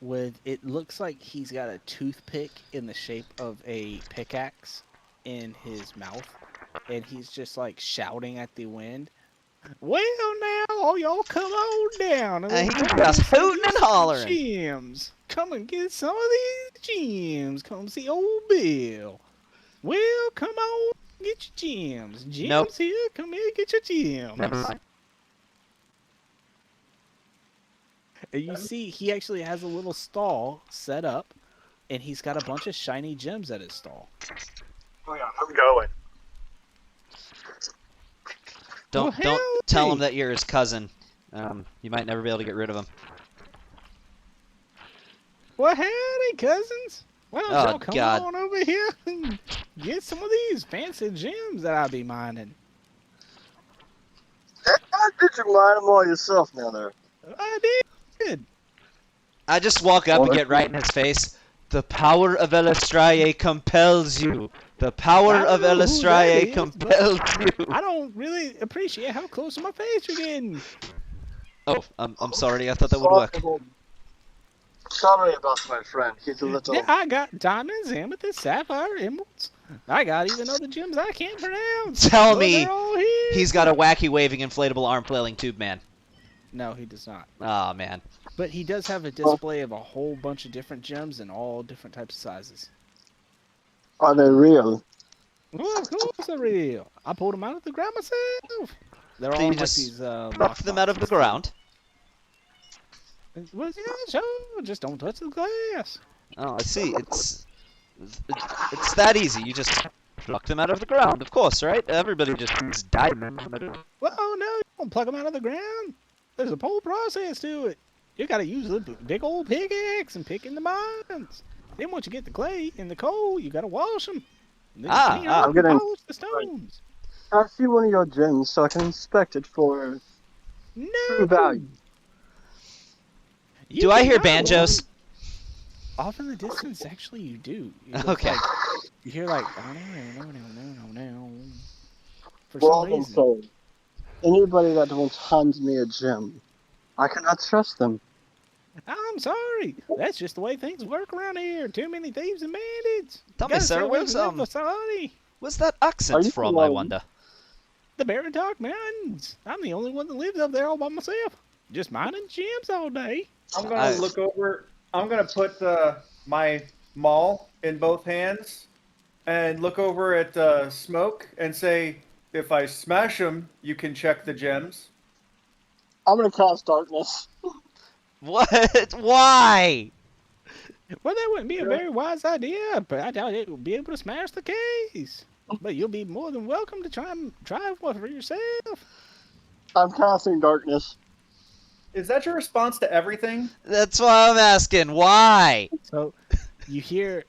with it looks like he's got a toothpick in the shape of a pickaxe in his mouth, and he's just like shouting at the wind. Well, now all y'all come on down and He's let's just send hooting you and some hollering. gems. Come and get some of these gems. Come see old Bill. Well, come on, get your gems. Gems Nope. here. Come here, get your gems. Never mind. And you see, he actually has a little stall set up, and he's got a bunch of shiny gems at his stall. Oh yeah, I'm going. Don't Well, tell howdy. him that you're his cousin. You might never be able to get rid of him. Well, howdy, cousins. Why don't Oh, y'all come God. on over here and get some of these fancy gems that I be mining? Did you mine them all yourself now there? I did. I just walk up and get right in his face. The power of Elistrae compels you. The power I of don't know who that Elistrae is, compels you. I don't really appreciate how close to my face you're getting. Oh, I'm sorry. I thought that would work. Sorry about my friend. He's a little. Yeah, I got diamonds, amethyst, sapphire, emeralds. I got even other gems I can't pronounce. Tell But me they're all here. he's got a wacky waving inflatable arm flailing tube man. No, he does not. Aw, man. But he does have a display of a whole bunch of different gems in all different types of sizes. Are they real? Well, of course they're real. I pulled them out of the ground myself. They're So all you in like just these Pluck them out of the ground. Well, yeah, sure. Just don't touch the glass. Oh, I see. It's that easy. You just pluck them out of the ground, of course, right? Everybody just uses diamonds. Well, oh no, you don't pluck them out of the ground. There's a whole process to it. You gotta use a big old pickaxe and pick in the mines. Then once you get the clay and the coal, you gotta wash them. And then Ah, clean ah. up I'm getting- and polish the stones. I see one of your gems so I can inspect it for No. true value. You Do I hear cannot banjos? walk. Off in the distance, actually, you do. It looks Okay. like- you hear like, oh, no. For Well, some then reason. so anybody that won't hand me a gem, I cannot trust them. I'm sorry. That's just the way things work around here. Too many thieves and bandits. Tell me, Gotta sir, stay away where's from the society. where's that Are accent you from? I alone? wonder. The Baratok Mountains. I'm the only one that lives up there all by myself. Just mining gems all day. I'm gonna I- look over. I'm gonna put my maul in both hands and look over at Smoke and say, "If I smash them, you can check the gems." I'm gonna cast darkness. What? Why? Well, that wouldn't be a very wise idea, but I doubt it will be able to smash the case. But you'll be more than welcome to try one for yourself. I'm casting darkness. Is that your response to everything? That's why I'm asking. Why? So, you hear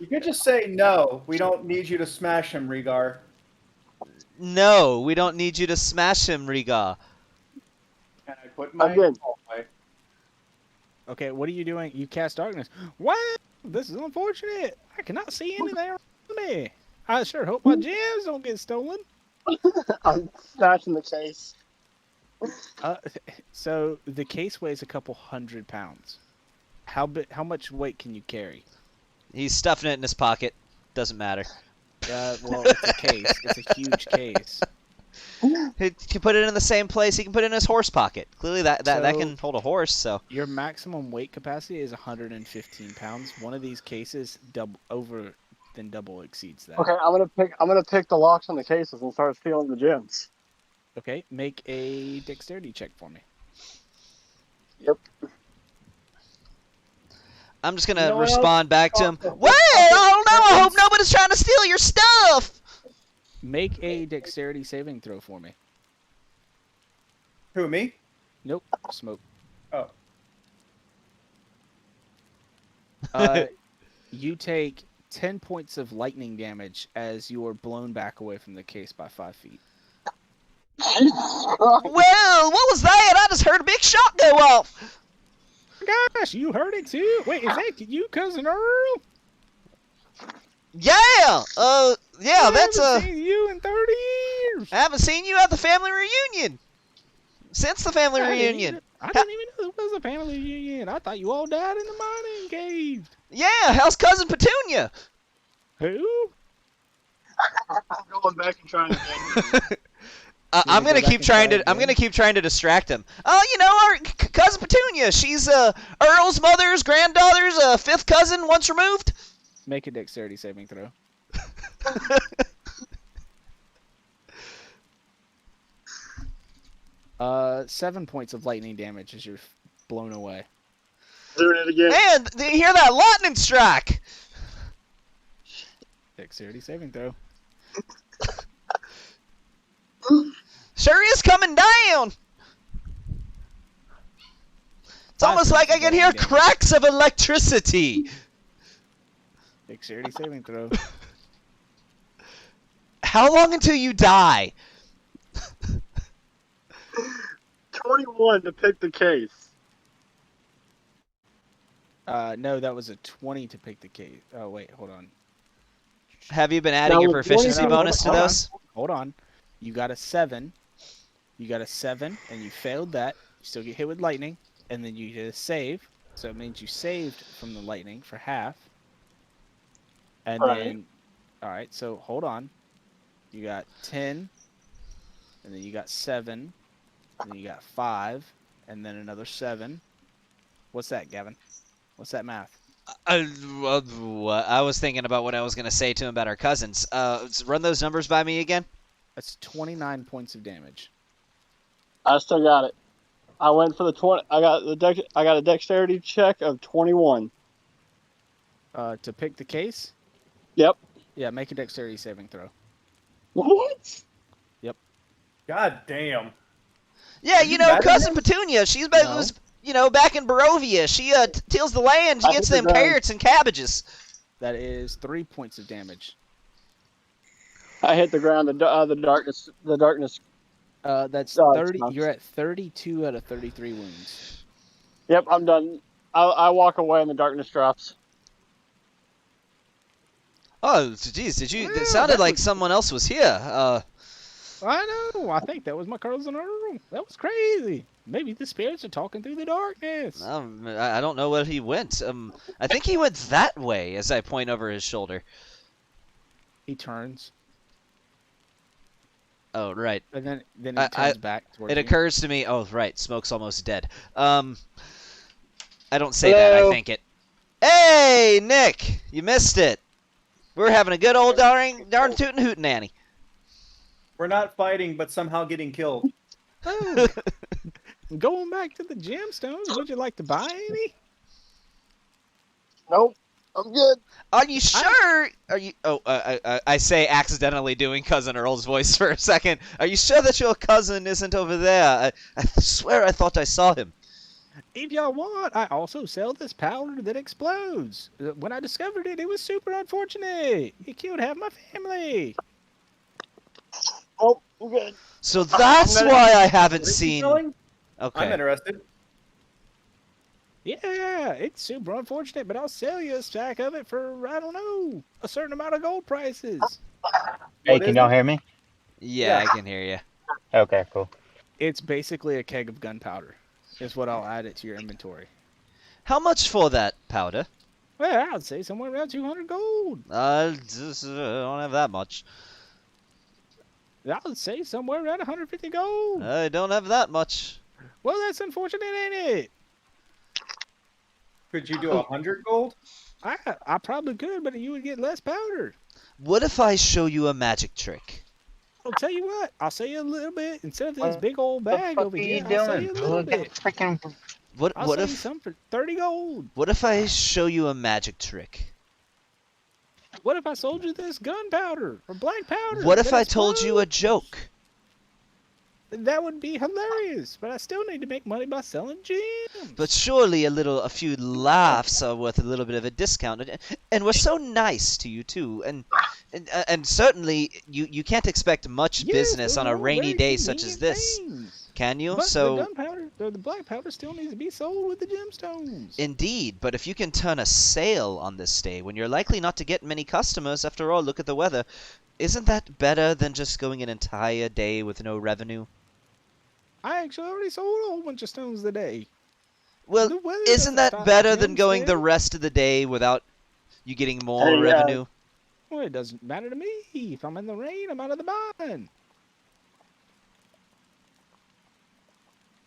You could just say no. We don't need you to smash him, Regar. No, we don't need you to smash him, Riga. And I put my Again. maul away. okay, what are you doing? You cast darkness. Wow, this is unfortunate. I cannot see anything around me. I sure hope my gems don't get stolen. I'm smashing the case. So the case weighs a couple 100 pounds. How much weight can you carry? He's stuffing it in his pocket. Doesn't matter. Well, it's a case. It's a huge case. He can put it in the same place. He can put it in his horse pocket. Clearly, that So- can hold a horse. So Your maximum weight capacity is 115 pounds. One of these cases double exceeds that. Okay, I'm gonna pick the locks on the cases and start stealing the gems. Okay, make a dexterity check for me. Yep. I'm just gonna You know what respond back to him. Oh, Wait! I don't know. I hope nobody's trying to steal your stuff. Make a dexterity saving throw for me. Who, me? Nope, Smoke. Oh. You take 10 points of lightning damage as you are blown back away from the case by 5 feet. Well, what was that? I just heard a big shot go off. Gosh, you heard it too. Wait, is that you, Cousin Earl? Yeah. Yeah. I That's haven't seen you in 30 years. I haven't seen you at the family reunion. Since the family I didn't reunion. I didn't even know it was a family reunion. I thought you all died in the mining cave. Yeah, how's cousin Petunia? Who? I'm going back and trying to. I'm go gonna back keep and trying try to. I'm again? gonna keep trying to distract him. You know, our cousin Petunia. She's Earl's mother's granddaughter's fifth cousin, once removed. Make a dexterity saving throw. 7 points of lightning damage as you're blown away. Doing it again. Man, do you hear that lightning strike? Dexterity saving throw. Sure is coming down. It's almost like I can hear cracks of electricity. Dexterity saving throw. How long until you die? 21 to pick the case. No, that was a 20 to pick the case. Oh wait, hold on. Have you been adding your No, proficiency no, bonus to hold on. those? Hold on. You got a 7. You got a 7, and you failed that. You still get hit with lightning, and then you did a save. So it means you saved from the lightning for half. And Right. then, all right. So hold on. You got 10, and then you got 7, and then you got 5, and then another 7. What's that, Gavin? What's that math? I was thinking about what I was gonna say to him about our cousins. Run those numbers by me again. That's 29 points of damage. I still got it. I went for the 20. I got a dexterity check of 21. To pick the case? Yep. Yeah, make a dexterity saving throw. What? God damn. Yeah, Are you you know, mad at cousin him? Petunia. She's No. was, you know, back in Barovia. She tills the land. She I gets hit the them ground. carrots and cabbages. That is 3 points of damage. I hit the ground. The darkness. The darkness. That's Oh, 30. sucks. You're at 32 out of 33 wounds. Yep, I'm done. I walk away and the darkness drops. Oh, geez, did you? Well, It sounded that like was- someone else was here. I know. I think that was my cousin Earl. That was crazy. Maybe the spirits are talking through the darkness. I don't know where he went. I think he went that way. As I point over his shoulder. He turns, Oh, right. and then he I- turns back towards It you. occurs to me. Oh, right. Smoke's almost dead. I don't say that. I Hello? think it. Hey, Nick, you missed it. We're having a good old darn tootin' hootin' Annie. We're not fighting, but somehow getting killed. Oh, going back to the gemstones. Would you like to buy any? Nope. I'm good. Are you sure? Are you? Oh, I say accidentally doing cousin Earl's voice for a second. Are you sure that your cousin isn't over there? I swear I thought I saw him. If y'all want, I also sell this powder that explodes. When I discovered it, it was super unfortunate. It killed half my family. Oh, I'm good. So that's why I haven't What is he seen. selling? I'm Okay. interested. Yeah, it's super unfortunate, but I'll sell you a stack of it for, I don't know, a certain amount of gold prices. Hey, What can is y'all it? hear me? Yeah, Yeah. I can hear you. Okay, cool. It's basically a keg of gunpowder, is what I'll add it to your inventory. How much for that powder? Well, I'd say somewhere around 200 gold. I don't have that much. I would say somewhere around 150 gold. I don't have that much. Well, that's unfortunate, ain't it? Could you do 100 gold? I probably could, but you would get less powder. What if I show you a magic trick? I'll tell you what. I'll sell you a little bit instead of this What big old bag fuck over are here. you I'll sell you a doing? little Look at bit. freaking. What I'll what sell you if some for 30 gold. what if I show you a magic trick? What if I sold you this gunpowder or black powder? What if that I told you a explodes? joke? That would be hilarious, but I still need to make money by selling gems. But surely a few laughs are worth a little bit of a discount, and we're so nice to you too, and certainly you can't expect much Yes, business those on are a all rainy very day such as convenient this, things. can you? But So the gunpowder, the black powder, still needs to be sold with the gemstones. indeed, but if you can turn a sale on this day when you're likely not to get many customers, after all, look at the weather, isn't that better than just going an entire day with no revenue? I actually already sold a whole bunch of stones today. Well, The weather isn't doesn't that stop better than gem going the sales. rest of the day without you getting more Hey, revenue? Well, it doesn't matter to me. If I'm in the rain, I'm out of the mine.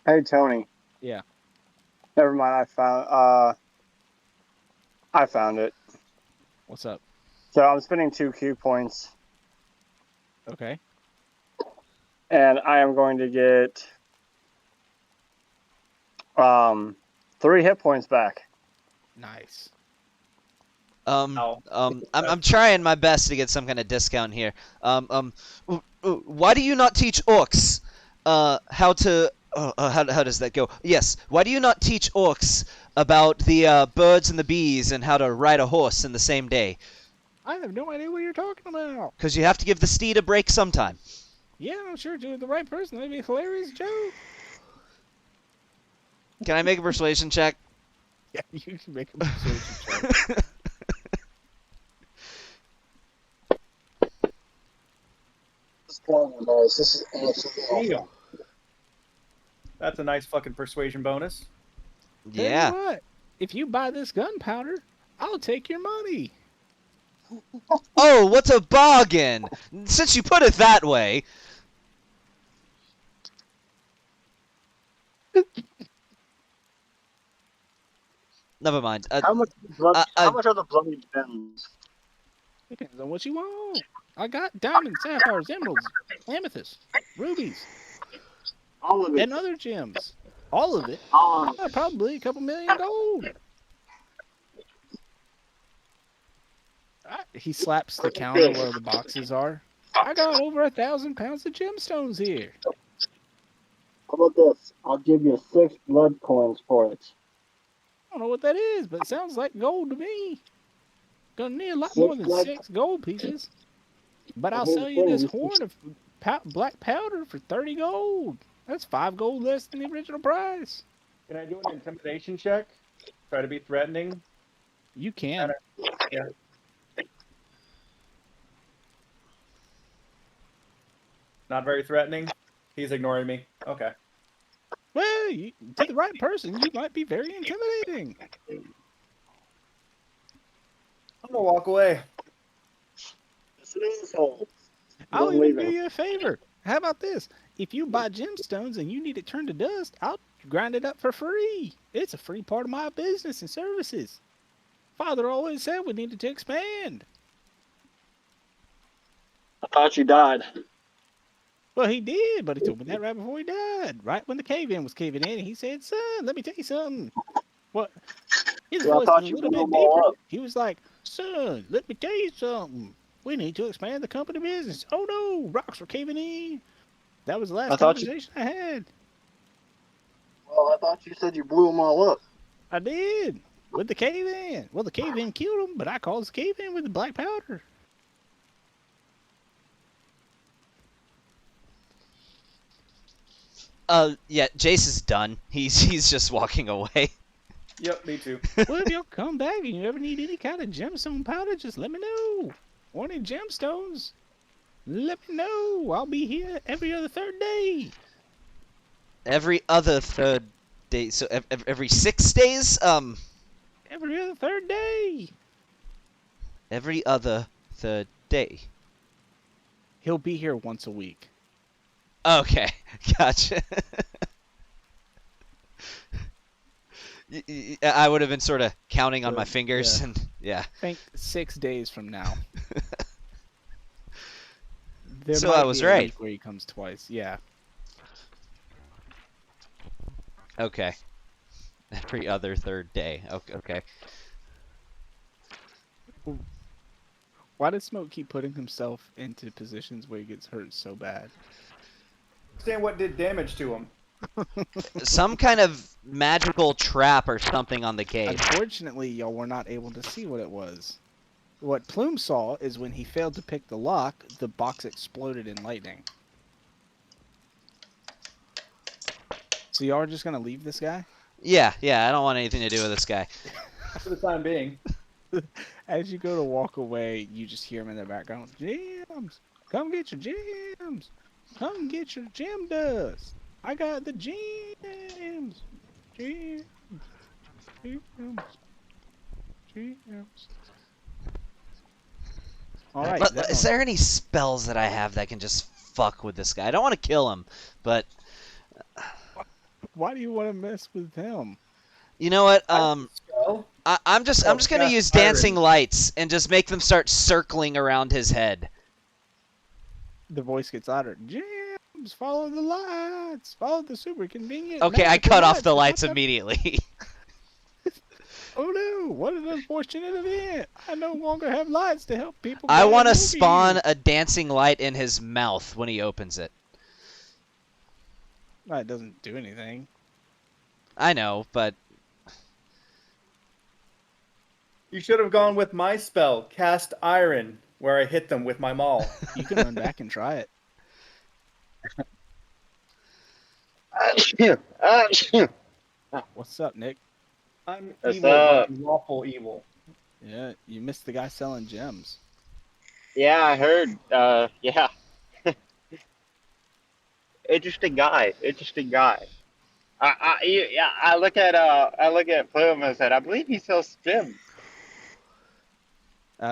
Hey, Tony. Yeah. Never mind. I found it. What's up? So I'm spending 2 Q points, Okay. and I am going to get 3 hit points back. Nice. Ow. I'm trying my best to get some kind of discount here. Why do you not teach orcs, how to, how does that go? Yes, why do you not teach orcs about the, birds and the bees and how to ride a horse in the same day? I have no idea what you're talking about. Because you have to give the steed a break sometime. Yeah, I'm sure to the right person, that'd be a hilarious joke. Can I make a persuasion check? Yeah, you can make a persuasion check. This is absolutely Damn. That's a nice fucking persuasion bonus. Tell you Yeah. what, if you buy this gunpowder, I'll take your money. Oh, what a bargain! Since you put it that way. Never mind. How much are the bloody gems? Depends on what you want. I got diamonds, sapphires, emeralds, amethysts, rubies, All of it. and other gems. All of it. All of it. Probably a couple million gold. He slaps the counter where the boxes are. I got over 1,000 pounds of gemstones here. How about this? I'll give you 6 blood coins for it. I don't know what that is, but it sounds like gold to me. Gonna need a lot more than 6 gold pieces. But I'll sell you this horn of black powder for 30 gold. That's 5 gold less than the original price. Can I do an intimidation check? Try to be threatening. You can. Yeah. Not very threatening. He's ignoring me. Okay. Well, to the right person, you might be very intimidating. I'm gonna walk away. It's an asshole. I'll I'm even leaving. do you a favor. How about this? If you buy gemstones and you need it turned to dust, I'll grind it up for free. It's a free part of my business and services. Father always said we needed to expand. I thought you died. Well, he did, but he told me that right before he died. Right when the cave-in was caving in, he said, son, let me tell you something. What? His Yeah, I voice thought was a you little blew bit them all deeper. up. He was like, son, let me tell you something. We need to expand the company business. Oh, no, rocks were caving in. That was the last conversation I had. Well, I thought you said you blew them all up. I did. With the cave-in. Well, the cave-in killed him, but I caused the cave-in with the black powder. Yeah, Jace is done. He's just walking away. Yep, me too. Well, if you'll come back and you ever need any kind of gemstone powder, just let me know. Or any gemstones, let me know. I'll be here every other third day. Every other third day, so every 6 days? Every other third day. Every other third day. He'll be here once a week. Okay, gotcha. I would have been sort of counting on my fingers, yeah. and yeah. I think 6 days from now. There So might I was be a right. week where he comes twice. Yeah. Okay. Every other third day. Okay. Why does Smoke keep putting himself into positions where he gets hurt so bad? Understand what did damage to him? Some kind of magical trap or something on the cave. Unfortunately, y'all were not able to see what it was. What Plume saw is when he failed to pick the lock, the box exploded in lightning. So y'all are just gonna leave this guy? Yeah, I don't want anything to do with this guy. For the time being. As you go to walk away, you just hear him in the background. Gems! Come get your gems! Come get your gem dust! I got the gems. Gems. Gems. Gems. All right. Is there any spells that I have that can just fuck with this guy? I don't want to kill him, but Why do you want to mess with him? you know what? Spell? I'm just gonna cast use Siren. dancing lights and just make them start circling around his head. The voice gets louder. Gems. Follow the lights. Follow the super convenient. Okay, I magical cut off the lights. lights immediately. Oh no! What an unfortunate event! I no longer have lights to help people. I want to spawn a dancing light in his mouth when he opens it. No, it doesn't do anything. I know, but You should have gone with my spell, Cast Iron, where I hit them with my maul. You can run back and try it. What's up, Nick? I'm What's evil, up? I'm lawful evil. Yeah, you missed the guy selling gems. Yeah, I heard. Yeah. Interesting guy. Interesting guy. I look at Plume and said, I believe he sells gems.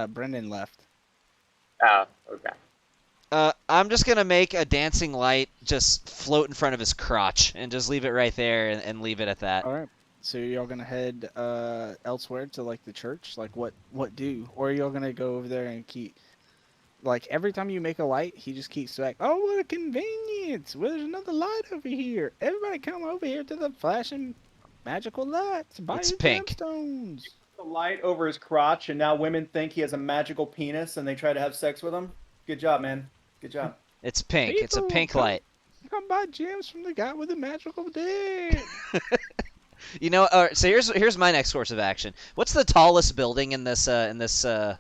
Brendan left. Oh, okay. I'm just gonna make a dancing light just float in front of his crotch and just leave it right there and leave it at that. All right. So y'all gonna head elsewhere to like the church? Like what do? Or y'all gonna go over there and keep like every time you make a light, he just keeps like, oh, what a convenience! Well, there's another light over here. Everybody come over here to the flashing magical lights. Buy It's your pink. gemstones. The light over his crotch, and now women think he has a magical penis, and they try to have sex with him. Good job, man. Good job. It's pink. It's a People, pink come- light. Come buy gems from the guy with the magical dick. You know, all right, so here's my next course of action. What's the tallest building in this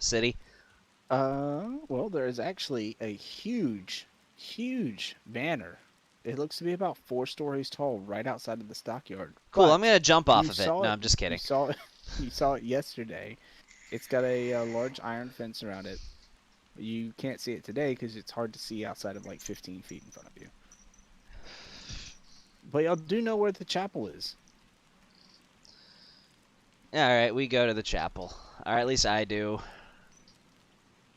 city? Well, there is actually a huge banner. It looks to be about 4 stories tall, right outside of the stockyard. Cool. But I'm gonna jump off you of it. saw No, I'm just kidding. You saw it. You saw it yesterday. It's got a large iron fence around it. You can't see it today because it's hard to see outside of like 15 feet in front of you. But y'all do know where the chapel is. All right, we go to the chapel. Or at least I do.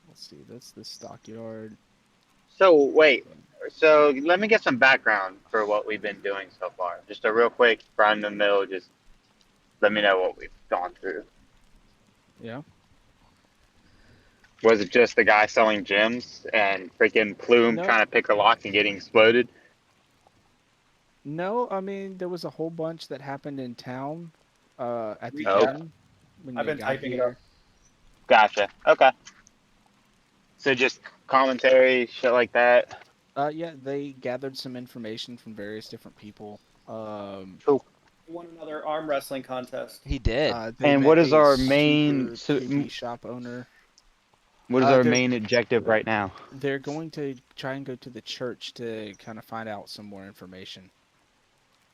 Let's see. That's the stockyard. So, wait. So, let me get some background for what we've been doing so far. Just a real quick, right in the middle, just let me know what we've gone through. Yeah. Was it just the guy selling gems and freaking Plume No. trying to pick a lock and getting exploded? No, I mean there was a whole bunch that happened in town. At the Nope. end when I've they been got typing it here. up. Gotcha. Okay. So just commentary, shit like that. Yeah, they gathered some information from various different people. We won another arm wrestling contest. He did. They And met what is a our main- super so- creepy shop owner. What is our they're- main objective right now? They're going to try and go to the church to kind of find out some more information.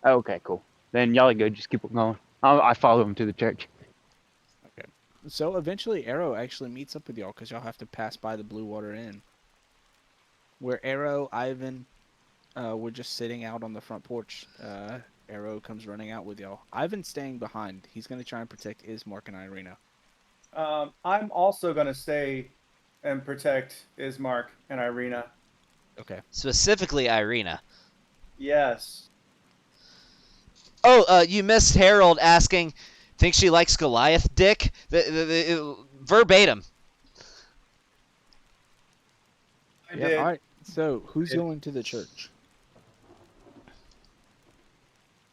Okay, cool. Then y'all are good. Just keep it going. I follow him to the church. So eventually Arrow actually meets up with y'all because y'all have to pass by the Blue Water Inn. Where Arrow, Ivan, were just sitting out on the front porch. Arrow comes running out with y'all. Ivan's staying behind. He's going to try and protect Ismark and Irina. I'm also going to stay and protect Ismark and Irina. Okay. Specifically Irina. Yes. Oh, you missed Harold asking, think she likes Goliath dick? Verbatim. I did. All right. So who's Did. going to the church?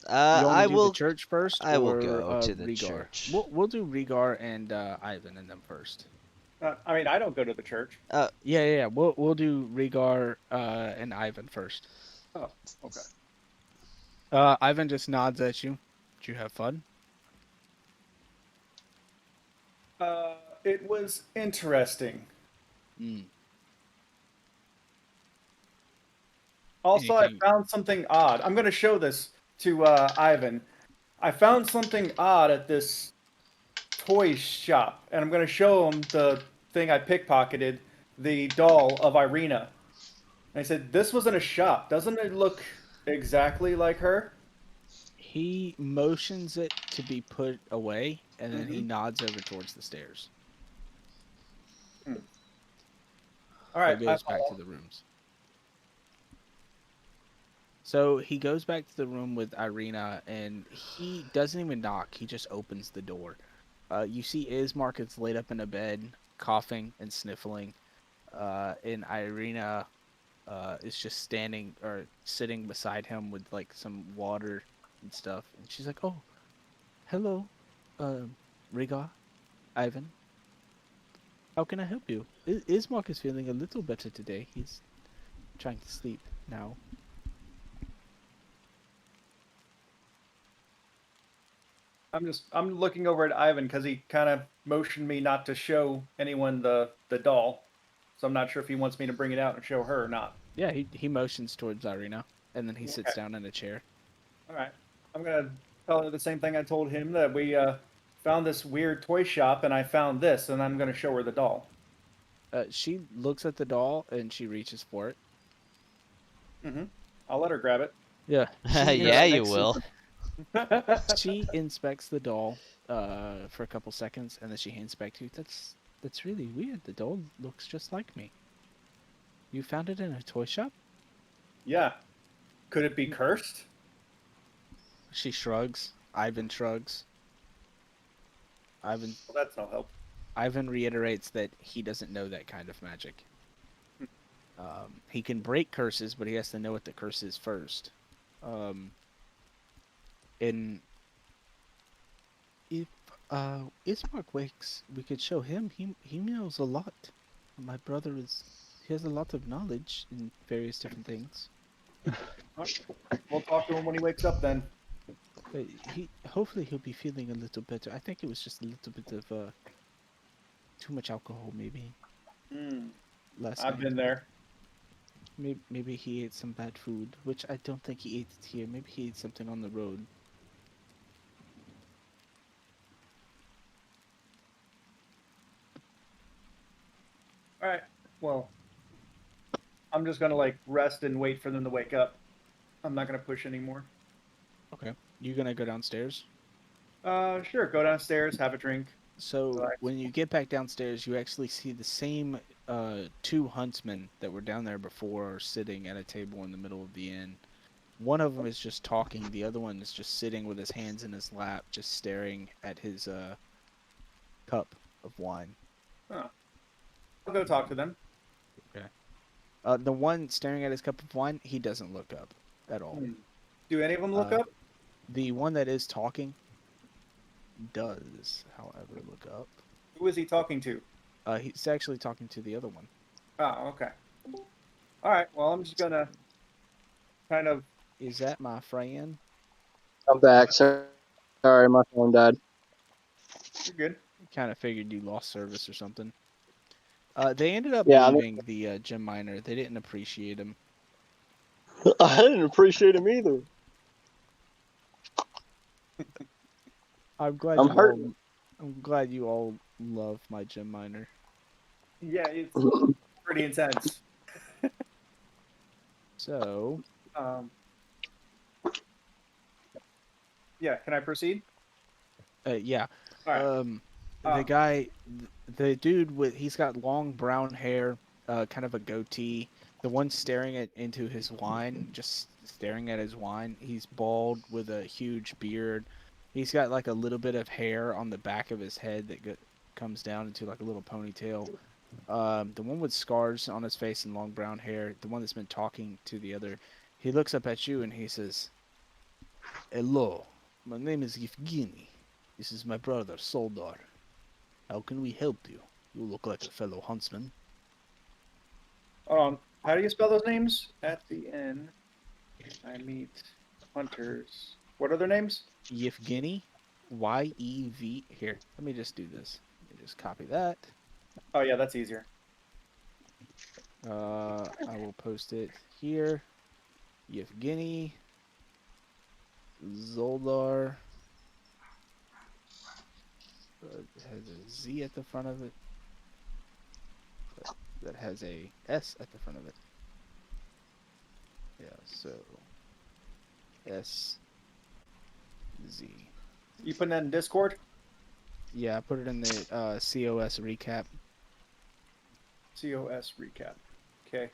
You I want to do will. the church first. I will or, go to the Rhaegar? church. We'll do Rhaegar and Ivan and them first. I mean, I don't go to the church. Yeah. We'll do Rhaegar and Ivan first. Oh, okay. Ivan just nods at you. Did you have fun? It was interesting. Mm. Also, Anything- I found something odd. I'm going to show this to Ivan. I found something odd at this toy shop, and I'm going to show him the thing I pickpocketed, the doll of Irina. And I said, this was in a shop. Doesn't it look exactly like her? He motions it to be put away, and then he nods over towards the stairs. All right, But I goes back to follow. the rooms. So he goes back to the room with Irina, and he doesn't even knock. He just opens the door. You see Ismark is laid up in a bed, coughing and sniffling. And Irina is just standing or sitting beside him with like some water and stuff. And she's like, "Oh, hello, Riga, Ivan. How can I help you? Ismark is feeling a little better today. He's trying to sleep now." I'm looking over at Ivan because he kind of motioned me not to show anyone the doll, so I'm not sure if he wants me to bring it out and show her or not. Yeah, he motions towards Irina, and then he sits Okay. down in a chair. All right, I'm gonna tell her the same thing I told him, that we found this weird toy shop and I found this, and I'm gonna show her the doll. She looks at the doll and she reaches for it. I'll let her grab it. Yeah. Yeah, you will. She inspects the doll for a couple seconds, and then she hands back to you. That's really weird. The doll looks just like me. You found it in a toy shop? Yeah. Could it be cursed? She shrugs. Ivan shrugs. Ivan Well, that's no help. Ivan reiterates that he doesn't know that kind of magic. He can break curses, but he has to know what the curse is first. And if Ismark wakes, we could show him. He knows a lot. My brother he has a lot of knowledge in various different things. We'll talk to him when he wakes up then. But hopefully he'll be feeling a little better. I think it was just a little bit of too much alcohol maybe last I've night. been there. Maybe he ate some bad food, which I don't think he ate it here. Maybe he ate something on the road. All right. Well, I'm just gonna like rest and wait for them to wake up. I'm not gonna push anymore. Okay. You gonna go downstairs? Sure. Go downstairs, have a drink. So Relax. when you get back downstairs, you actually see the same two huntsmen that were down there before sitting at a table in the middle of the inn. One of them is just talking. The other one is just sitting with his hands in his lap, just staring at his cup of wine. I'll go talk to them. The one staring at his cup of wine, he doesn't look up at all. Do any of them look Uh, up? The one that is talking does, however, look up. Who is he talking to? He's actually talking to the other one. Oh, okay. All right. Well, I'm just gonna kind of. Is that my friend? I'm back. Sorry, my phone died. You're good. Kind of figured you lost service or something. They ended up Yeah, leaving the gem miner. They didn't appreciate him. I didn't appreciate him either. I'm glad I'm you hurt. all. I'm glad you all love my gem miner. Yeah, it's pretty intense. So, Yeah. Can I proceed? yeah. All right. The guy, the dude he's got long brown hair, kind of a goatee. The one staring into his wine, just staring at his wine. He's bald with a huge beard. He's got like a little bit of hair on the back of his head that comes down into like a little ponytail. The one with scars on his face and long brown hair, the one that's been talking to the other, he looks up at you and he says, "Hello, my name is Yevgeny. This is my brother, Soldar. How can we help you? You look like a fellow huntsman." Hold on. How do you spell those names? At the end, I meet hunters. What are their names? Yevgeny, Y-E-V. Here, let me just do this. Let me just copy that. Oh yeah, that's easier. I will post it here. Yevgeny, Zoldar. It has a Z at the front of it. That has a S at the front of it. Yeah, so S Z. You putting that in Discord? Yeah, I put it in the COS recap. COS recap. Okay.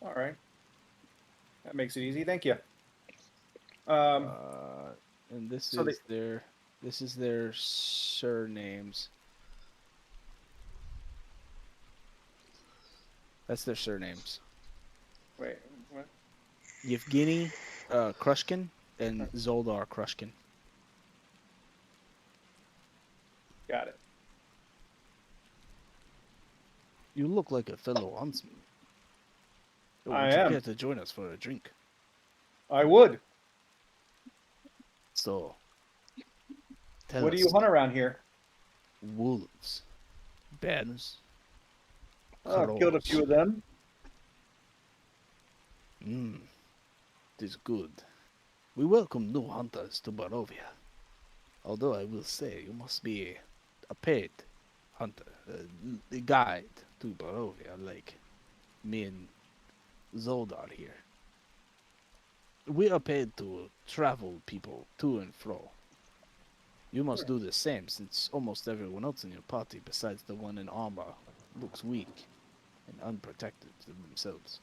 All right. That makes it easy. Thank you. And this so they- is their surnames. That's their surnames. Wait. What? Yevgeny Krushkin and Zoldar Krushkin. Got it. You look like a fellow huntsman. I Would you am. care to join us for a drink? I would. So, tell What do us, you hunt around here? wolves, bears, Oh, I've killed a few of them. It is good. We welcome new hunters to Barovia. Although I will say, you must be a paid hunter, a guide to Barovia, like me and Zoldar here. We are paid to travel people to and fro. You must do the same, since almost everyone else in your party, besides the one in armor, looks weak and unprotected themselves.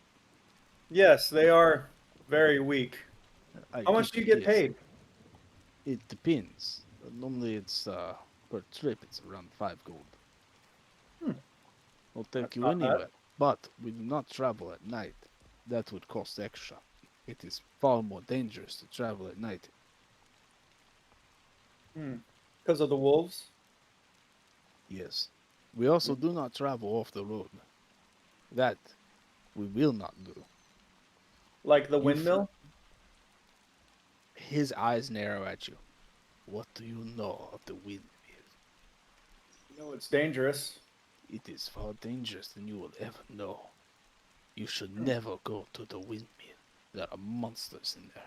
Yes, they are very weak. I How much do you get paid? It depends. Normally it's per trip it's around 5 gold. I'll take That's you not bad. anywhere. But we do not travel at night. That would cost extra. It is far more dangerous to travel at night. Because of the wolves? Yes. We also do not travel off the road. That we will not do. Like the You windmill? His eyes narrow at you. What do you know of the windmill? You know it's dangerous. It is far dangerous than you will ever know. You should never go to the windmill. There are monsters in there.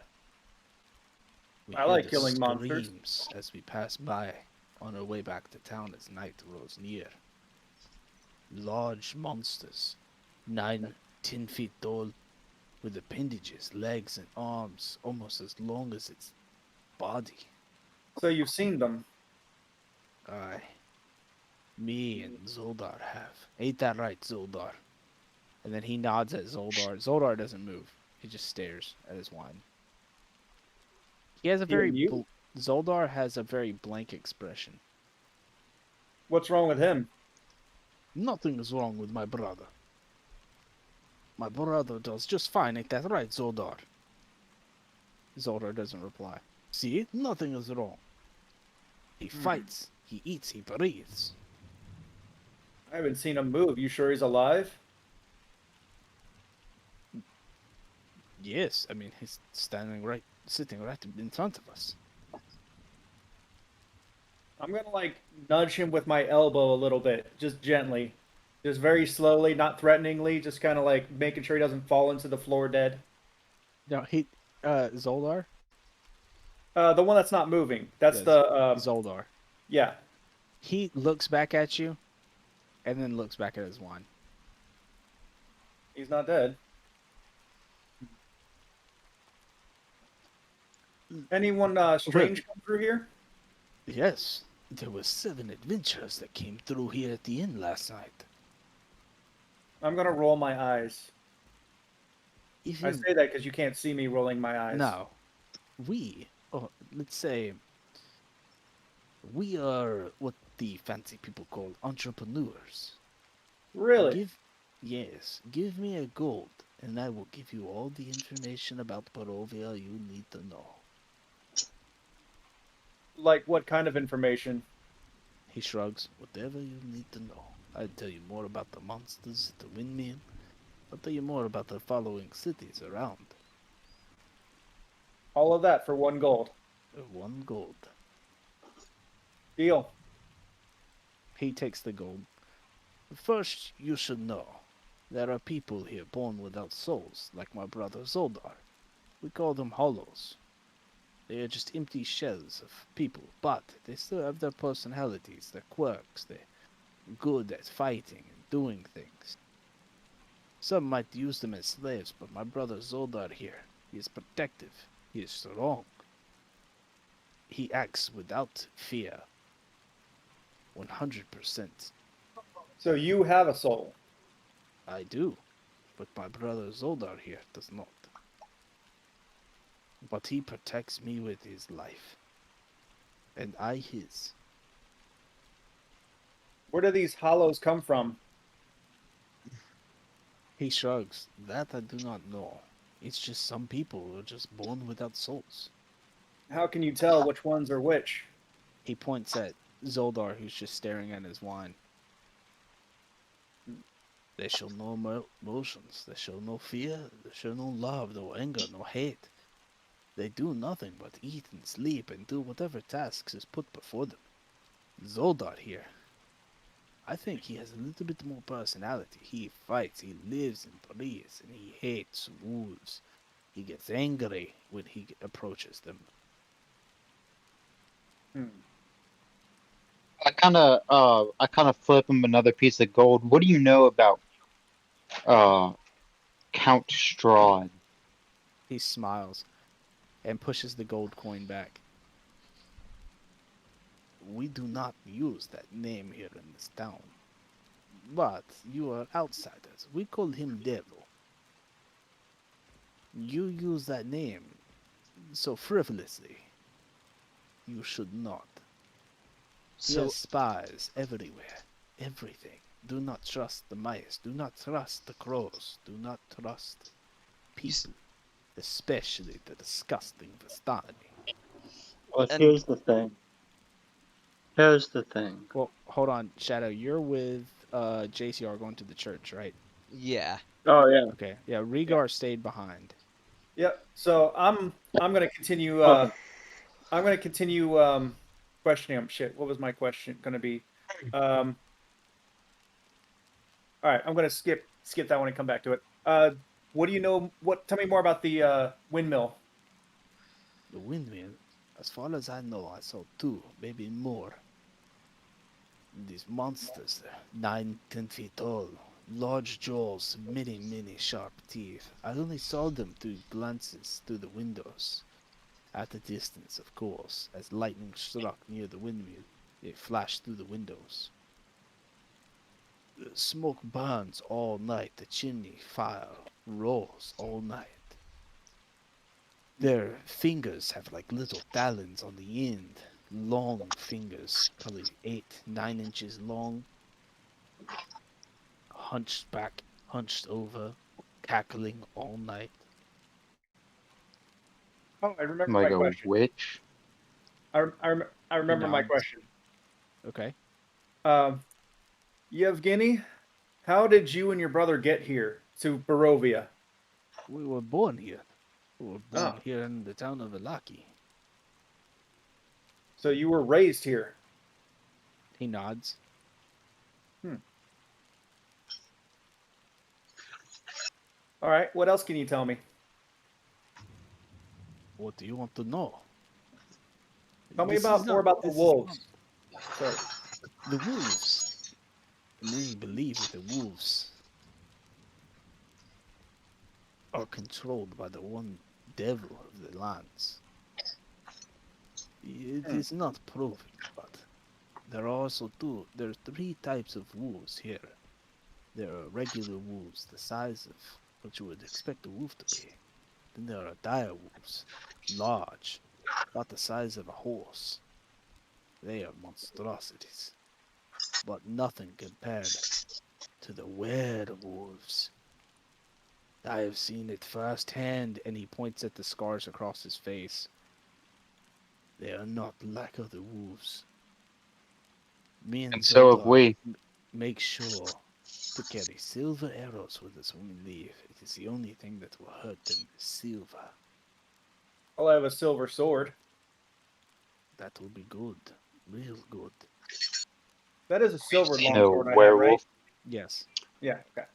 We I hear like the killing monsters. screams as we pass by on our way back to town as night grows near. Large monsters, 9, 10 feet tall, with appendages, legs, and arms almost as long as its body. So you've seen them. Aye. Me and Zoldar have. Ain't that right, Zoldar? And then he nods at Zoldar. Zoldar doesn't move. He just stares at his wine. He has a very you? Zoldar has a very blank expression. What's wrong with him? Nothing is wrong with my brother. My brother does just fine, ain't that right, Zoldar? Zoldar doesn't reply. See? Nothing is wrong. He fights, he eats, he breathes. I haven't seen him move. You sure he's alive? Yes, I mean, he's sitting right in front of us. I'm gonna like nudge him with my elbow a little bit, just gently, just very slowly, not threateningly, just kind of like making sure he doesn't fall into the floor dead. No, Zoldar? The one that's not moving. That's Yes, the Zoldar. yeah. He looks back at you, and then looks back at his wine. He's not dead. Anyone strange come through here? Yes, there were 7 adventurers that came through here at the inn last night. I'm gonna roll my eyes. If I you say that because you can't see me rolling my eyes. now, let's say, we are what the fancy people call entrepreneurs. Really? Give me a gold, and I will give you all the information about Barovia you need to know. Like what kind of information? He shrugs. Whatever you need to know. I'll tell you more about the monsters at the windmill. I'll tell you more about the following cities around. All of that for 1 gold. 1 gold. Deal. He takes the gold. First, you should know. There are people here born without souls, like my brother Zoldar. We call them hollows. They are just empty shells of people, but they still have their personalities, their quirks. They're good at fighting and doing things. Some might use them as slaves, but my brother Zoldar here, he is protective. He is strong. He acts without fear. 100%. So you have a soul. I do. But my brother Zoldar here does not. But he protects me with his life. And I his. Where do these hollows come from? He shrugs. That I do not know. It's just some people are just born without souls. How can you tell which ones are which? He points at Zoldar, who's just staring at his wine. They show no emotions. They show no fear. They show no love, no anger, no hate. They do nothing but eat and sleep and do whatever tasks is put before them. Zoldar here, I think he has a little bit more personality. He fights, he lives and breathes, and he hates wolves. He gets angry when he approaches them. I kind of flip him another piece of gold. What do you know about Count Strahd? He smiles and pushes the gold coin back. We do not use that name here in this town. But you are outsiders. We call him Devil. You use that name so frivolously. You should not. He So, has spies everywhere. Everything. Do not trust the mice. Do not trust the crows. Do not trust people. Especially the disgusting Vistani. But And- here's the thing. Here's the thing. Well, hold on, Shadow. You're with JCR going to the church, right? yeah. Oh yeah. Okay. Yeah, Rhaegar stayed behind. Yep. So I'm gonna continue. Okay. I'm gonna continue questioning him. Shit. What was my question gonna be? All right. I'm gonna skip that one and come back to it. What do you know? Tell me more about the windmill. The windmill, as far as I know, I saw 2, maybe more. These monsters, 9, 10 feet tall, large jaws, many sharp teeth. I only saw them through glances through the windows. At a distance, of course, as lightning struck near the windmill, it flashed through the windows. The smoke burns all night, the chimney fire roars all night. Their fingers have like little talons on the end. Long fingers, probably 8, 9 inches long. Hunched back, hunched over, cackling all night. Oh, I remember Like my a question. witch? I remember my nods. question. Okay. Yevgeny, how did you and your brother get here to Barovia? We were born here. We were born Ah. here in the town of Alaki. So you were raised here. He nods. All right. What else can you tell me? What do you want to know? Tell me This about is more not- about the this is wolves. Sorry. not- The wolves. Many believe that the wolves are controlled by the one devil of the lands. It is not proven, but there are also there are 3 types of wolves here. There are regular wolves, the size of what you would expect a wolf to be. Then there are dire wolves, large, about the size of a horse. They are monstrosities, but nothing compared to the werewolves. I have seen it firsthand, and he points at the scars across his face. They are not like other wolves. Me and And so have Zoldar we. make sure to carry silver arrows with us when we leave. It is the only thing that will hurt them is silver. I'll have a silver sword. That will be good. Real good. That is a silver Seen a longsword I have, werewolf. right? Yes. Yeah. Okay.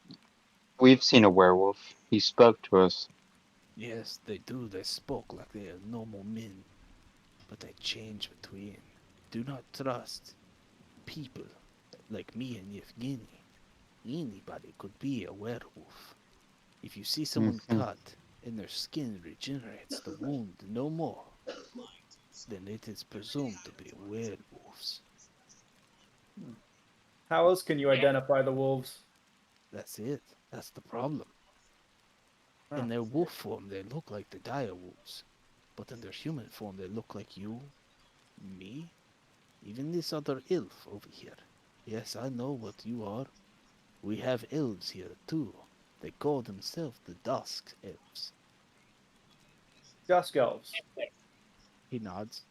We've seen a werewolf. He spoke to us. Yes, they do. They spoke like they are normal men. But they change between. Do not trust people like me and Yevgeny. Anybody could be a werewolf. If you see someone Mhm. cut, and their skin regenerates the wound no more, then it is presumed to be werewolves. How else can you identify the wolves? That's it. That's the problem. Huh. In their wolf form, they look like the dire wolves, but in their human form, they look like you, me, even this other elf over here. Yes, I know what you are. We have elves here too. They call themselves the Dusk Elves. Dusk elves. He nods.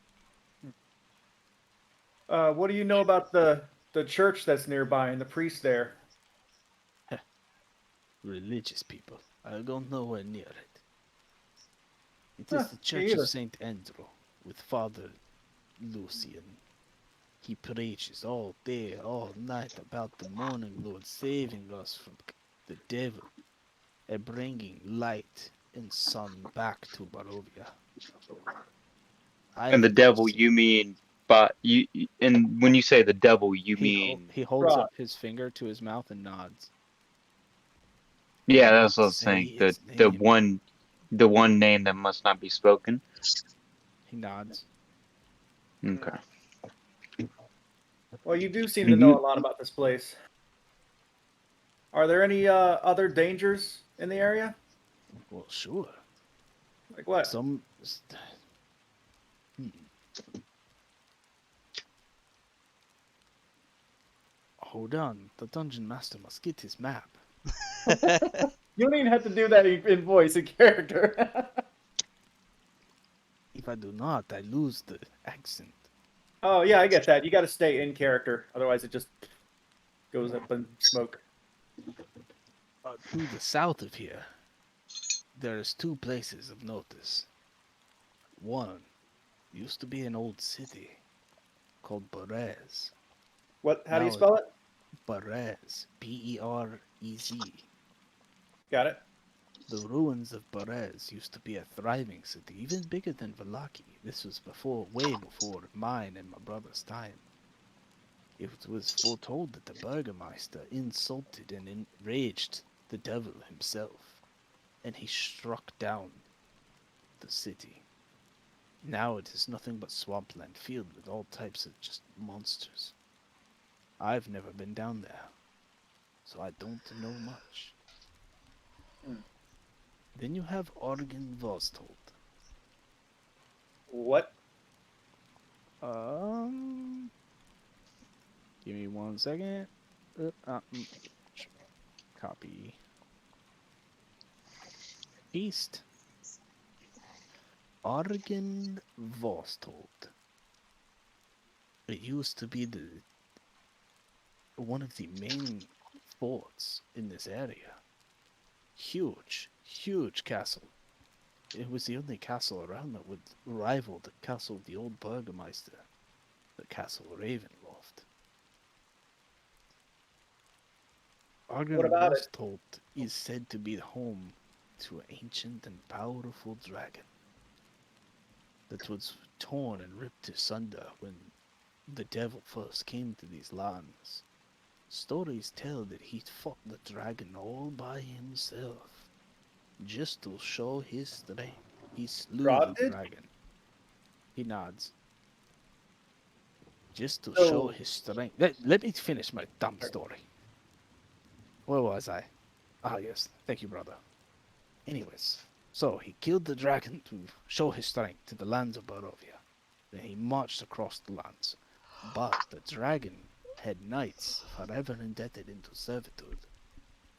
What do you know about the church that's nearby and the priest there? Religious people. I go nowhere near it. It Huh, is the me Church of either. Saint Andrew with Father Lucian. He preaches all day, all night about the morning Lord saving us from the devil and bringing light and sun back to Barovia. And the I've never devil, seen. you mean, but and when you say the devil, you mean, He holds Right. up his finger to his mouth and nods. yeah, that's what I was Say saying. The his the name. one, the one name that must not be spoken. He nods. Okay. Well, you do seem to And know you, a lot about this place. Are there any other dangers in the area? Well, sure. Like what? Some. Hmm. Hold on. The dungeon master must get his map. You don't even have to do that in voice, in character. If I do not, I lose the accent. Oh yeah, I get that. You got to stay in character, otherwise it just goes up in smoke. To the south of here, there's two places of notice. One used to be an old city called Berez. What? How do you Now, spell it? Berez, Perez. Got it. The ruins of Berez used to be a thriving city, even bigger than Vallaki. This was way before mine and my brother's time. It was foretold that the Burgermeister insulted and enraged the devil himself, and he struck down the city. Now it is nothing but swampland filled with all types of just monsters. I've never been down there, so I don't know much. Then you have Organ Vostold. What? Give me 1 second. Copy. East. Organ Vostold. It used to be one of the main forts in this area. Huge, huge castle. It was the only castle around that would rival the castle of the old Burgermeister, the Castle Ravenloft. What about it? Argynvostold is said to be the home to an ancient and powerful dragon that was torn and ripped asunder when the devil first came to these lands. Stories tell that he fought the dragon all by himself, just to show his strength. He slew Rod the did? dragon. He nods. Just to So- show his strength. Let me finish my dumb story. Where was I? Ah, yes. Thank you, brother. Anyways, so he killed the dragon to show his strength to the lands of Barovia. Then he marched across the lands. But the dragon had knights forever indebted into servitude.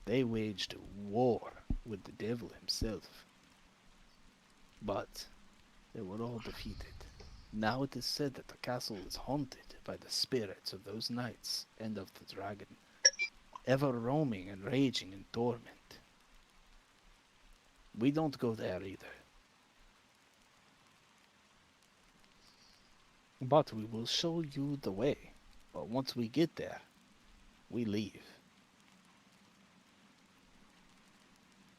They waged war with the devil himself. But they were all defeated. Now it is said that the castle is haunted by the spirits of those knights and of the dragon, ever roaming and raging in torment. We don't go there either. But we will show you the way. But once we get there, we leave.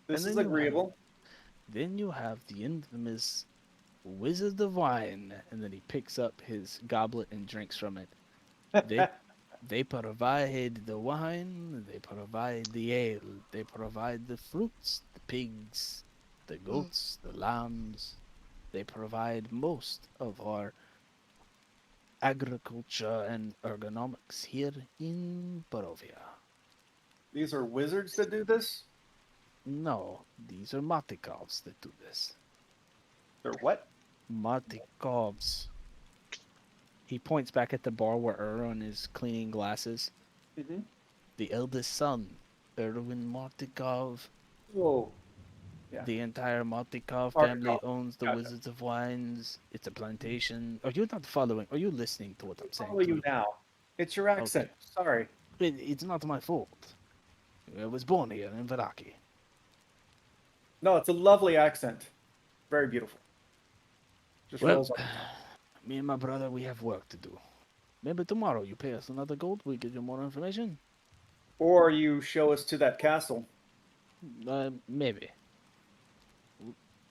This And is then you have- agreeable. Then you have the infamous Wizard of Wine, and then he picks up his goblet and drinks from it. They provide the wine, they provide the ale, they provide the fruits, the pigs, the goats, the lambs. They provide most of our agriculture and ergonomics here in Barovia. These are wizards that do this? No, these are Matikovs that do this. They're what? Matikovs. He points back at the bar where Erwin is cleaning glasses. Mm-hmm. The eldest son, Erwin Martikov. Whoa. Yeah. The entire Martikov Martikov. family owns the Gotcha. Wizards of Wines. It's a plantation. Are you not following? Are you listening to what I'm saying? Follow to you now. It's your accent. Sorry. It's not my fault. I was born here in Varaki. No, it's a lovely accent. Very beautiful. Just Well, rolls off. me and my brother, we have work to do. Maybe tomorrow you pay us another gold, we give you more information. Or you show us to that castle. Maybe.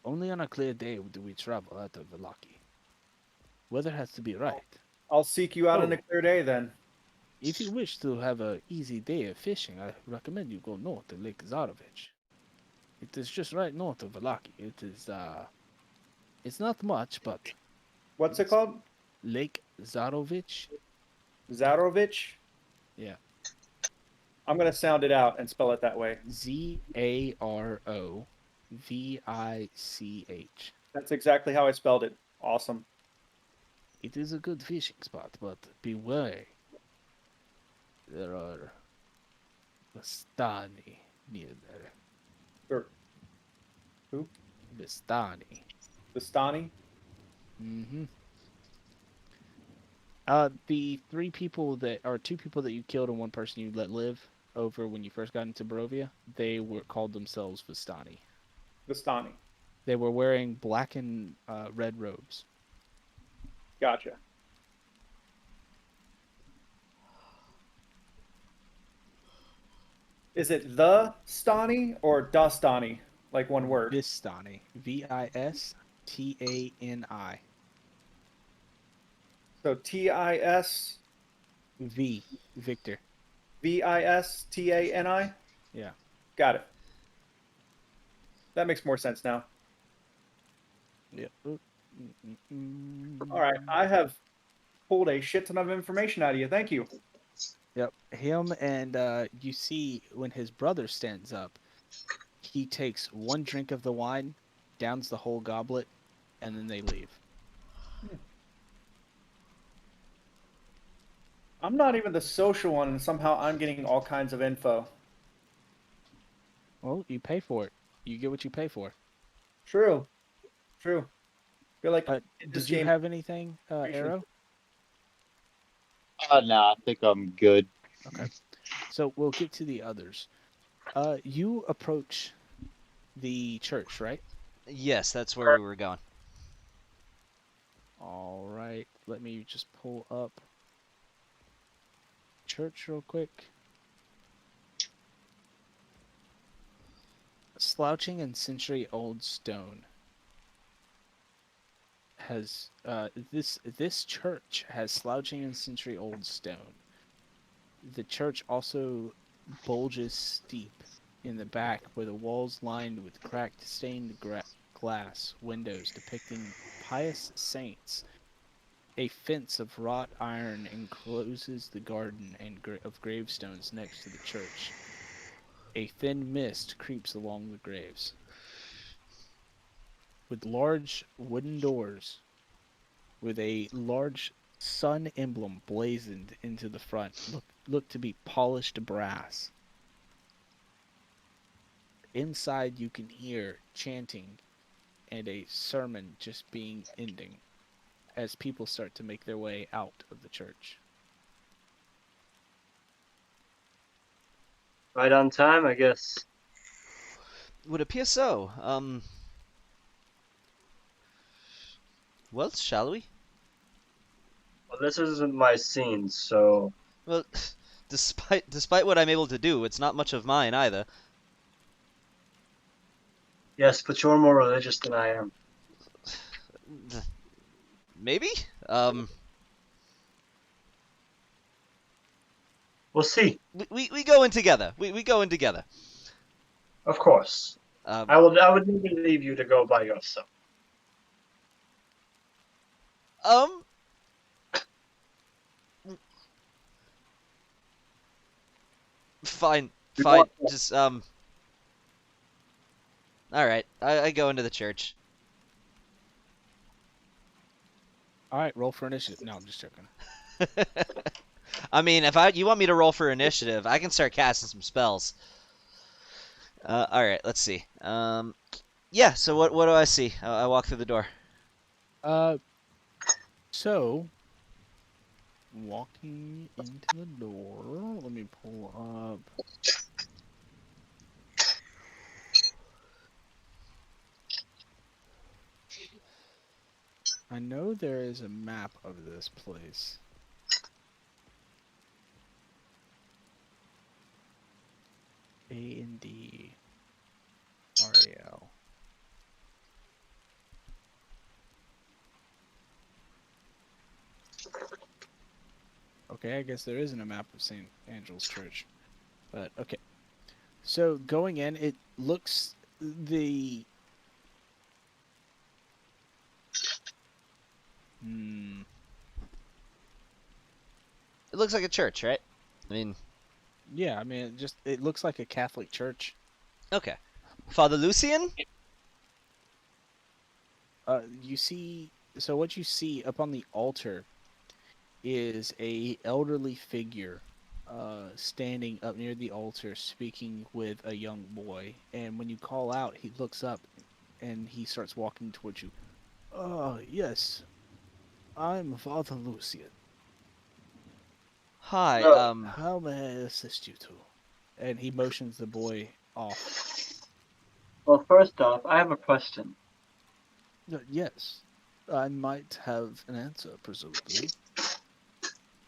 Only on a clear day do we travel out of Varaki. Weather has to be right. I'll seek you out on Oh. a clear day then. If you wish to have an easy day of fishing, I recommend you go north to Lake Zarovich. It is just right north of Valaki. It is, it's not much, but What's it called? Lake Zarovich. Zarovich? Yeah. I'm going to sound it out and spell it that way. Zarovich. That's exactly how I spelled it. Awesome. It is a good fishing spot, but beware. There are Vistani near there. Or who? Vistani. Vistani? Mm-hmm. The two people that you killed and one person you let live over when you first got into Barovia, they were called themselves Vistani. Vistani. They were wearing black and red robes. Gotcha. Is it the Stani or Dastani? Like one word. Vistani. Vistani. So T-I-S V. Victor. V-I-S-T-A-N-I? Yeah. Got it. That makes more sense now. Yep. All right. I have pulled a shit ton of information out of you. Thank you. Yep. Him and you see when his brother stands up, he takes one drink of the wine, downs the whole goblet, and then they leave. I'm not even the social one, and somehow I'm getting all kinds of info. Well, you pay for it. You get what you pay for. True. True. Feel like But in this did you game, have anything, Appreciate Arrow? No, I think I'm good. Okay. So we'll get to the others. You approach the church, right? Yes, that's where we were going. All right. Let me just pull up church real quick. Slouching and century-old stone has this church has slouching and century-old stone. The church also bulges steep in the back, where the walls lined with cracked stained glass windows depicting pious saints. A fence of wrought iron encloses the garden of gravestones next to the church. A thin mist creeps along the graves. With large wooden doors, with a large sun emblem blazoned into the front, look to be polished brass. Inside you can hear chanting and a sermon just ending as people start to make their way out of the church. Right on time, I guess. Would appear so. Well, shall we? Well, this isn't my scene, so Well, despite what I'm able to do, it's not much of mine either. yes, but you're more religious than I am. Maybe? We'll see. We go in together. We go in together. Of course. I would never leave you to go by yourself. Um. Fine. You Fine. want- Just All right. I go into the church. All right, roll for initiative. No, I'm just joking. I mean, if you want me to roll for initiative, I can start casting some spells. All right. Let's see. Yeah. So what do I see? I walk through the door. So walking into the door. Let me pull up. I know there is a map of this place. A-N-D R-A-L. Okay, I guess there isn't a map of St. Angel's Church. But, okay. So, going in, it looks... The... It looks like a church, right? I mean, Yeah, I mean, it looks like a Catholic church. okay. Father Lucian? You see... So, what you see up on the altar is a elderly figure standing up near the altar speaking with a young boy. And when you call out, he looks up and he starts walking towards you. Yes. I'm Father Lucian. Hi, How may I assist you two? And he motions the boy off. Well, first off, I have a question. Yes. I might have an answer, presumably.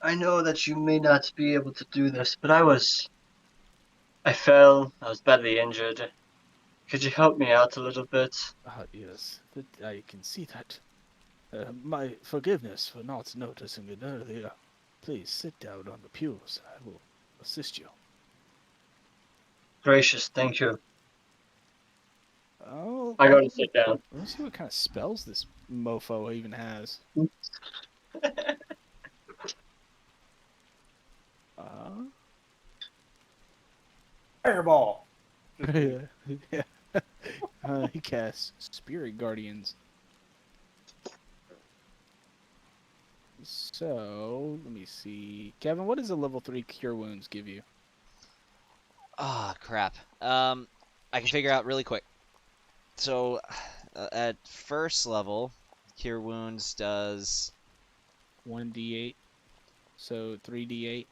I know that you may not be able to do this, but I fell, I was badly injured. Could you help me out a little bit? Yes. I can see that. My forgiveness for not noticing it earlier. Please sit down on the pews. I will assist you. Gracious, thank you. Oh, I go to sit down. let's see what kind of spells this mofo even has. Fireball. Yeah. He casts Spirit Guardians. So, let me see. Kevin, what does a level 3 Cure Wounds give you? ah, crap. I can figure out really quick. So, at first level, Cure Wounds does... 1d8. So, 3d8.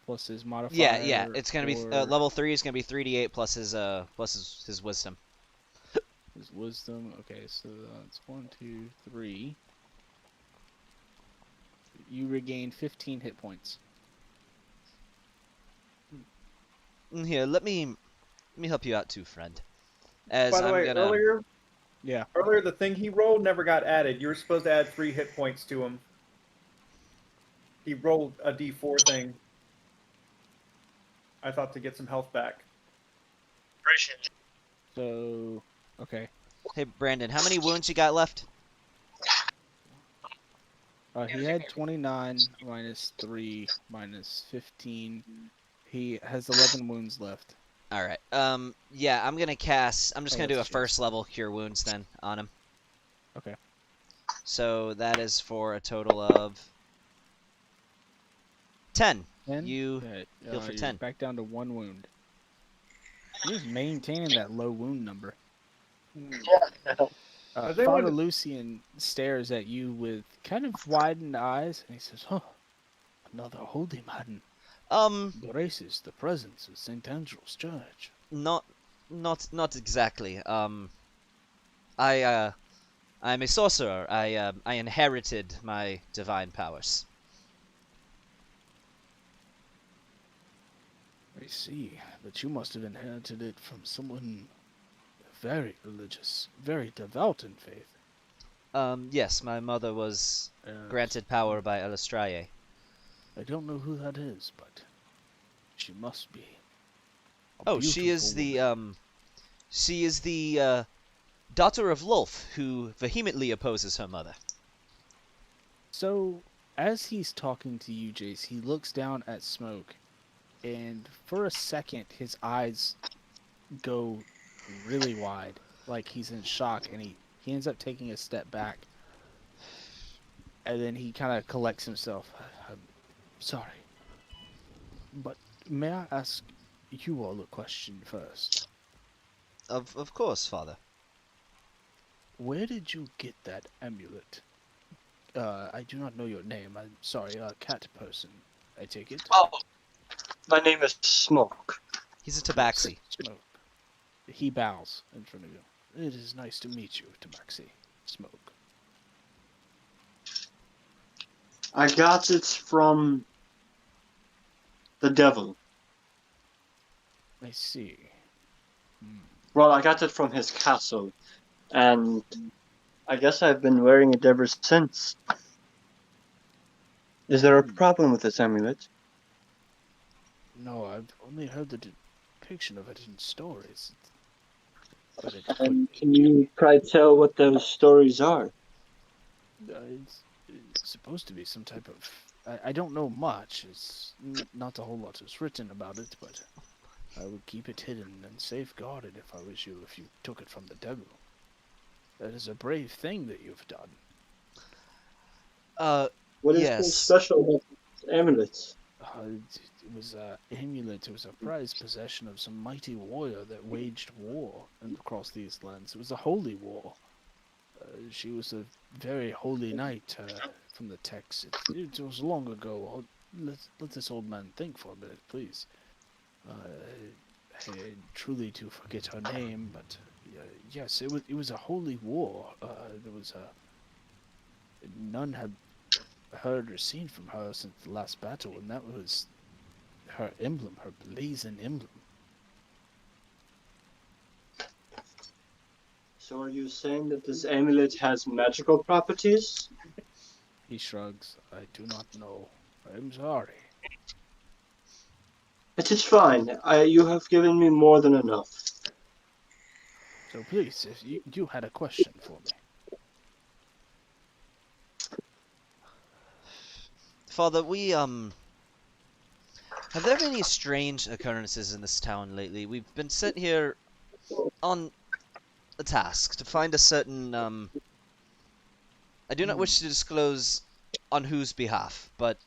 Plus his modifier. Yeah, it's gonna be or level 3 is gonna be 3d8 plus his wisdom. his wisdom. Okay, so that's 1, 2, 3. You regain 15 hit points. Here, let me help you out too, friend. As By the I'm way, gonna... earlier Yeah. the thing he rolled never got added. You were supposed to add 3 hit points to him. He rolled a D4 thing. I thought to get some health back. So, okay. Hey, Brandon, how many wounds you got left? He had 29 minus 3 minus 15. He has 11 wounds left. All right. Yeah, I'm gonna cast. I'm just Oh, gonna do a that's first level Cure Wounds then on him. Okay. So that is for a total of 10. 10? You Okay, heal for you're 10. Back down to 1 wound. You're just maintaining that low wound number. Has anyone- Father Lucian stares at you with kind of widened eyes, and he says, "Oh, another holy man embraces the presence of St. Angel's Church." not exactly. I'm a sorcerer. I inherited my divine powers. I see, but you must have inherited it from someone very religious, very devout in faith. Yes, my mother was And granted power by Elistrae. I don't know who that is, but she must be. a Oh, she is beautiful the woman. She is the daughter of Lulf, who vehemently opposes her mother. So, as he's talking to you, Jace, he looks down at Smoke, and for a second, his eyes go really wide, like he's in shock, and he ends up taking a step back, and then he kind of collects himself. I'm sorry, but may I ask you all a question first? Of course, father. Where did you get that amulet? I do not know your name. I'm sorry, cat person, I take it. Oh, my name is Smoke. He's a tabaxi. Smoke. He bows in front of you. It is nice to meet you, Tabaxi. Smoke. I got it from the devil. I see. Well, I got it from his castle, and I guess I've been wearing it ever since. Is there a problem with this amulet? No, I've only heard the depiction of it in stories. But it And can you try to tell what those stories are? it's supposed to be some type of... I don't know much. It's not a whole lot is written about it, but I would keep it hidden and safeguarded if I was you, if you took it from the devil. That is a brave thing that you've done. What is Yes. so special about this amulet? It was an amulet. It was a prized possession of some mighty warrior that waged war across these lands. It was a holy war. She was a very holy knight from the text. It was long ago. Let this old man think for a minute, please. I truly do forget her name, but yes, it was a holy war. There was none had heard or seen from her since the last battle, and that was her emblem, her blazing emblem. So are you saying that this amulet has magical properties? He shrugs. I do not know. I'm sorry. It is fine. You have given me more than enough. So please, if you had a question for me. Father, we have there been any strange occurrences in this town lately? We've been sent here on a task to find a certain I do not wish to disclose on whose behalf, but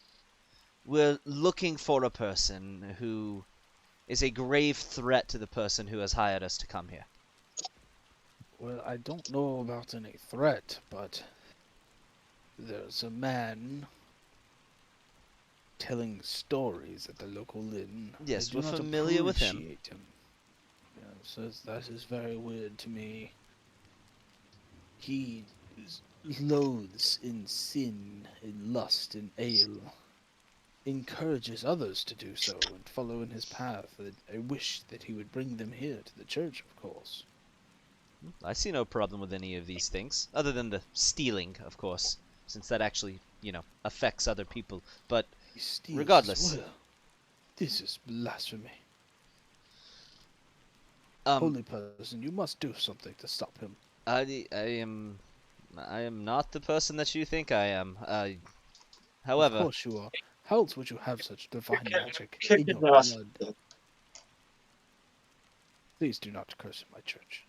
we're looking for a person who is a grave threat to the person who has hired us to come here. Well, I don't know about any threat, but there's a man telling stories at the local inn. Yes, I do we're not familiar with him. appreciate him. Yes, that is very weird to me. He loathes in sin, in lust, in ale. Encourages others to do so and follow in his path. I wish that he would bring them here to the church, of course. I see no problem with any of these things, other than the stealing, of course, since that actually, affects other people. But He steals regardless. as well. This is blasphemy. um, Holy person, you must do something to stop him. I am not the person that you think I am. However, Of course you are. How else would you have such divine magic kick in his your ass. blood? Please do not curse my church.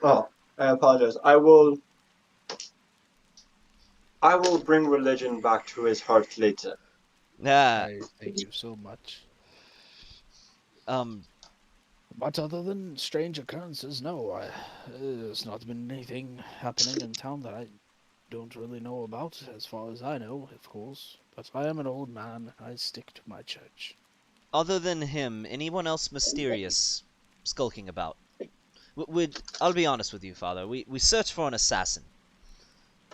Oh, I apologize. I will bring religion back to his heart later. I thank you so much. um, But other than strange occurrences, no, there's not been anything happening in town that I don't really know about, as far as I know, of course. But I am an old man, and I stick to my church. other than him, anyone else mysterious skulking about? I'll be honest with you, Father. We search for an assassin.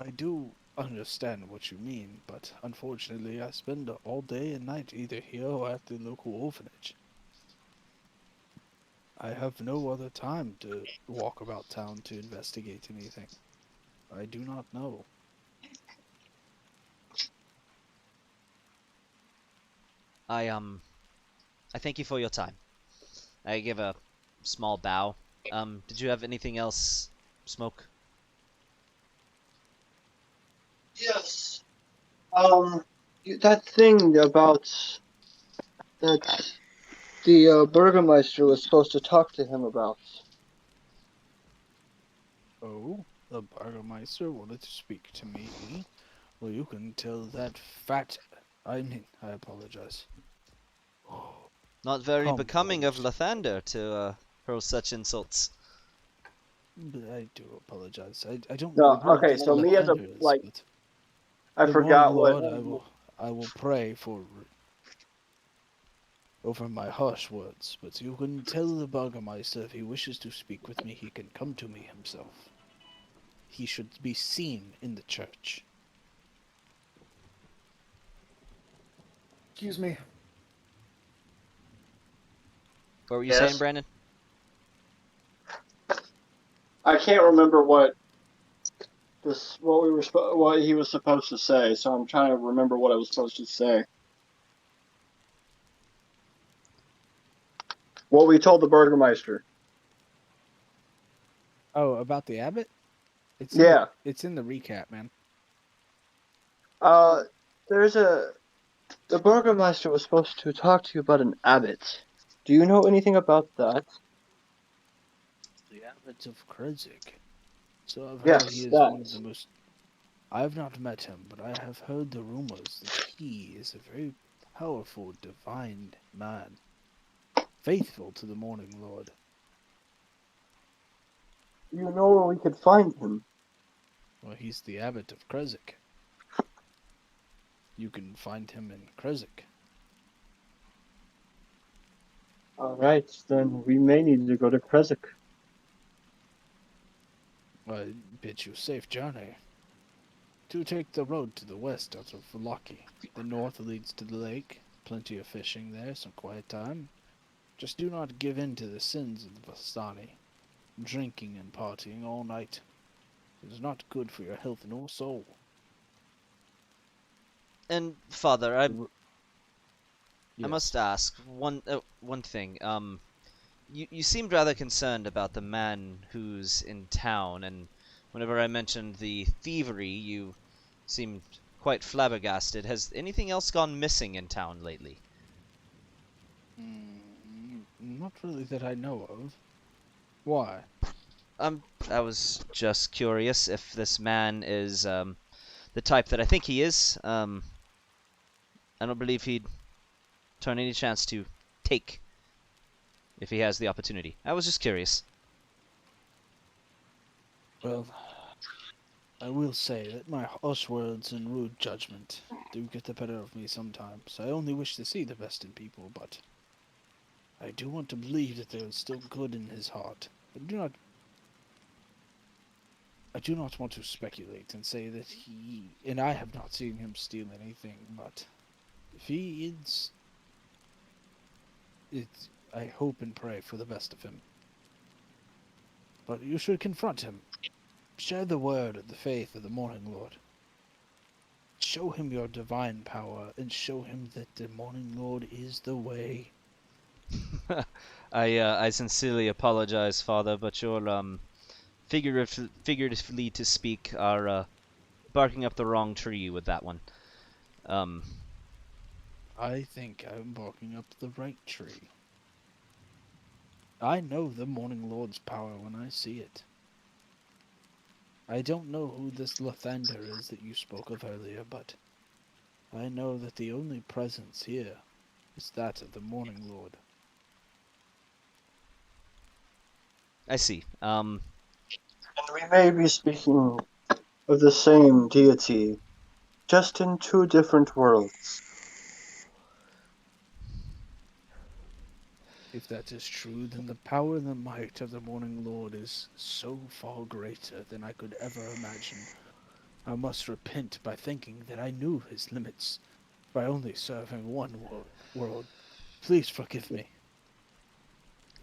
I do understand what you mean, but unfortunately I spend all day and night either here or at the local orphanage. I have no other time to walk about town to investigate anything. I do not know. I thank you for your time. I give a small bow. Did you have anything else, Smoke? Yes. That thing about that the Burgermeister was supposed to talk to him about. Oh, the Burgermeister wanted to speak to me. Well, you can tell that fat. I apologize. Not very becoming of Composed. Lathander to hurl such insults. But I do apologize. I don't No, know who okay, this so me as a Lathander is, like but I the morning forgot what. Lord, I will pray for over my harsh words. But you can tell the Burgermeister if he wishes to speak with me, he can come to me himself. He should be seen in the church. Excuse me. What were you Yes. saying, Brandon? I can't remember what what he was supposed to say, so I'm trying to remember what I was supposed to say. What we told the Burgermeister. Oh, about the abbot? It's Yeah. it's in the recap, man. The Burgermeister was supposed to talk to you about an abbot. Do you know anything about that? The abbot of Kresik. So I've Yes, heard he is that. one of the most. I have not met him, but I have heard the rumors that he is a very powerful, divine man, faithful to the Morning Lord. Do you know where we could find him? Well, he's the abbot of Kresik. You can find him in Kresik. Alright, then we may need to go to Kresik. I bid you safe journey. To take the road to the west out of Vallaki. The north leads to the lake. Plenty of fishing there, some quiet time. Just do not give in to the sins of the Vastani. Drinking and partying all night. It is not good for your health nor soul. And Father, I Yes. must ask one thing. You seemed rather concerned about the man who's in town, and whenever I mentioned the thievery, you seemed quite flabbergasted. Has anything else gone missing in town lately? Not really that I know of. Why? I was just curious if this man is the type that I think he is. I don't believe he'd turn any chance to take if he has the opportunity. I was just curious. Well, I will say that my harsh words and rude judgment do get the better of me sometimes. I only wish to see the best in people, but I do want to believe that there is still good in his heart. I do not want to speculate and say that and I have not seen him steal anything, but if he is, I hope and pray for the best of him. But you should confront him. Share the word of the faith of the Morning Lord. Show him your divine power, and show him that the Morning Lord is the way. I sincerely apologize, Father, but your figuratively to speak are barking up the wrong tree with that one. I think I'm barking up the right tree. I know the Morning Lord's power when I see it. I don't know who this Lathander is that you spoke of earlier, but I know that the only presence here is that of the Morning Lord. I see. And we may be speaking of the same deity, just in two different worlds. If that is true, then the power and the might of the Morning Lord is so far greater than I could ever imagine. I must repent by thinking that I knew his limits by only serving one world. Please forgive me.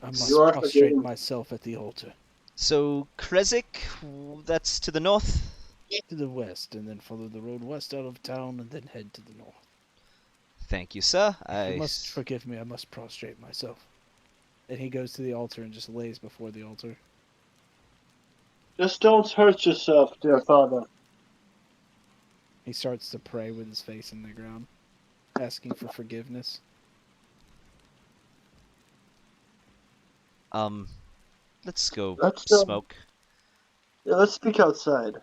I must You are prostrate forgiven. myself at the altar. So Kresik, that's to the north? To the west, and then follow the road west out of town, and then head to the north. Thank you, sir. You must forgive me, I must prostrate myself. And he goes to the altar and just lays before the altar. Just don't hurt yourself, dear father. He starts to pray with his face in the ground, asking for forgiveness. Let's go Let's, smoke. Yeah, let's speak outside.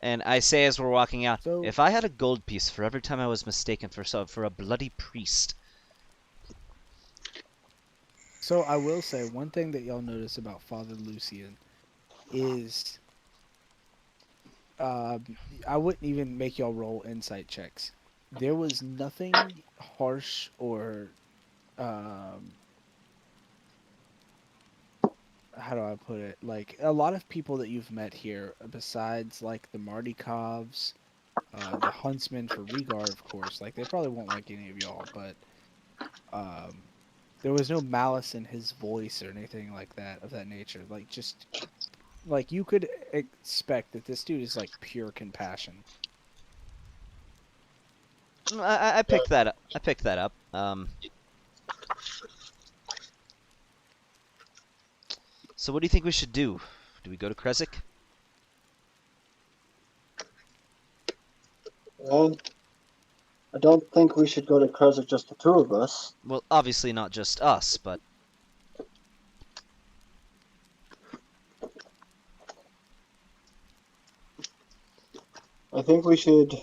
And I say as we're walking out, So- if I had a gold piece for every time I was mistaken for a bloody priest. So I will say one thing that y'all notice about Father Lucian is, I wouldn't even make y'all roll insight checks. There was nothing harsh or, how do I put it? Like a lot of people that you've met here, besides like the Mardikovs, the huntsman for Rhaegar, of course. Like they probably won't like any of y'all, but there was no malice in his voice or anything like that of that nature. Like just like you could expect that this dude is like pure compassion. I picked that up. I picked that up. So what do you think we should do? Do we go to Kresik? Well, I don't think we should go to Kresik, just the two of us. Well, obviously not just us, but I think we should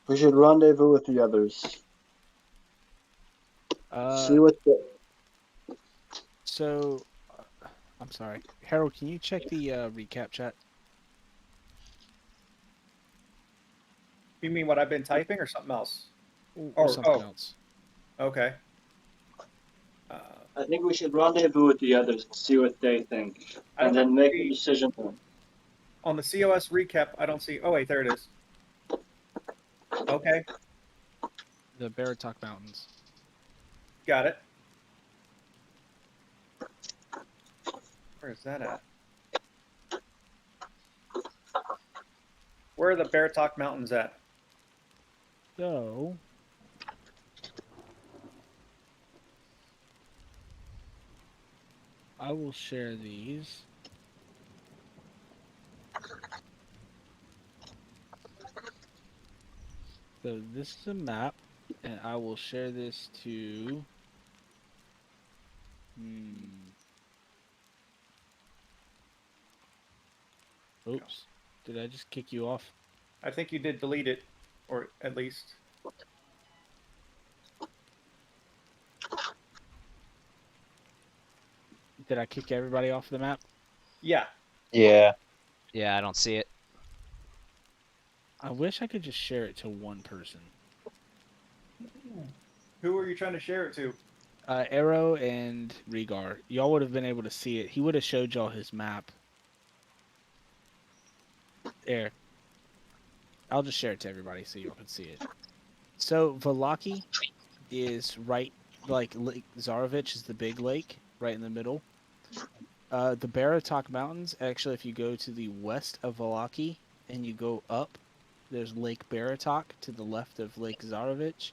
rendezvous with the others. See what the... So, I'm sorry, Harold. Can you check the recap chat? You mean what I've been typing or something else? Or something else? Okay. I think we should rendezvous with the others and see what they think, I and don't then make a see- decision then. On the COS recap, I don't see. Oh wait, there it is. Okay, The Baratok Mountains. got it. Where is that at? Where are the Baratok Mountains at? So, I will share these. So this is a map, and I will share this to. Oops, did I just kick you off? I think you did delete it, or at least. Did I kick everybody off the map? Yeah. Yeah. yeah, I don't see it. I wish I could just share it to one person. Who are you trying to share it to? Arrow and Rhaegar. Y'all would have been able to see it. He would have showed y'all his map. There. I'll just share it to everybody so y'all can see it. So Valaki is right, like Lake Zarovich is the big lake right in the middle. The Baratok Mountains, actually, if you go to the west of Valaki and you go up, there's Lake Baratok to the left of Lake Zarovich.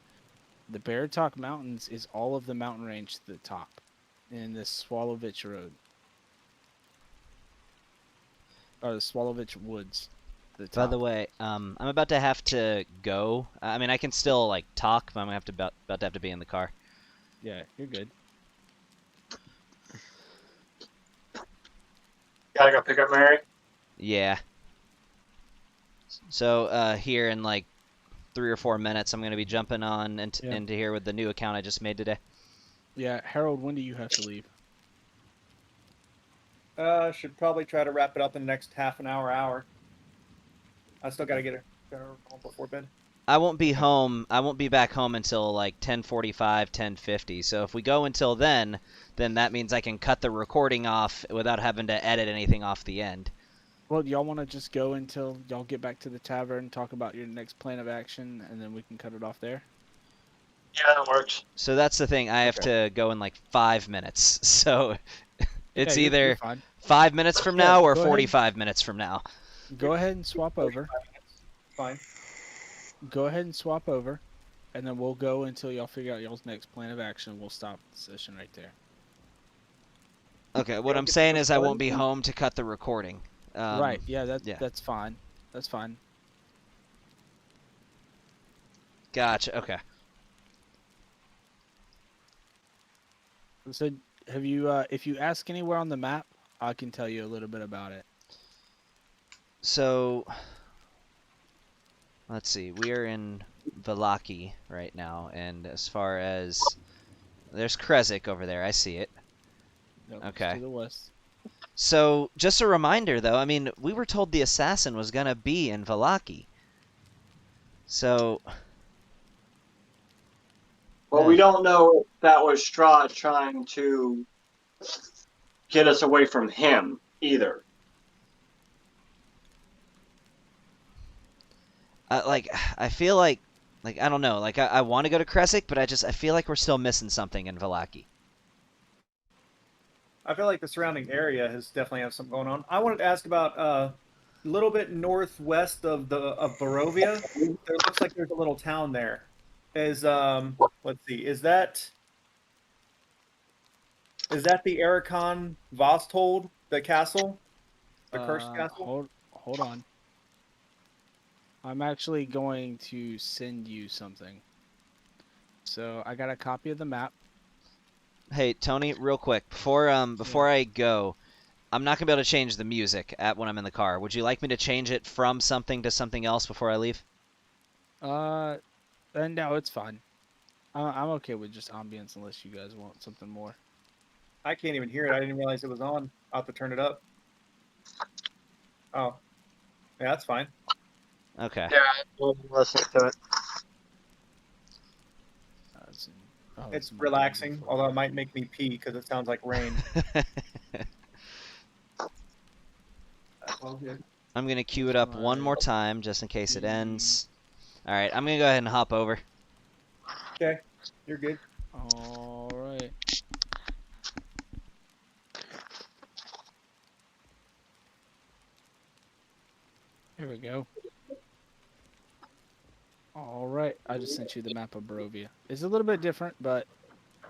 The Baratok Mountains is all of the mountain range to the top in the Swallowvich Road. Or the Swallowvich Woods. To the By top. the way, I'm about to have to go. I mean, I can still like talk, but I'm gonna have to about to have to be in the car. Yeah, you're good. Gotta go pick up Mary. Yeah. So here in like 3 or 4 minutes, I'm gonna be jumping on into here with the new account I just made today. Yeah, Harold, when do you have to leave? Should probably try to wrap it up in the next half an hour. I still gotta get her home before bed. I won't be home. I won't be back home until like 10:45, 10:50. So if we go until then that means I can cut the recording off without having to edit anything off the end. Well, y'all want to just go until y'all get back to the tavern, talk about your next plan of action, and then we can cut it off there? Yeah, that works. So that's the thing. I have to go in like 5 minutes. So it's Yeah, you're either fine. 5 minutes from Yeah, now or go ahead. 45 minutes from now. Go ahead and swap over. Fine. Go ahead and swap over, and then we'll go until y'all figure out y'all's next plan of action. We'll stop the session right there. Okay, what I'm saying is I won't be home to cut the recording. Right. Yeah. yeah. That's fine. That's fine. Gotcha. Okay. So, have you? If you ask anywhere on the map, I can tell you a little bit about it. So, let's see. We are in Vallaki right now, and as far as there's Krezk over there, I see it. Nope, it's Okay. to the west. So, just a reminder, though. I mean, we were told the assassin was gonna be in Vallaki. So, Well, we don't know if that was Strahd trying to get us away from him either. I feel like I don't know. Like, I want to go to Krezk, but I feel like we're still missing something in Vallaki. I feel like the surrounding area has definitely have something going on. I wanted to ask about a little bit northwest of Barovia. There looks like there's a little town there. Let's see, is that the Ericon Vostold, the castle, the cursed castle? Hold on. I'm actually going to send you something. So I got a copy of the map. Hey, Tony, real quick, before I go, I'm not gonna be able to change the music when I'm in the car. Would you like me to change it from something to something else before I leave? No, it's fine. I'm okay with just ambience unless you guys want something more. I can't even hear it. I didn't realize it was on. I'll have to turn it up. Oh, yeah, that's fine. Okay. Yeah, we'll listen to it. It's relaxing, although it might make me pee because it sounds like rain. I'm gonna queue it up one more time just in case it ends. All right, I'm gonna go ahead and hop over. Okay, you're good. All right. Here we go. All right, I just sent you the map of Barovia. It's a little bit different, but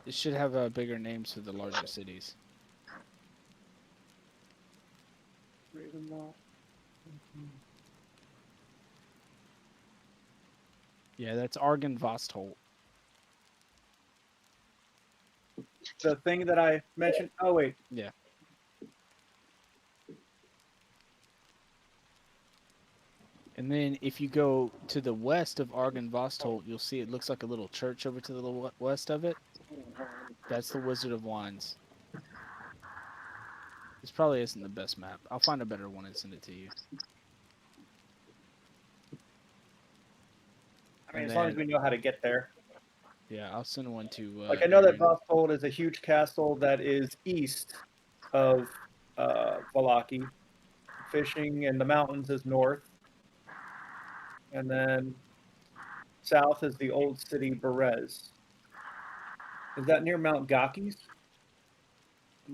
it should have bigger names for the larger cities. Yeah, that's Argon Vostholt. The thing that I mentioned. Oh wait. Yeah. And then if you go to the west of Argon Vostholt, you'll see it looks like a little church over to the west of it. That's the Wizard of Wands. This probably isn't the best map. I'll find a better one and send it to you. I mean, as long as we know how to get there. Yeah, I'll send one to. Like I know that Vostold is a huge castle that is east of Vallaki. Fishing in the mountains is north, and then south is the old city Berez. Is that near Mount Gakis?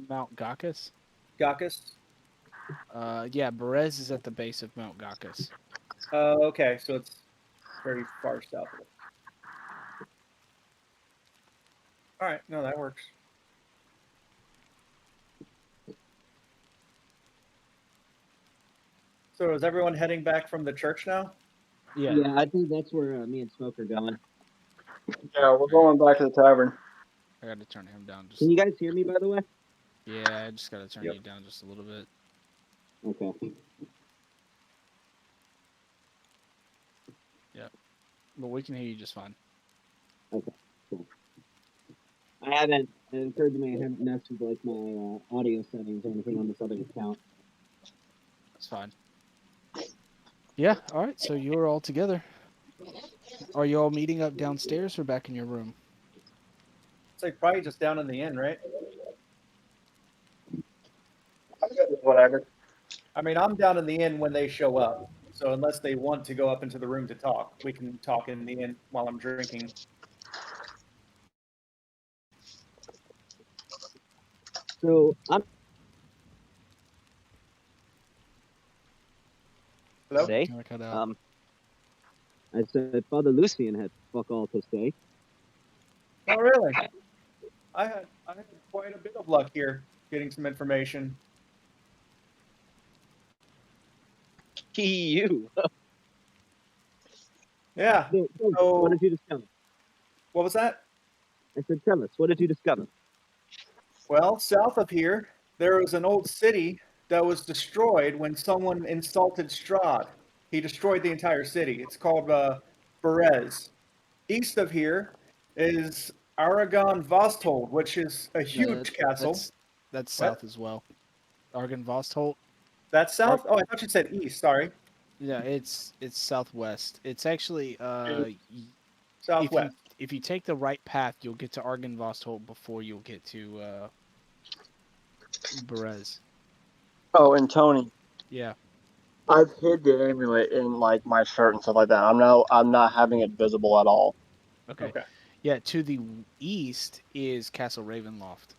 Mount Gakis? Gakis? Yeah, Berez is at the base of Mount Gakis. Okay, so it's very far south of it. All right, no, that works. So is everyone heading back from the church now? Yeah. Yeah, I think that's where me and Smoke are going. Yeah, we're going back to the tavern. I got to turn him down just. Can you guys hear me, by the way? Yeah, I just got to turn you down just a little bit. Okay. Yeah, but we can hear you just fine. Okay, cool. It occurred to me I haven't messed with like my audio settings or anything on this other account. That's fine. Yeah, all right, so you're all together. Are you all meeting up downstairs or back in your room? It's like probably just down in the inn, right? Whatever. I mean, I'm down in the inn when they show up. So unless they want to go up into the room to talk, we can talk in the inn while I'm drinking. So I'm. Hello? Say? Cut out. I said Father Lucian had fuck all to say. Oh, really? I had quite a bit of luck here getting some information. You. Yeah. So, So- what did you discover? What was that? I said, tell us, what did you discover? Well, south of here, there was an old city that was destroyed when someone insulted Strahd. He destroyed the entire city. It's called Berez. East of here is Aragon Vosthold, which is a huge castle. That's What? south as well. Argon Vostholt. That's south? Oh, I thought you said east. Sorry. Yeah, it's southwest. It's actually Southwest. if you take the right path, you'll get to Argon Vostholt before you'll get to Berez. Oh, and Tony, Yeah. I've hid the amulet in like my shirt and stuff like that. I'm not having it visible at all. Okay. Okay. Yeah, to the east is Castle Ravenloft.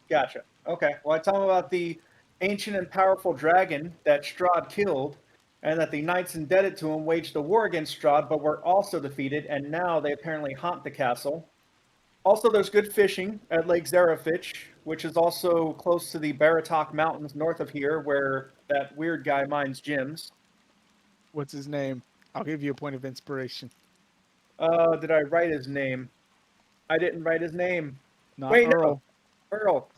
Gotcha. Okay. Well, I tell him about the ancient and powerful dragon that Strahd killed, and that the knights indebted to him waged a war against Strahd, but were also defeated, and now they apparently haunt the castle. Also, there's good fishing at Lake Zarafich, which is also close to the Baratok Mountains north of here, where that weird guy mines gems. What's his name? I'll give you a point of inspiration. Did I write his name? I didn't write his name. Not Wait, Earl. no. Earl.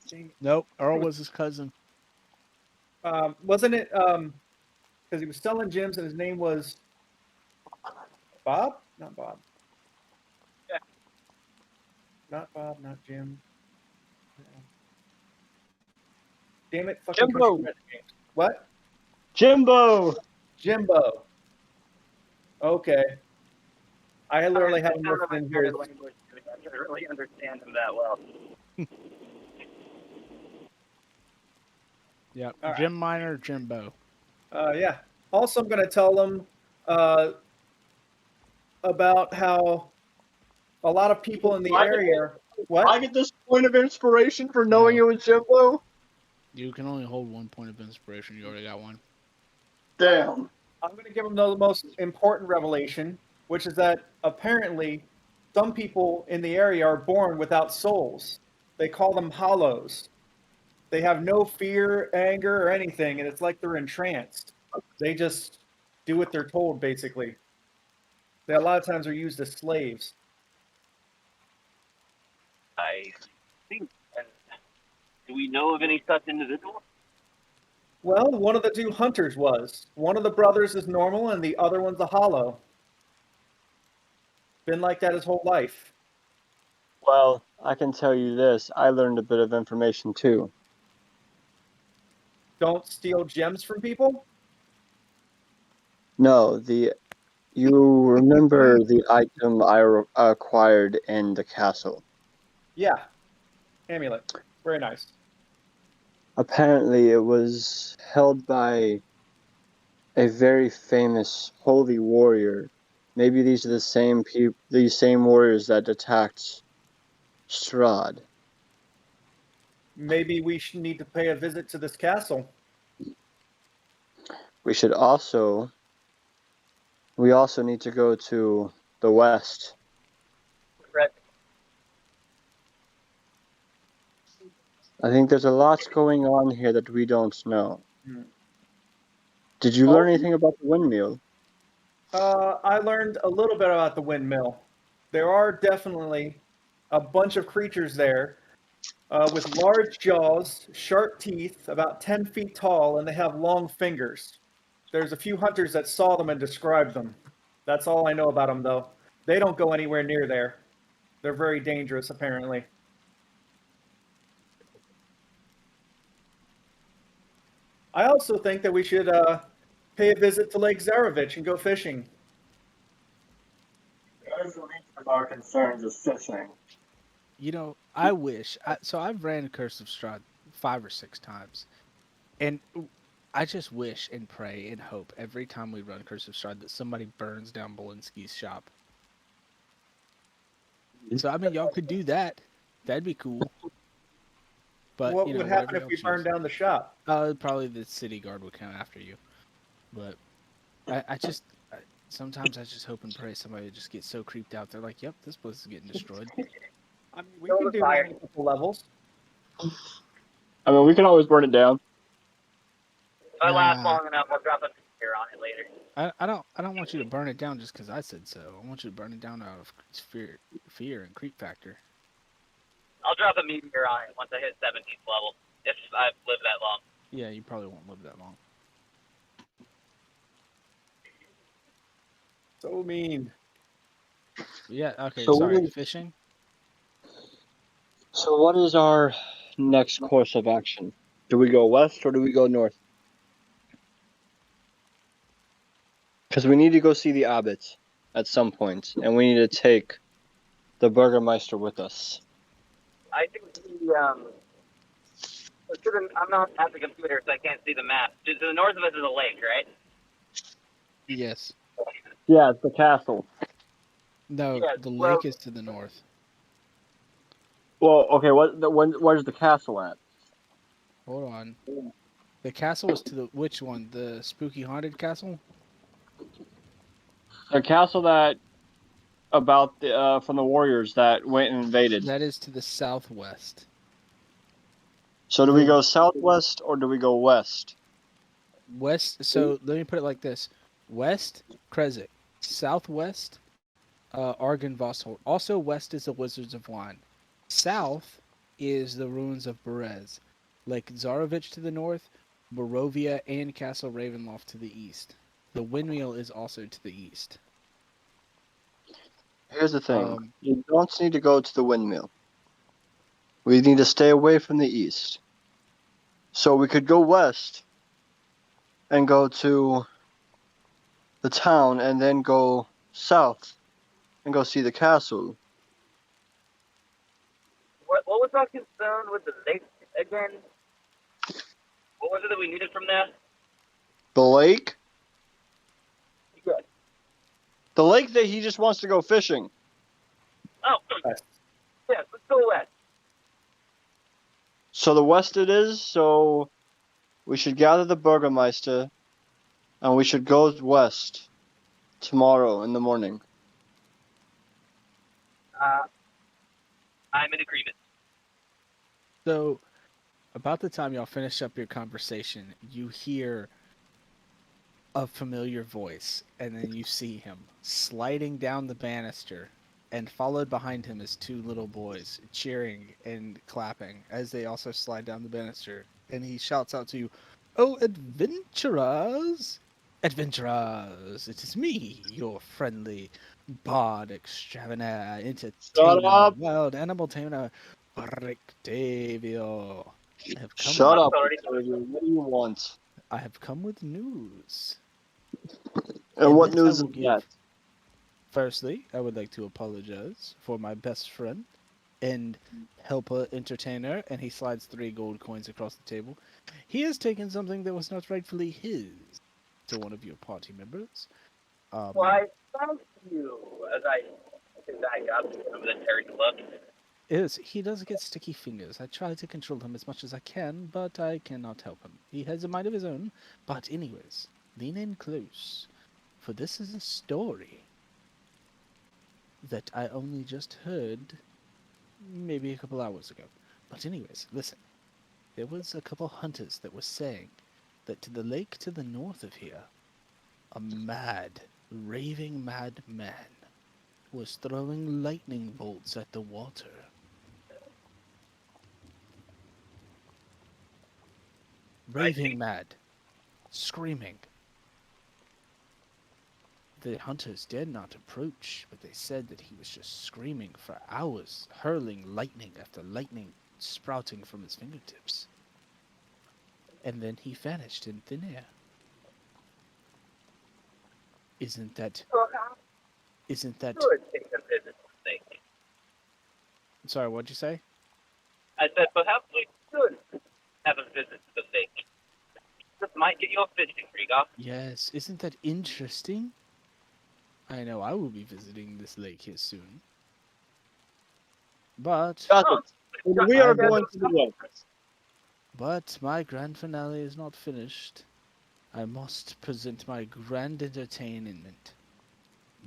Nope. Earl was his cousin. Wasn't it? Because he was selling gems, and his name was Bob. Not Bob. Not Bob. Not Jim. Damn it! Fucking Jimbo. country names. What? Jimbo. Jimbo. Okay. I literally haven't looked in here. I can't really understand him that well. Yep. All right. Jim Miner, Jimbo. Yeah. Also, I'm going to tell them about how a lot of people in the area. What? I get this point of inspiration for knowing it was Jimbo. You can only hold 1 point of inspiration. You already got one. Damn. I'm going to give them the most important revelation, which is that apparently some people in the area are born without souls. They call them hollows. They have no fear, anger, or anything, and it's like they're entranced. They just do what they're told, basically. They, a lot of times, are used as slaves. I think. Do we know of any such individual? Well, one of the two hunters was. One of the brothers is normal, and the other one's a hollow. Been like that his whole life. Well, I can tell you this. I learned a bit of information too. Don't steal gems from people? No, you remember the item I acquired in the castle. Yeah. Amulet. Very nice. Apparently, it was held by a very famous holy warrior. Maybe these are the same these same warriors that attacked Strahd. Maybe we should need to pay a visit to this castle. We also need to go to the west. Right. I think there's a lot going on here that we don't know. Hmm. Did you learn anything about the windmill? I learned a little bit about the windmill. There are definitely a bunch of creatures there with large jaws, sharp teeth, about 10 feet tall, and they have long fingers. There's a few hunters that saw them and described them. That's all I know about them, though. They don't go anywhere near there. They're very dangerous, apparently. I also think that we should pay a visit to Lake Zarevich and go fishing. That's the least of our concerns is fishing. You know, I wish. So I've ran Curse of Strahd 5 or 6 times, and I just wish and pray and hope every time we run Curse of Strahd that somebody burns down Bolinski's shop. So I mean, y'all could do that. That'd be cool. But What you know, would happen whatever if we y'all burned choose. down the shop? Probably the city guard would come after you. But I just Sometimes I just hope and pray somebody just gets so creeped out. They're like, "Yep, this place is getting destroyed." I mean, we Build can a do fire. that in a couple levels. I mean, we can always burn it down. If I last Nah. long enough, I'll drop a meteor on it later. I don't want you to burn it down just because I said so. I want you to burn it down out of fear and creep factor. I'll drop a meteor on it once I hit 17th level, if I've lived that long. Yeah, you probably won't live that long. So mean. Yeah. Okay. So sorry. what Fishing. So what is our next course of action? Do we go west or do we go north? Because we need to go see the abbots at some point, and we need to take the Burgermeister with us. I think I'm not at the computer, so I can't see the map. To the north of us is a lake, right? Yes. Yeah, it's the castle. No, Yeah, the well- lake is to the north. Well, okay. Where's the castle at? Hold on. The castle is to the which one? The spooky haunted castle? The castle that about the from the warriors that went and invaded. That is to the southwest. So do we go southwest or do we go west? West. So let me put it like this: west, Krezik; southwest, Argynvostholt. Also west is the Wizards of Wine. South is the ruins of Berez, Lake Zarovich to the north, Barovia and Castle Ravenloft to the east. The windmill is also to the east. Here's the thing. Um, You don't need to go to the windmill. We need to stay away from the east. So we could go west and go to the town and then go south and go see the castle. What was our concern with the lake again? What was it that we needed from there? The lake? Yeah. The lake that he just wants to go fishing. Oh, West. yes, let's go west. So the west it is, so we should gather the Burgermeister and we should go west tomorrow in the morning. I'm in agreement. So, about the time y'all finish up your conversation, you hear a familiar voice, and then you see him sliding down the banister, and followed behind him is two little boys cheering and clapping as they also slide down the banister. And he shouts out to you, "Oh, adventurers! Adventurers! It is me, your friendly bard extraordinaire, entertainer, up. wild animal tamer, Rictavio. I have come Shut with- up, Octavia. What do you want? I have come with news. And what this I news will is give. that? Firstly, I would like to apologize for my best friend and helper entertainer, and he slides 3 gold coins across the table. He has taken something that was not rightfully his to one of your party members. Why, thank you. As I back up with a teary look. He does get sticky fingers. I try to control him as much as I can, but I cannot help him. He has a mind of his own. But anyways, lean in close, for this is a story that I only just heard maybe a couple hours ago. But anyways, listen. There was a couple hunters that were saying that to the lake to the north of here, a mad, raving mad man was throwing lightning bolts at the water. Raving mad, screaming. The hunters dared not approach, but they said that he was just screaming for hours, hurling lightning after lightning sprouting from his fingertips. And then he vanished in thin air. Isn't that... Good take a visit to the lake. Sorry, what'd you say? I said perhaps we should have a visit to the lake. This might get your fishing, Rhaegar. Yes, isn't that interesting? I know I will be visiting this lake here soon. But... We are going to the west. But my grand finale is not finished. I must present my grand entertainment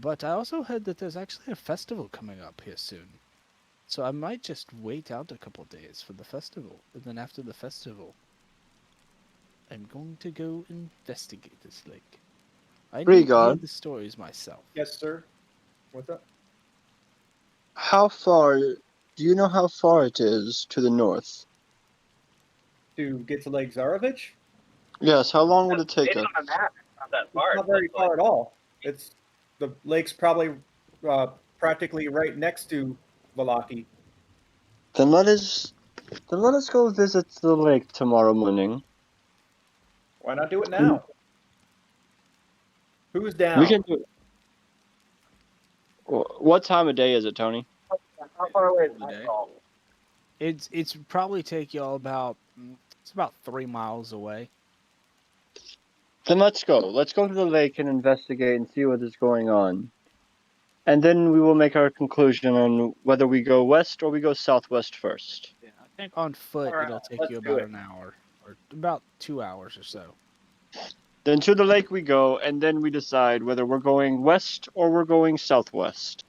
But I also heard that there's actually a festival coming up here soon. So I might just wait out a couple days for the festival. And then after the festival, I'm going to go investigate this lake. I need to hear Rhaegar, the stories myself. Yes, sir. What's up? how far? Do you know how far it is to the north? To get to Lake Zarovich? Yes. How long would it take Based us? on the map, it's not that It's far. not It very looks like. far at all. It's the lake's probably practically right next to Valaki. Then let us go visit the lake tomorrow morning. Why not do it now? Who's down? We can do. What time of day is it, Tony? How far away is The day. Nightfall? It's probably take y'all about it's about 3 miles away. Then let's go. Let's go to the lake and investigate and see what is going on. And then we will make our conclusion on whether we go west or we go southwest first. Yeah, I think on foot Alright, it'll take let's you do about it. an hour or about 2 hours or so. Then to the lake we go, and then we decide whether we're going west or we're going southwest.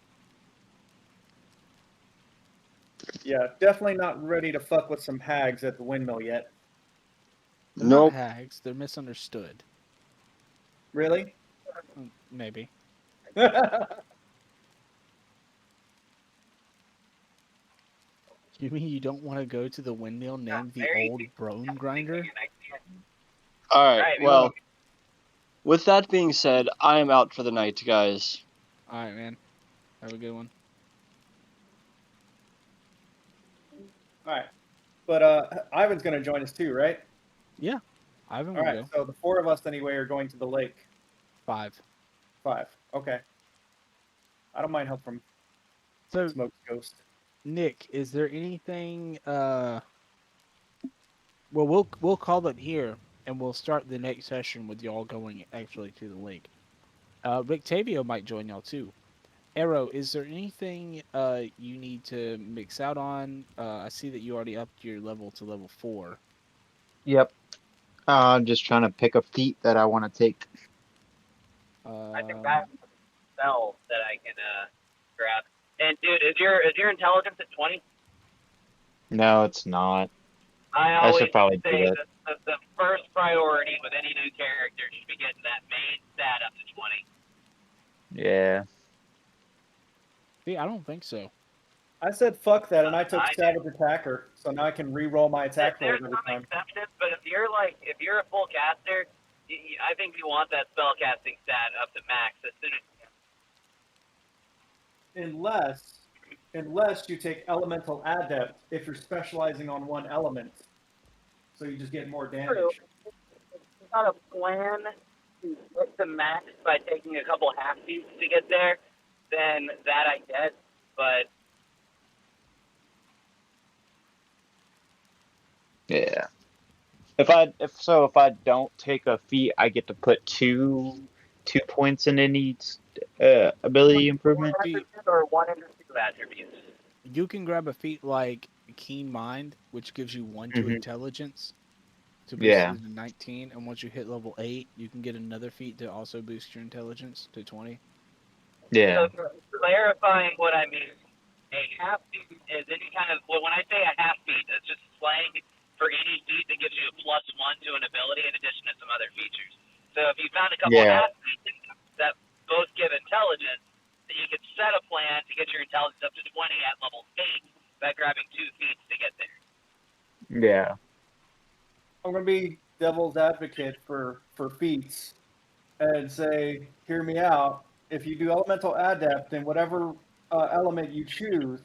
Yeah, definitely not ready to fuck with some hags at the windmill yet. They're Nope. not hags. They're misunderstood. Really? Maybe. You mean you don't want to go to the windmill named the Old Bone Grinder? All right. Right, Well, with that being said, I am out for the night, guys. All right, man. Have a good one. All right. But Ivan's going to join us too, right? Yeah, Ivan All will right. go. So the four of us anyway are going to the lake. 5. 5. Okay. I don't mind help from So, Smoke's Ghost. Nick, is there anything? Well, we'll call it here, and we'll start the next session with y'all going actually to the lake. Victavio might join y'all too. Arrow, is there anything you need to mix out on? I see that you already upped your level to level 4. Yep. I'm just trying to pick a feat that I want to take. I think that's a spell that I can grab. And dude, is your intelligence at 20? No, it's not. I I should always probably do say that. that the first priority with any new character should be getting that main stat up to 20. Yeah. See, I don't think so. I said fuck that, and I took I do. Savage Attacker, so now I can re-roll my attack rolls There's every some time. exceptions, but if you're a full caster, I think you want that spell casting stat up to max as soon as. Unless you take Elemental Adept if you're specializing on one element, so you just get more damage. True. If you got a plan to get to max by taking a couple half feats to get there, then that I get. But Yeah. If I don't take a feat, I get to put two points in any ability improvement. or 1 into 2 attributes. You can grab a feat like Keen Mind, which gives you 1 to Mhm. intelligence to boost Yeah. it to 19, and once you hit level 8, you can get another feat to also boost your intelligence to 20. Yeah. So clarifying what I mean, a half feat is any kind of, well, when I say a half feat, it's just slang for any feat that gives you a +1 to an ability in addition to some other features. So if you found a couple Yeah. half feats that both give intelligence, then you could set a plan to get your intelligence up to 20 at level 8 by grabbing 2 feats to get there. Yeah. I'm going to be devil's advocate for feats and say, hear me out. If you do Elemental Adept, then whatever element you choose,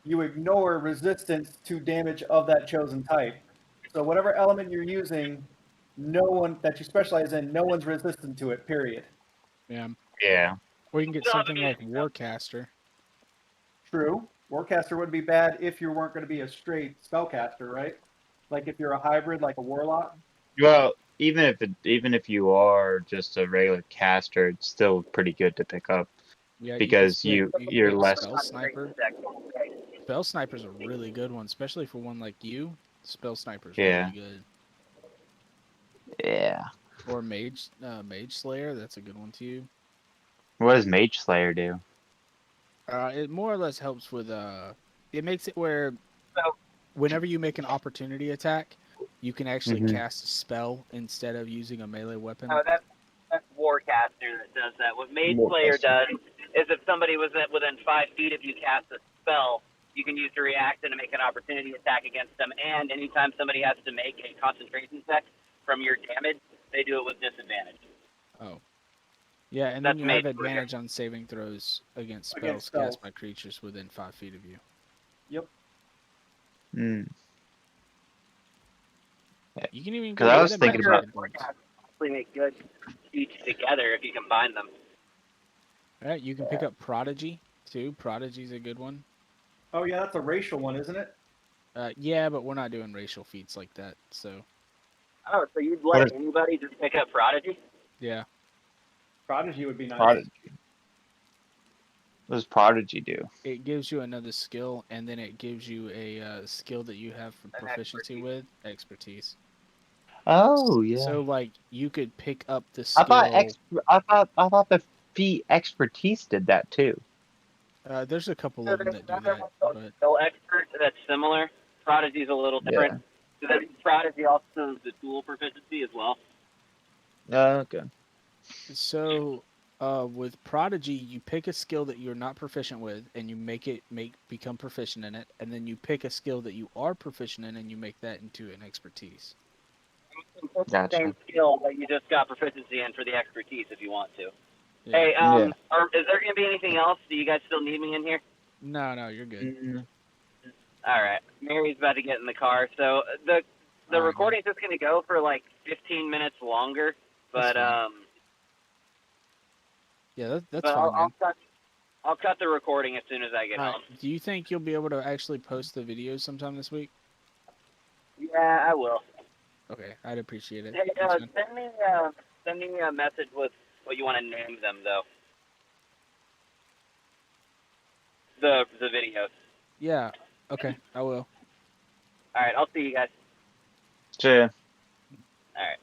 you ignore resistance to damage of that chosen type. So whatever element you're using, no one that you specialize in, no one's resistant to it, period. Yeah. Yeah. Or you can get Still have something like Warcaster. True. Warcaster would be bad if you weren't going to be a straight spellcaster, right? Like if you're a hybrid, like a warlock. Well, even if you are just a regular caster, it's still pretty good to pick up Yeah, because you can you're pick less. Spell Sniper. Spell Sniper's a really good one, especially for one like you. Spell Sniper's Yeah. really good. Yeah. Or Mage Slayer, that's a good one too. What does Mage Slayer do? It more or less helps with it makes it where whenever you make an opportunity attack, you can actually Mhm. cast a spell instead of using a melee weapon. Oh, that's Warcaster that does that. What Mage Slayer Warcaster. does is if somebody was within 5 feet of you cast a spell, you can use the reaction to make an opportunity attack against them, and anytime somebody has to make a concentration check from your damage, they do it with disadvantage. Oh. Yeah, and That's then you have Mage Slayer. advantage on saving throws against spells Against spells. cast by creatures within 5 feet of you. Yep. Mm. You can even Because get I was rid of thinking magic about. items. Actually make good each together if you combine them. Alright, you can pick up Prodigy too. Prodigy's a good one. Oh yeah, that's a racial one, isn't it? Yeah, but we're not doing racial feats like that, so Oh, so you'd What let is- anybody just pick up Prodigy? yeah. Prodigy would be nice. Prodigy. What does Prodigy do? It gives you another skill, and then it gives you a skill that you have for proficiency with expertise. Oh yeah. So like you could pick up the I skill. thought the feat expertise did that too. There's a couple of them that do that, but Skill expert that's similar. Prodigy's a little different. So then Prodigy also does the tool proficiency as well. Okay. so with Prodigy, you pick a skill that you're not proficient with, and you become proficient in it, and then you pick a skill that you are proficient in, and you make that into an expertise. You can put the Gotcha. same skill that you just got proficiency in for the expertise if you want to. Yeah. Hey, Yeah. is there going to be anything else? Do you guys still need me in here? No, you're good. Mm. All right. Mary's about to get in the car. So the All right, recording's just going to go for like 15 minutes longer. But That's fine. Yeah, that's but fine, man. I'll cut the recording as soon as I get All right, home. do you think you'll be able to actually post the videos sometime this week? Yeah, I will. Okay, I'd appreciate it. Hey, Thanks, man. send me a message with what you want to name them though. The videos. Yeah, okay, I will. All right, I'll see you guys. So, All right.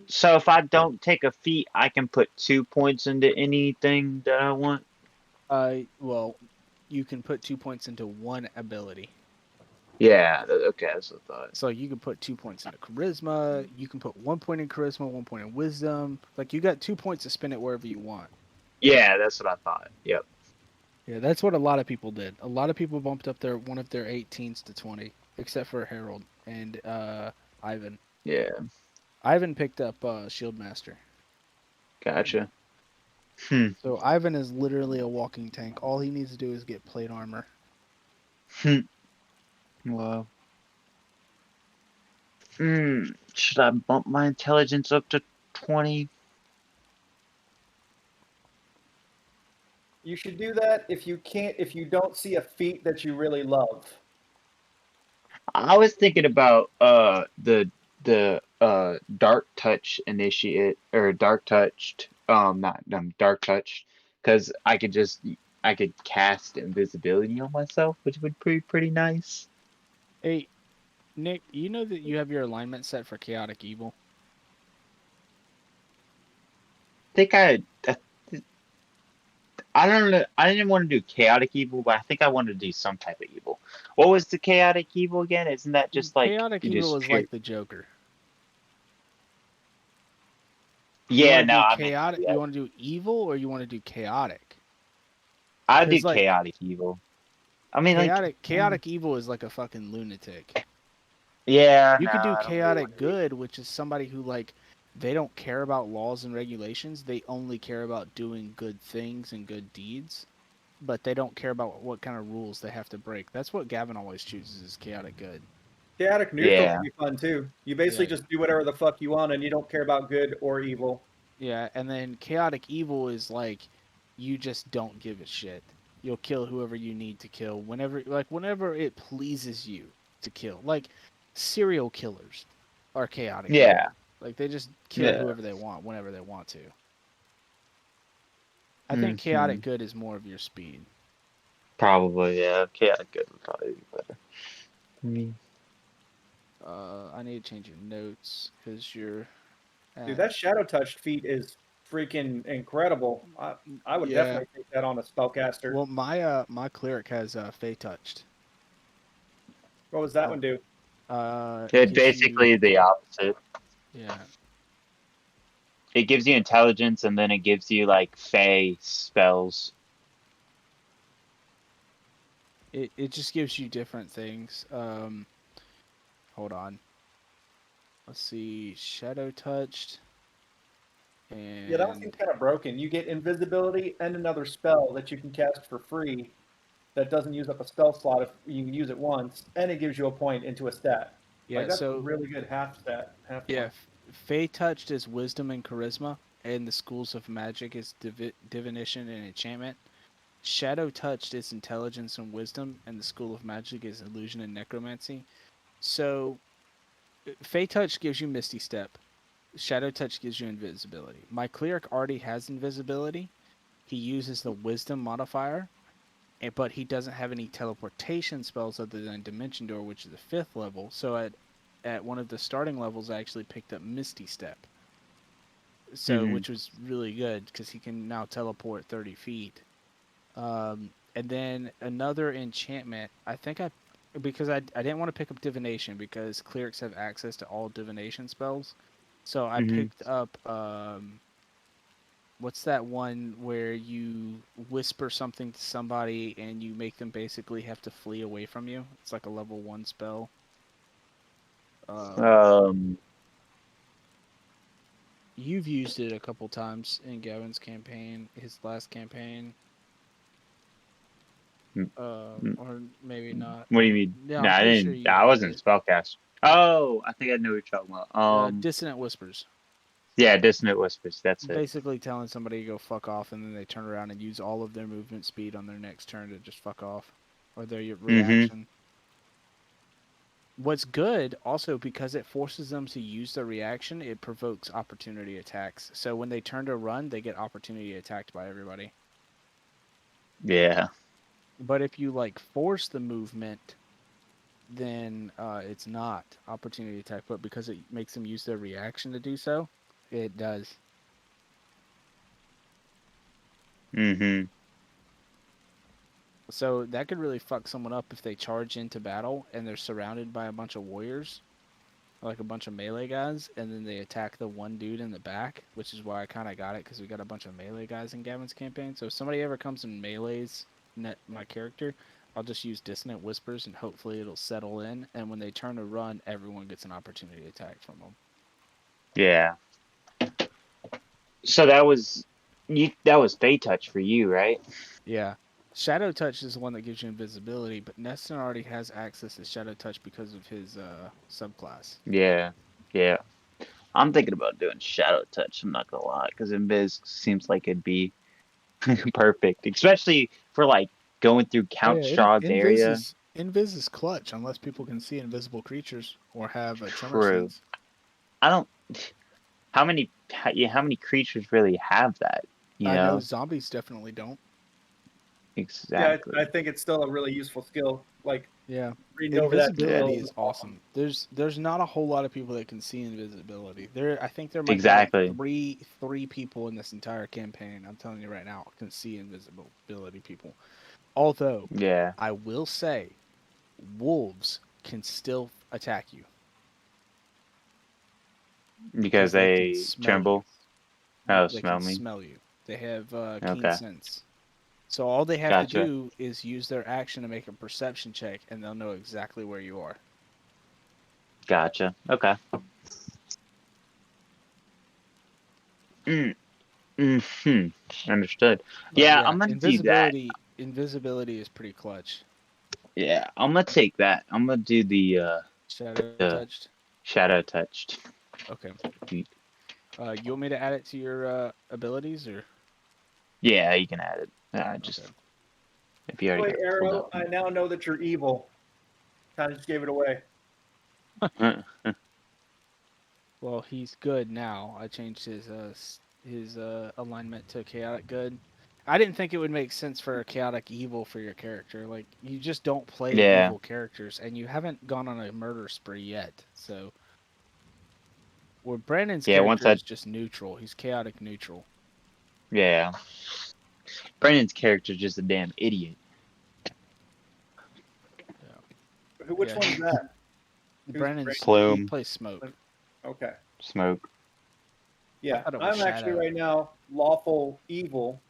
so if I don't take a feat, I can put 2 points into anything that I want. Well, you can put 2 points into one ability. Yeah. Okay, that's what I thought. So you can put 2 points into charisma. You can put 1 point in charisma, 1 point in wisdom. Like you got 2 points to spend it wherever you want. Yeah, that's what I thought. Yep. Yeah, that's what a lot of people did. A lot of people bumped up one of their 18s to 20, except for Harold and Ivan. Yeah. Ivan picked up Shield Master. Gotcha. So Ivan is literally a walking tank. All he needs to do is get plate armor. Wow. Should I bump my intelligence up to 20? You should do that if you don't see a feat that you really love. I was thinking about the dark touch initiate or dark touched not dark touch because I could cast invisibility on myself, which would be pretty nice. Hey, Nick, you know that you have your alignment set for Chaotic Evil? I don't know. I didn't want to do chaotic evil, but I think I wanted to do some type of evil. What was the chaotic evil again? Isn't that just like Chaotic you Evil just is like the Joker. Yeah, you no, wanna I do mean, chaotic. yeah. You want to do evil or you want to do chaotic? I do 'Cause, like, chaotic evil. I mean, like, chaotic evil is like a fucking lunatic. yeah, You could no, do I don't really chaotic wanna do- good, which is somebody who like they don't care about laws and regulations. They only care about doing good things and good deeds, but they don't care about what kind of rules they have to break. That's what Gavin always chooses is chaotic good. Chaotic neutral Yeah. can be fun too. You basically just do whatever the fuck you want, and you don't care about good or evil. Yeah, and then chaotic evil is like you just don't give a shit. You'll kill whoever you need to kill whenever it pleases you to kill. Like serial killers are chaotic. Yeah. evil. Like they just kill Yeah. whoever they want whenever they want to. I think chaotic good is more of your speed. Probably, yeah. Chaotic good would probably be better. I mean, I need to change your notes because you're. Dude, that shadow touch feat is freaking incredible. I would Yeah. definitely take that on a spellcaster. Well, my cleric has Fey touched. What was that one do? It gives basically you, the opposite. yeah. It gives you intelligence, and then it gives you like Fey spells. It just gives you different things. Hold on. Let's see. Shadow touched. And Yeah, that one seems kind of broken. You get invisibility and another spell that you can cast for free that doesn't use up a spell slot if you use it once, and it gives you a point into a stat. yeah, Like, that's a so really good half stat. yeah, Fey touched is wisdom and charisma, and the schools of magic is divination and enchantment. Shadow touched is intelligence and wisdom, and the school of magic is illusion and necromancy. So, Fey touch gives you misty step. Shadow touch gives you invisibility. My cleric already has invisibility. He uses the wisdom modifier, but he doesn't have any teleportation spells other than Dimension Door, which is the 5th level. So at one of the starting levels, I actually picked up Misty Step. So, which was really good because he can now teleport 30 feet. And then another enchantment. Because I didn't want to pick up Divination because clerics have access to all divination spells. So I picked up what's that one where you whisper something to somebody and you make them basically have to flee away from you? It's like a level 1 spell. You've used it a couple times in Gavin's campaign, his last campaign. Or maybe not. What do you mean? Yeah, No, I'm I pretty didn't. sure you I used wasn't it. spellcast. Oh, I think I know what you're talking about. Dissonant Whispers. Yeah, Dissonant Whispers. That's it. Basically telling somebody to go fuck off, and then they turn around and use all of their movement speed on their next turn to just fuck off, or their reaction. What's good, also, because it forces them to use their reaction, it provokes opportunity attacks. So when they turn to run, they get opportunity attacked by everybody. Yeah. But if you like force the movement, then it's not opportunity attack. But because it makes them use their reaction to do so, it does. So that could really fuck someone up if they charge into battle and they're surrounded by a bunch of warriors, like a bunch of melee guys, and then they attack the one dude in the back, which is why I kind of got it, because we got a bunch of melee guys in Gavin's campaign. So if somebody ever comes and melees my character, I'll just use Dissonant Whispers and hopefully it'll settle in, and when they turn to run, everyone gets an opportunity attack from them. Yeah. So that was Fey touch for you, right? Yeah. Shadow Touch is the one that gives you invisibility, but Neston already has access to Shadow Touch because of his subclass. Yeah. Yeah. I'm thinking about doing Shadow Touch, I'm not gonna lie, because Invis seems like it'd be perfect, especially for like going through Count Strahd's area. Invis is clutch unless people can see invisible creatures or have a tremor True. sense. I don't. How many creatures really have that? I know zombies definitely don't. Exactly. Yeah, I think it's still a really useful skill. Like, yeah, reading over that invisibility is awesome. There's not a whole lot of people that can see invisibility. I think there might Exactly. be like three people in this entire campaign. I'm telling you right now, can see invisibility people. Although, yeah, I will say, wolves can still attack you because they tremble. Oh, they smell can me. smell you. They have keen Okay. sense. So all they have Gotcha. to do is use their action to make a perception check, and they'll know exactly where you are. Gotcha. Okay. Understood. Yeah, I'm gonna do that. Invisibility is pretty clutch. Yeah, I'm gonna take that. I'm gonna do the Shadow touched. Shadow touched. Okay. You want me to add it to your abilities, or? Yeah, you can add it. Just okay. if you already Boy, Arrow, I now know that you're evil. Kind of just gave it away. Well, he's good now. I changed his alignment to chaotic good. I didn't think it would make sense for a chaotic evil for your character. Like, you just don't play evil characters, and you haven't gone on a murder spree yet. So, Brandon's character is just neutral. He's chaotic neutral. Yeah. Brennan's character's just a damn idiot. Which Yeah, one's that? Who's Brennan's he Plume. plays Smoke. Okay. Smoke. Yeah, thought it was I'm actually Shadow. right now lawful evil,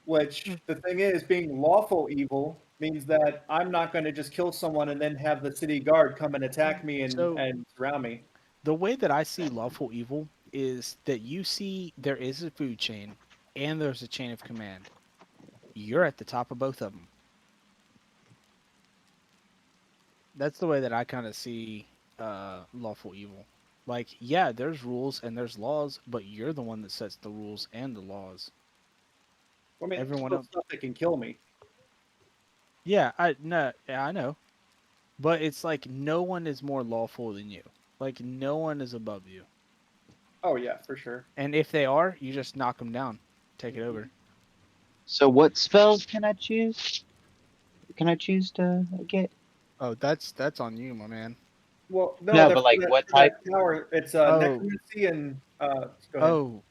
which the thing is, being lawful evil means that I'm not going to just kill someone and then have the city guard come and attack me So- and surround me. The way that I see lawful evil is that you see there is a food chain and there's a chain of command. You're at the top of both of them. That's the way that I kind of see lawful evil. Like, yeah, there's rules and there's laws, but you're the one that sets the rules and the laws. I mean, Everyone still else. stuff that can kill me. Yeah, I know. But it's like no one is more lawful than you. Like no one is above you. Oh yeah, for sure. And if they are, you just knock them down. Take it over. So what spells can I choose? Can I choose to get? Oh, that's on you, my man. Well, no, No, but like what for that type? power, it's Oh. necromancy and go ahead. Oh,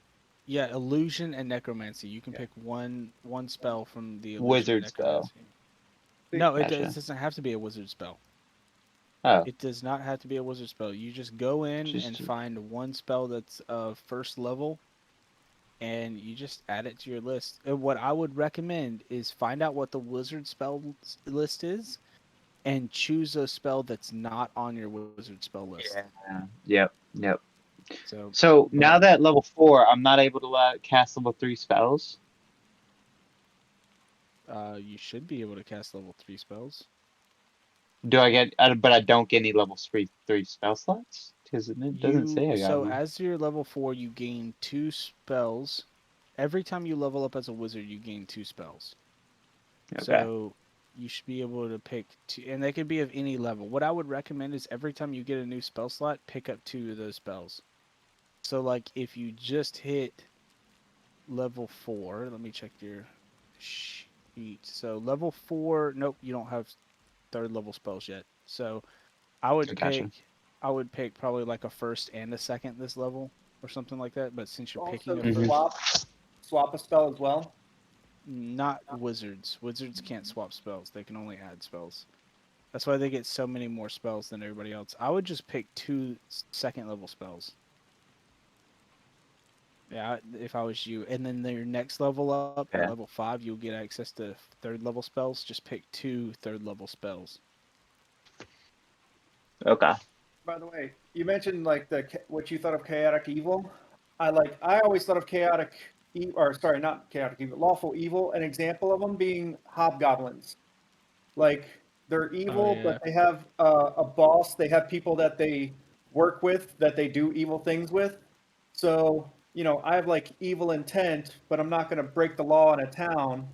yeah, illusion and necromancy. You can pick one spell from the illusion Wizard and spell. necromancy. No, it Gotcha. doesn't have to be a wizard spell. Oh. It does not have to be a wizard spell. You just go in Just and to- find one spell that's first level, and you just add it to your list. And what I would recommend is find out what the wizard spell list is, and choose a spell that's not on your wizard spell list. Yeah. Yep. So, So now that level 4, I'm not able to cast level 3 spells. you should be able to cast level 3 spells. Do I get? But I don't get any level 3 spell slots because it doesn't say I got So one. as you're level 4, you gain 2 spells. Every time you level up as a wizard, you gain 2 spells. Okay. So you should be able to pick 2, and they could be of any level. What I would recommend is every time you get a new spell slot, pick up 2 of those spells. So like if you just hit level 4, let me check your sheet. So level 4, nope, you don't have 3rd level spells yet. So I would Gotcha. pick probably like a 1st and a 2nd this level or something like that. But since you're Also, picking a first, swap a spell as well. not wizards. Wizards can't swap spells. They can only add spells. That's why they get so many more spells than everybody else. I would just pick 2 2nd level spells. Yeah, if I was you. And then your next level up, at level 5, you'll get access to 3rd level spells. Just pick 2 3rd level spells. Okay. By the way, you mentioned like what you thought of chaotic evil. I always thought of not chaotic evil, lawful evil. An example of them being hobgoblins. Like they're evil, yeah. but they have a boss. They have people that they work with that they do evil things with. So I have like evil intent, but I'm not going to break the law in a town.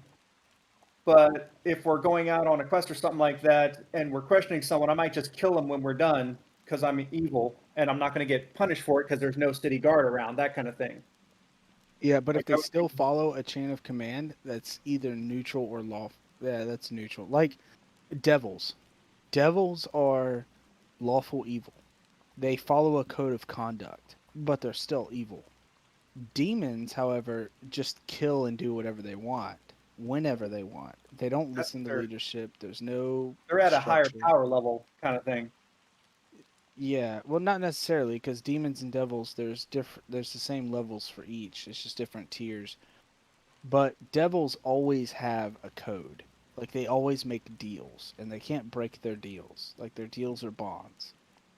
But if we're going out on a quest or something like that, and we're questioning someone, I might just kill them when we're done because I'm evil, and I'm not going to get punished for it because there's no city guard around, that kind of thing. Yeah, but if Like, they still follow a chain of command, that's either neutral or lawful. Yeah, that's neutral. Like devils. Devils are lawful evil. They follow a code of conduct, but they're still evil. Demons, however, just kill and do whatever they want, whenever they want. They don't listen to leadership. There's no They're at a higher structure. power level kind of thing. Yeah, well, not necessarily, because demons and devils, there's the same levels for each. It's just different tiers. But devils always have a code. Like they always make deals, and they can't break their deals. Like their deals are bonds.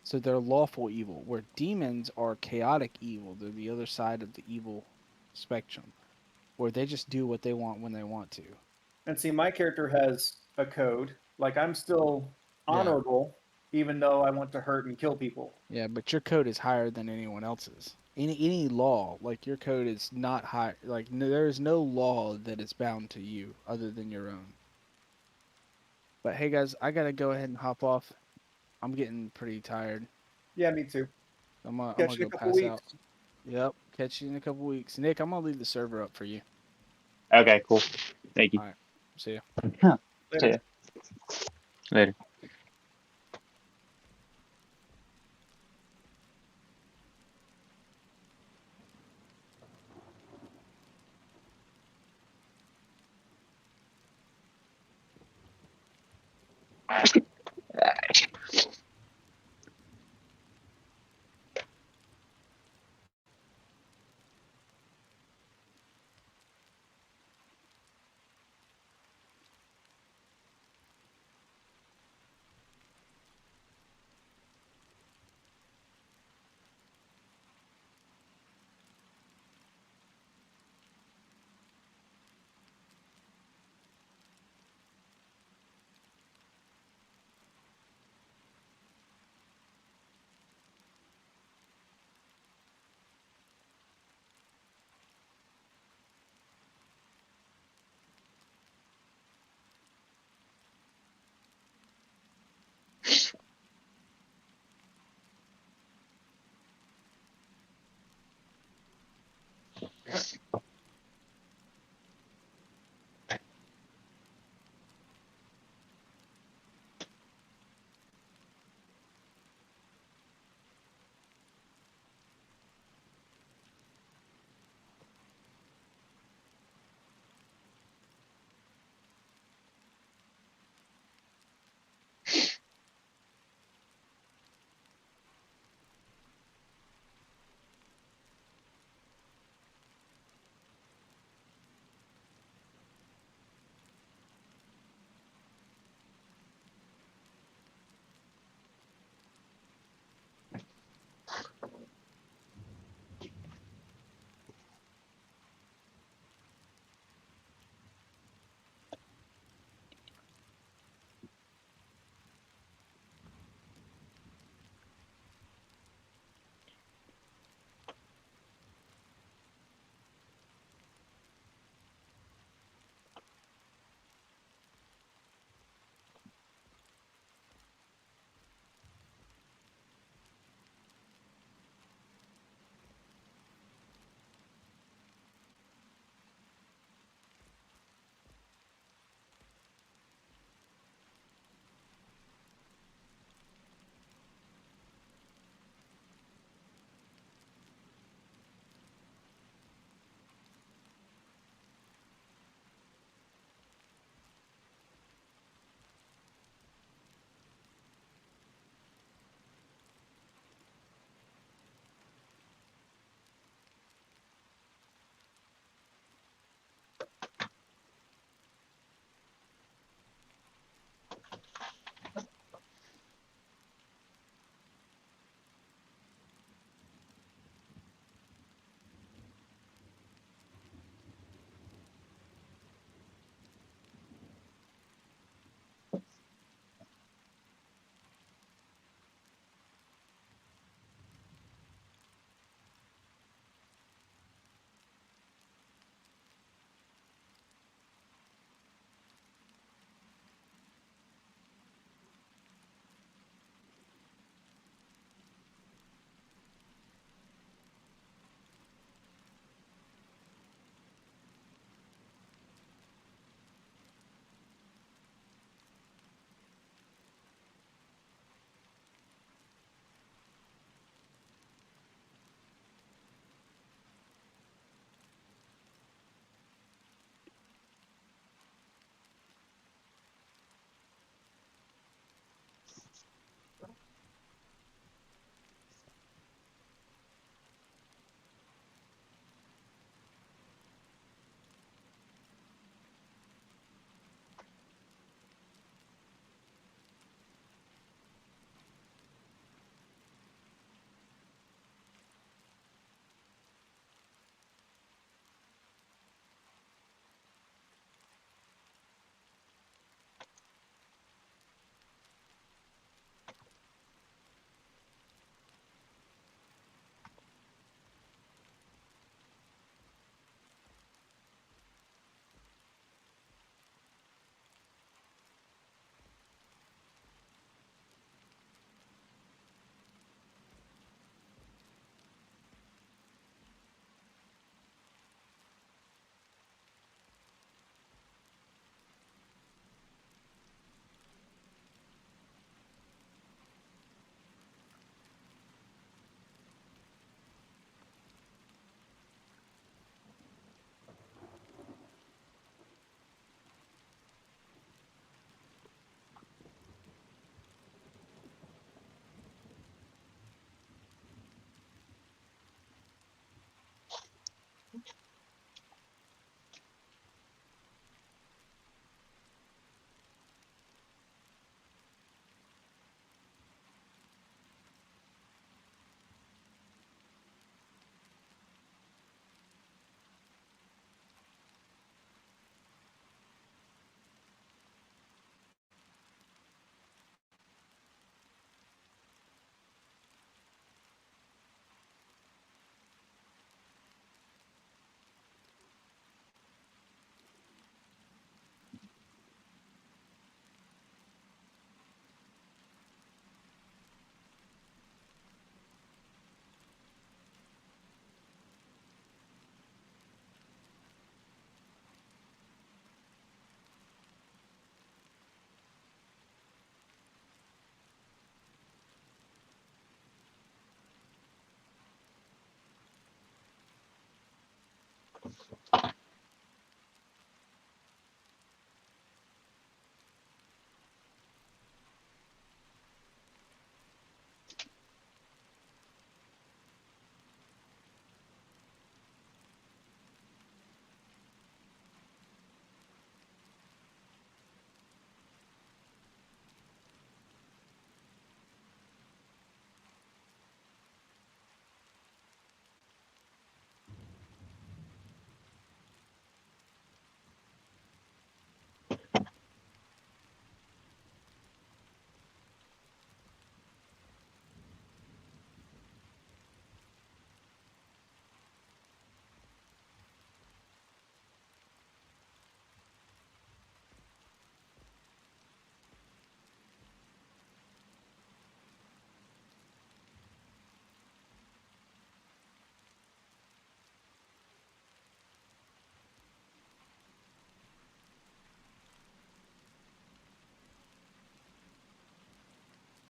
So they're lawful evil. Where demons are chaotic evil. They're the other side of the evil spectrum, where they just do what they want when they want to. And see, my character has a code. Like I'm still honorable, even though I want to hurt and kill people. Yeah, but your code is higher than anyone else's. Any law, like your code is not high. Like there is no law that is bound to you other than your own. But hey, guys, I gotta go ahead and hop off. I'm getting pretty tired. Yeah, me too. I'm gonna Catch you in go a couple pass weeks. out. Yep, catch you in a couple weeks. Nick, I'm gonna leave the server up for you. Okay, cool. Thank you. All right, see ya. See ya. Later.